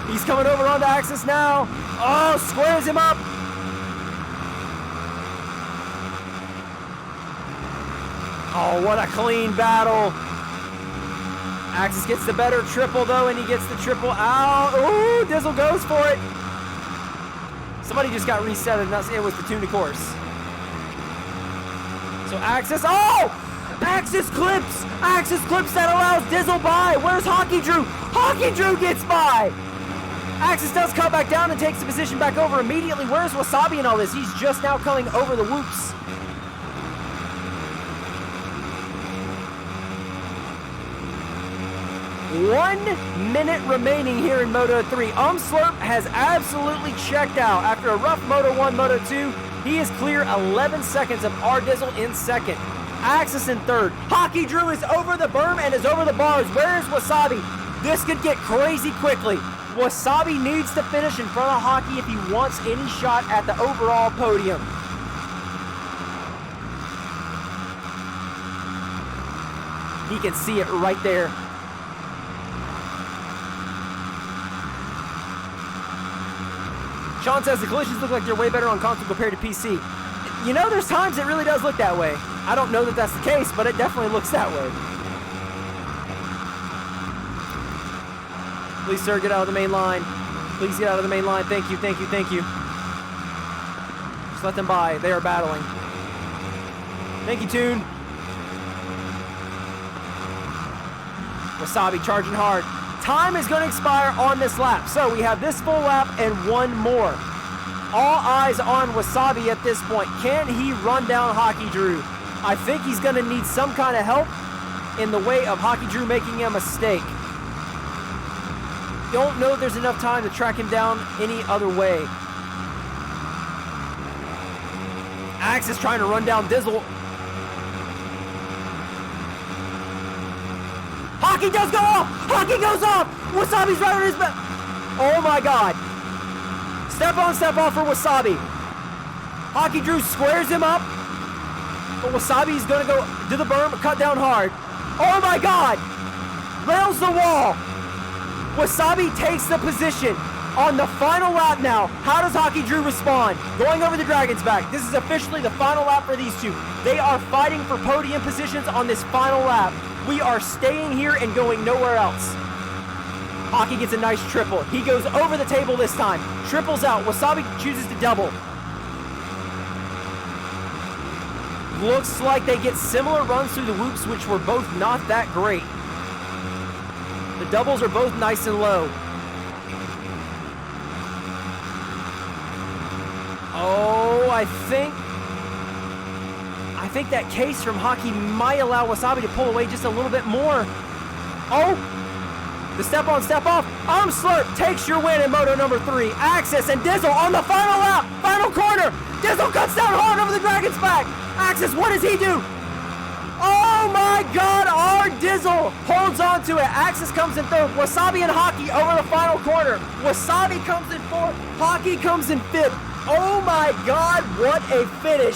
He's coming over onto Axis now. Oh, squares him up. Oh, what a clean battle. Axis gets the better triple, though, and he gets the triple out. Ooh, Dizzle goes for it. Somebody just got reset, and it was the tune, of course. So Axis, oh! Axis clips! Axis clips that allows Dizzle by. Where's Hockey Drew? Hockey Drew gets by! Axis does cut back down and takes the position back over immediately. Where's Wasabi in all this? He's just now coming over the whoops. One minute remaining here in Moto 3. Slurp has absolutely checked out. After a rough Moto 1, Moto 2, he is clear 11 seconds of R Dizzle in second. Axis in third. Hockey Drew is over the berm and is over the bars. Where's Wasabi? This could get crazy quickly. Wasabi needs to finish in front of Hockey if he wants any shot at the overall podium. He can see it right there. Sean says the collisions look like they're way better on console compared to PC. You know, there's times it really does look that way. I don't know that that's the case, but it definitely looks that way. Please, sir, get out of the main line. Please get out of the main line. Thank you, thank you, thank you. Just let them by. They are battling. Thank you, Toon. Wasabi charging hard. Time is going to expire on this lap. So we have this full lap and one more. All eyes on Wasabi at this point. Can he run down Hockey Drew? I think he's going to need some kind of help in the way of Hockey Drew making a mistake. Don't know if there's enough time to track him down any other way. Axis trying to run down Dizzle. Hockey does go off! Hockey goes off! Wasabi's right on his back. Oh my God. Step on, step off for Wasabi. Hockey Drew squares him up. But Wasabi's gonna go to the berm, cut down hard. Oh my God! Rails the wall. Wasabi takes the position on the final lap now. How does Hockey Drew respond? Going over the Dragon's back. This is officially the final lap for these two. They are fighting for podium positions on this final lap. We are staying here and going nowhere else. Hockey gets a nice triple. He goes over the table this time. Triples out. Wasabi chooses to double. Looks like they get similar runs through the whoops, which were both not that great. The doubles are both nice and low. Oh, I think that case from Hockey might allow Wasabi to pull away just a little bit more. Oh, the step on, step off. Slurp takes your win in Moto number 3. Axis and Dizzle on the final lap, final corner. Dizzle cuts down hard over the Dragon's back. Axis, what does he do? Oh my God, our Dizzle holds on to it. Axis comes in third. Wasabi and Hockey over the final corner. Wasabi comes in fourth. Hockey comes in fifth. Oh my God, what a finish.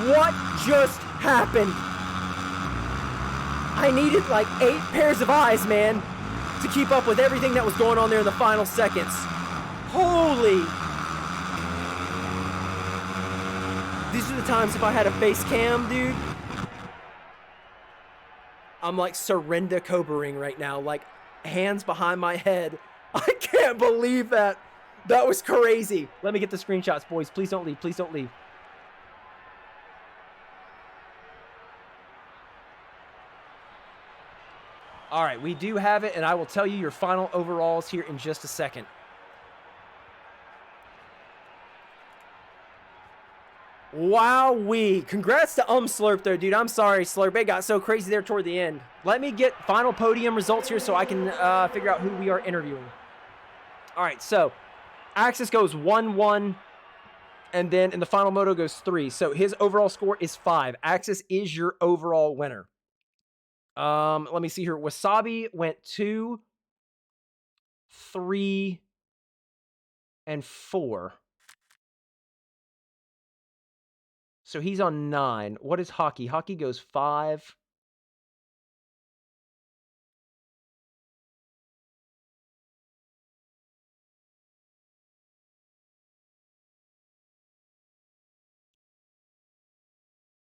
What just happened? I needed like 8 pairs of eyes, man, to keep up with everything that was going on there in the final seconds. Holy. These are the times if I had a face cam, dude. I'm like surrender cobering right now, like hands behind my head. I can't believe that. That was crazy. Let me get the screenshots, boys. Please don't leave. Please don't leave. All right, we do have it, and I will tell you your final overalls here in just a second. Wowee. Congrats to Slurp, though, dude. I'm sorry, Slurp. It got so crazy there toward the end. Let me get final podium results here so I can figure out who we are interviewing. All right, so Axis goes 1-1, and then in the final moto goes 3. So his overall score is 5. Axis is your overall winner. Let me see here. Wasabi went 2, 3, and 4. So he's on 9. What is Hockey? Hockey goes 5.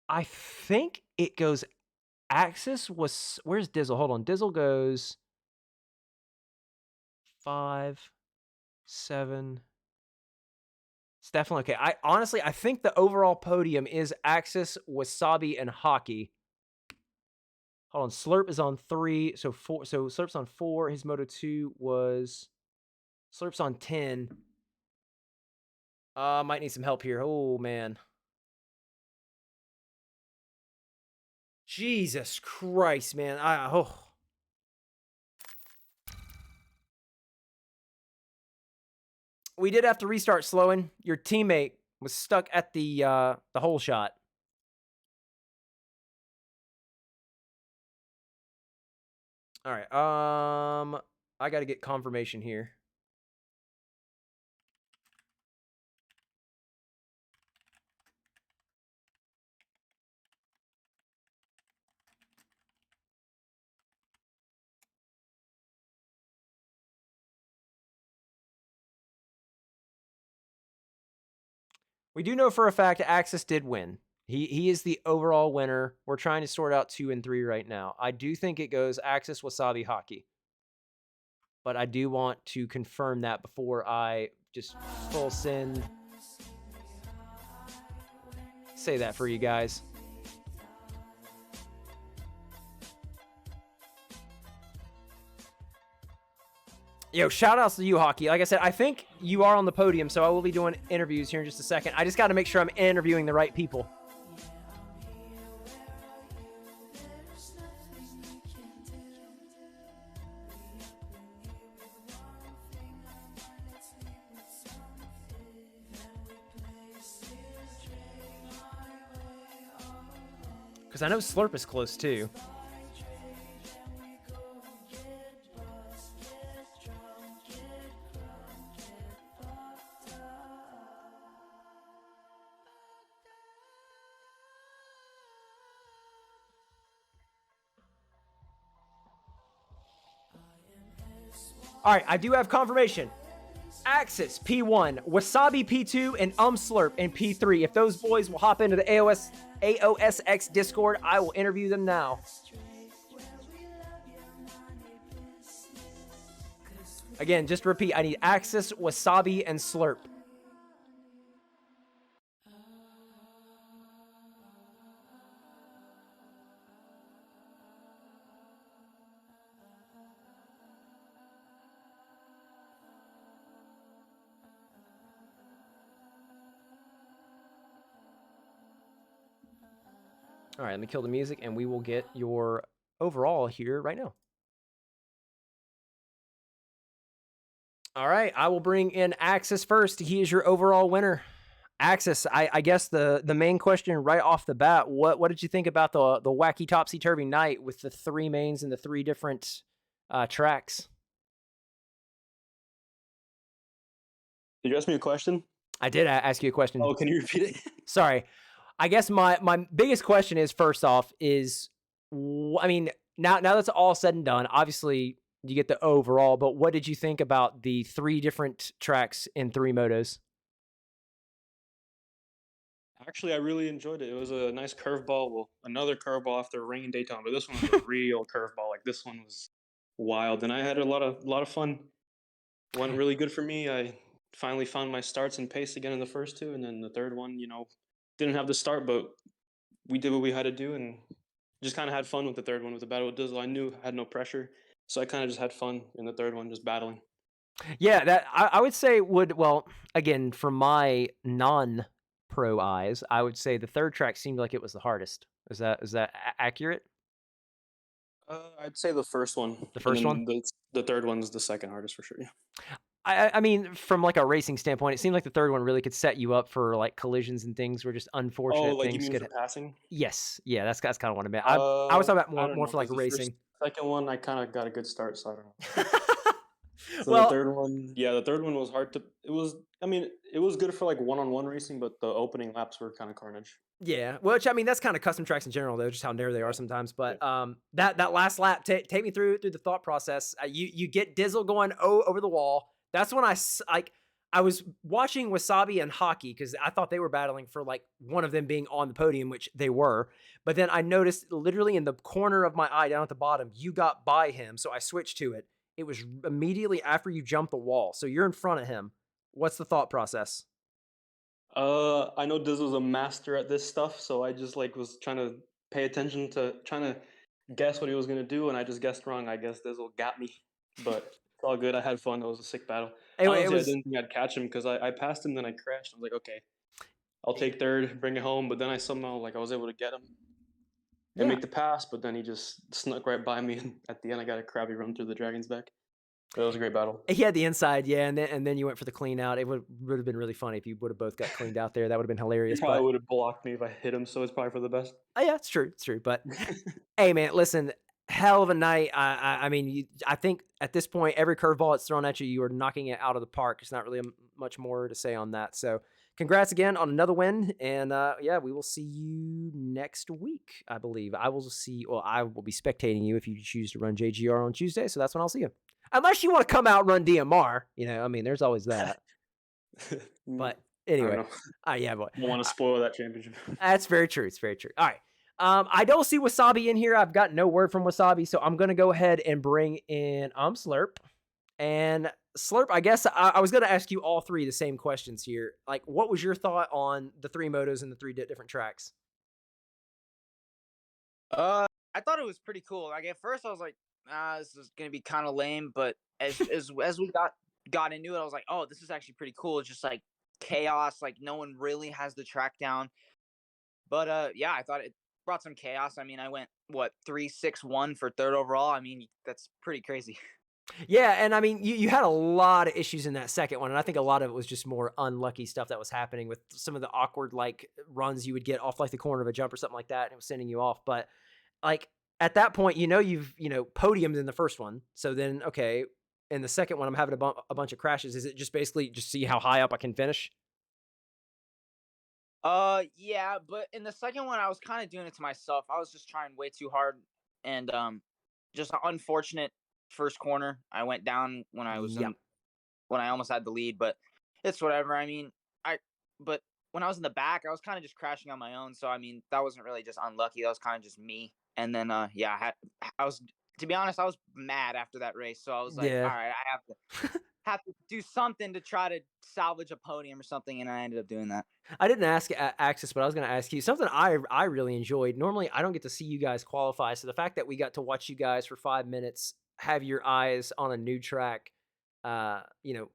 I think it goes Axis was... Where's Dizzle? Hold on. Dizzle goes 5, 7... It's definitely okay. I think the overall podium is Axis, Wasabi, and Hockey. Hold on. Slurp is on 3, so 4. So Slurp's on 4. His Moto 2 was... Slurp's on 10. Might need some help here. Oh, man. Jesus Christ, man. We did have to restart, Sloan. Your teammate was stuck at the hole shot. All right. I got to get confirmation here. We do know for a fact Axis did win. He is the overall winner. We're trying to sort out 2 and 3 right now. I do think it goes Axis, Wasabi, Hockey. But I do want to confirm that before I just full send. Say that for you guys. Yo, shout outs to you, Hockey. Like I said, I think you are on the podium, so I will be doing interviews here in just a second. I just got to make sure I'm interviewing the right people. Because I know Slurp is close, too. All right, I do have confirmation. Axis, P1, Wasabi, P2, and Slurp in P3. If those boys will hop into the AOSX Discord, I will interview them now. Again, just to repeat, I need Axis, Wasabi, and Slurp. All right, let me kill the music, and we will get your overall here right now. All right, I will bring in Axis first. He is your overall winner. Axis, I guess the main question right off the bat, what did you think about the wacky topsy-turvy night with the 3 mains and the 3 different tracks? Did you ask me a question? I did ask you a question. Oh, can you repeat it? Sorry. I guess my biggest question is, first off, is, I mean, now that's all said and done, obviously you get the overall, but what did you think about the 3 different tracks in 3 motos? Actually, I really enjoyed it. It was a nice curveball. Well, another curveball after rain Daytona, but this one was a real curveball. Like, this one was wild, and I had a lot of fun. Went really good for me. I finally found my starts and pace again in the first 2, and then the third one, didn't have the start, but we did what we had to do, and just kind of had fun with the third one with the battle with Dizzle. I knew I had no pressure, so I kind of just had fun in the third one, just battling. Yeah, that I would say well, again, from my pro eyes, I would say the third track seemed like it was the hardest. Is that accurate? I'd say the first one, The and first one? then the third one's the second hardest for sure. Yeah. I mean, from like a racing standpoint, it seemed like the third one really could set you up for like collisions and things where just Oh, unfortunate like you things mean could. for passing? Yes, yeah, that's kind of what I meant. I was talking about I more don't more know for like because racing. second one, I kind of got a good start, so I don't know. So the Well, third one, yeah, the third one was hard to. It was, I mean, it was good for like one-on-one racing, but the opening laps were kind of carnage. yeah, which I mean that's kind of custom tracks in general though, just how narrow they are Yeah, sometimes. yeah. But that last lap, take me through the thought process. You get Dizzle going over the wall. That's when like I was watching Wasabi and Hockey because I thought they were battling for like one of them being on the podium, which they were. But then I noticed literally in the corner of my eye down at the bottom, you got by him, so I switched to it. It was immediately after you jumped the wall, so you're in front of him. What's the thought process? I know Diz was a master at this stuff, so I just like was trying to pay attention to trying to guess what he was gonna do, and I just guessed wrong. I guess Dizzle got me, but it's all good. I had fun. It was a sick battle. It Honestly, I was didn't think I'd catch him because I passed him, then I crashed. I was like, okay, I'll take third, bring it home. But then I somehow like I was able to get him and yeah. make the pass, but then he just snuck right by me, and at the end I got a crabby run through the dragon's back. But it was a great battle. He had the inside, yeah, and then you went for the clean out. It would have been really funny if you would have both got cleaned out there. That would have been He hilarious. probably But would have blocked me if I hit him, so it's probably for the best. yeah, it's true, it's true. But hey, man, listen, hell of a night. I mean, I think at this point, every curveball that's thrown at you, you are knocking it out of the park. It's not really much more to say on that. So, congrats again on another win, and yeah, we will see you next week. I believe I will see. Well, I will be spectating you if you choose to run JGR on Tuesday. So that's when I'll see you. Unless you want to come out and run DMR, I mean, there's always that. But I don't anyway, know. yeah, boy. Don't want to spoil that championship. That's very true. It's very true. All right. I don't see Wasabi in here. I've got no word from Wasabi, so I'm gonna go ahead and bring in Slurp. And Slurp, I guess I was gonna ask you all three the same questions here. Like, what was your thought on the three motos and the three different tracks? I thought it was pretty cool. Like at first, I was like, this is gonna be kind of lame. But as we got into it, I was like, oh, this is actually pretty cool. It's just like chaos. Like no one really has the track down. But yeah, I thought it brought some chaos. I mean, I went what 3-6-1 for third overall. I mean, that's pretty crazy. Yeah, and I mean, you had a lot of issues in that second one, and I think a lot of it was just more unlucky stuff that was happening with some of the awkward like runs you would get off like the corner of a jump or something like that, and it was sending you off. But like at that point, you've podiumed in the first one, so then okay, in the second one, I'm having a bunch of crashes. Is it just basically just see how high up I can finish? Yeah, but in the second one, I was kind of doing it to myself. I was just trying way too hard, and just an unfortunate first corner. I went down when I was Yep. in when I almost had the lead, but it's whatever. I mean, but when I was in the back, I was kind of just crashing on my own. So I mean, that wasn't really just unlucky. That was kind of just me. And then yeah, I was to be honest, I was mad after that race. So I was like, all Yeah. right, I have to do something to try to salvage a podium or something, and I ended up doing that. I didn't ask Axis, but I was going to ask you something I really enjoyed. Normally, I don't get to see you guys qualify, so the fact that we got to watch you guys for 5 minutes, have your eyes on a new track, uh, you know,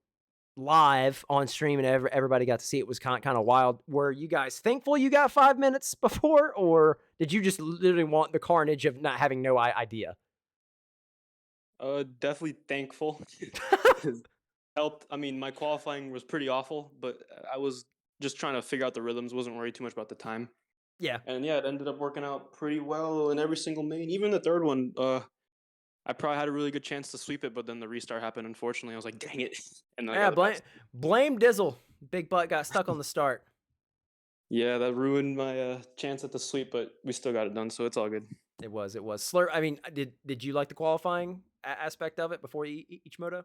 live on stream, and everybody got to see it was kind of wild. Were you guys thankful you got 5 minutes before, or did you just literally want the carnage of not having no idea? Definitely thankful. 'Cause helped. I mean, my qualifying was pretty awful, but I was just trying to figure out the rhythms. Wasn't worried too much about the time. Yeah. And yeah, it ended up working out pretty well in every single main. Even the third one, I probably had a really good chance to sweep it, but then the restart happened. Unfortunately, I was like, dang it, and then I Yeah, got the pass. blame Dizzle. Big butt got stuck on the start. Yeah, that ruined my chance at the sweep, but we still got it done, so it's all good. It was. Slur. I mean, did you like the qualifying aspect of it before each moto?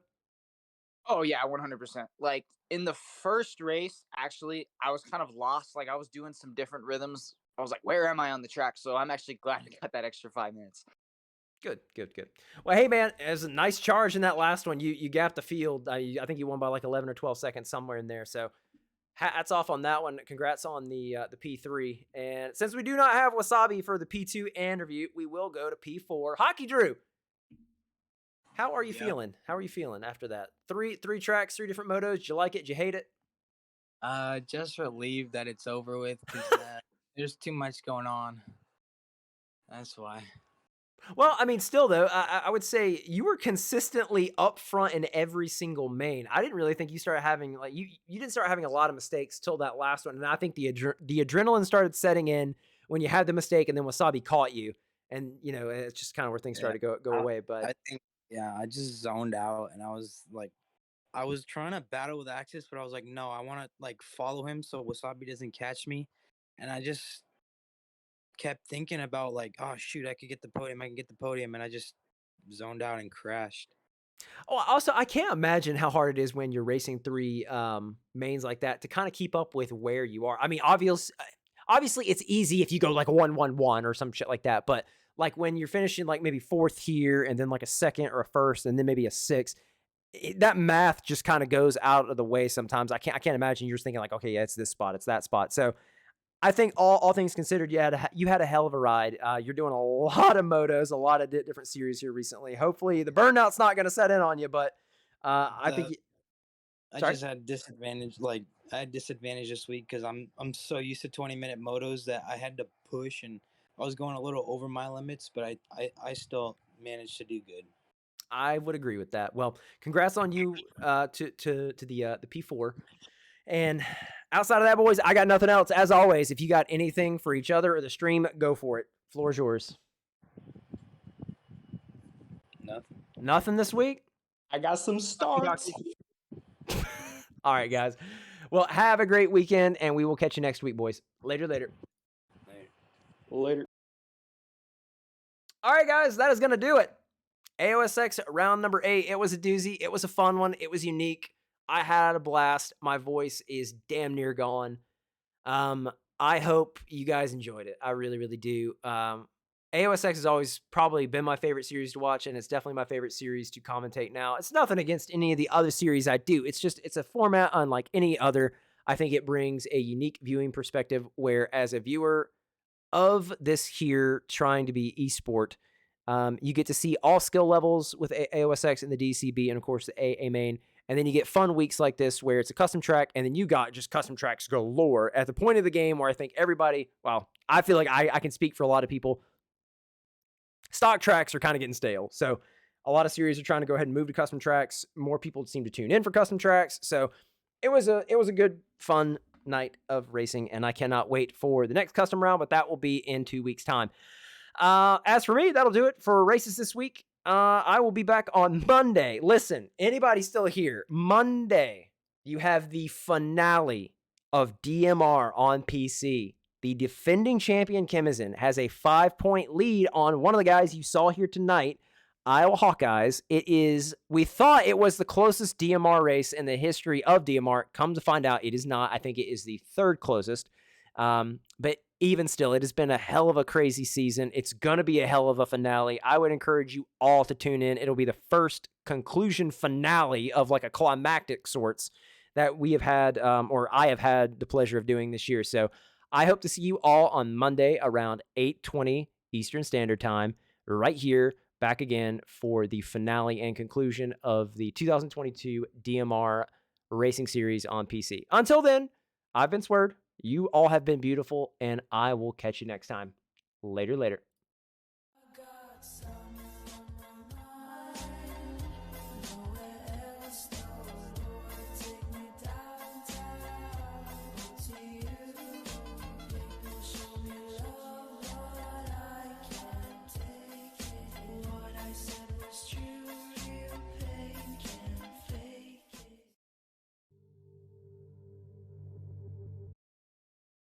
Oh yeah, 100%. Like in the first race, actually, I was kind of lost. Like I was doing some different rhythms. I was like, where am I on the track? So I'm actually glad I got that extra 5 minutes. Good, good, good. Well, hey man, it was a nice charge in that last one. You gapped the field. I think you won by like 11 or 12 seconds somewhere in there. So hats off on that one. Congrats on the P3. And since we do not have Wasabi for the P2 and review, we will go to P4. Hockey Drew. How are you feeling? How are you feeling after that? Three tracks, three different motos. Did you like it? Did you hate it? Just relieved that it's over with because there's too much going on. That's why. Well, I mean, still though, I would say you were consistently up front in every single main. I didn't really think you started having like you didn't start having a lot of mistakes till that last one, and I think the adrenaline started setting in when you had the mistake, and then Wasabi caught you, and it's just kind of where things Yeah, started to go I, away. But I think I just zoned out and I was like, I was trying to battle with Axis, but I was like, no, I want to like follow him so Wasabi doesn't catch me, and I just kept thinking about like, oh shoot, I could get the podium, I can get the podium, and I just zoned out and crashed. oh, also, I can't imagine how hard it is when you're racing three mains like that to kind of keep up with where you are. I mean, obviously, it's easy if you go like 1-1-1 or some shit like that. But like when you're finishing like maybe fourth here and then like a second or a first and then maybe a sixth, that math just kind of goes out of the way sometimes. I can't imagine you're just thinking like, okay, yeah, it's this spot, it's that spot. So I think all things considered, you had a hell of a ride. You're doing a lot of motos, a lot of different series here recently. Hopefully, the burnout's not going to set in on you, but I think. I Sorry? just had disadvantage. Like I had disadvantage this week because I'm so used to 20-minute motos that I had to push and I was going a little over my limits, but I still managed to do good. I would agree with that. Well, congrats on you to the P4. And outside of that, boys, I got nothing else. As always, if you got anything for each other or the stream, go for it. Floor is yours. Nothing. Nothing this week? I got some starts. All right, guys. Well, have a great weekend, and we will catch you next week, boys. Later. Later. All right, guys, that is going to do it. AOSX round number 8. It was a doozy. It was a fun one. It was unique. I had a blast. My voice is damn near gone. I hope you guys enjoyed it. I really, really do. AOSX has always probably been my favorite series to watch, and it's definitely my favorite series to commentate now. It's nothing against any of the other series I do. It's a format unlike any other. I think it brings a unique viewing perspective where, as a viewer of this here trying to be esport, you get to see all skill levels with AOSX and the DCB, and of course the AA main. And then you get fun weeks like this where it's a custom track, and then you got just custom tracks galore at the point of the game where I think everybody, well, I feel like I can speak for a lot of people. Stock tracks are kind of getting stale. So a lot of series are trying to go ahead and move to custom tracks. More people seem to tune in for custom tracks. So it was a good, fun night of racing, and I cannot wait for the next custom round, but that will be in 2 weeks' time. As for me, that'll do it for races this week. I will be back on Monday. Listen, anybody still here? Monday, you have the finale of DMR on PC. The defending champion Kimizin has a 5-point lead on one of the guys you saw here tonight, Iowa Hawkeyes. We thought it was the closest DMR race in the history of DMR. Come to find out, it is not. I think it is the third closest. But even still, it has been a hell of a crazy season. It's going to be a hell of a finale. I would encourage you all to tune in. It'll be the first conclusion finale of like a climactic sorts that we have had, or I have had the pleasure of doing this year. So I hope to see you all on Monday around 8:20 Eastern Standard Time, right here, back again for the finale and conclusion of the 2022 DMR Racing Series on PC. Until then, I've been Swerd. You all have been beautiful, and I will catch you next time. Later.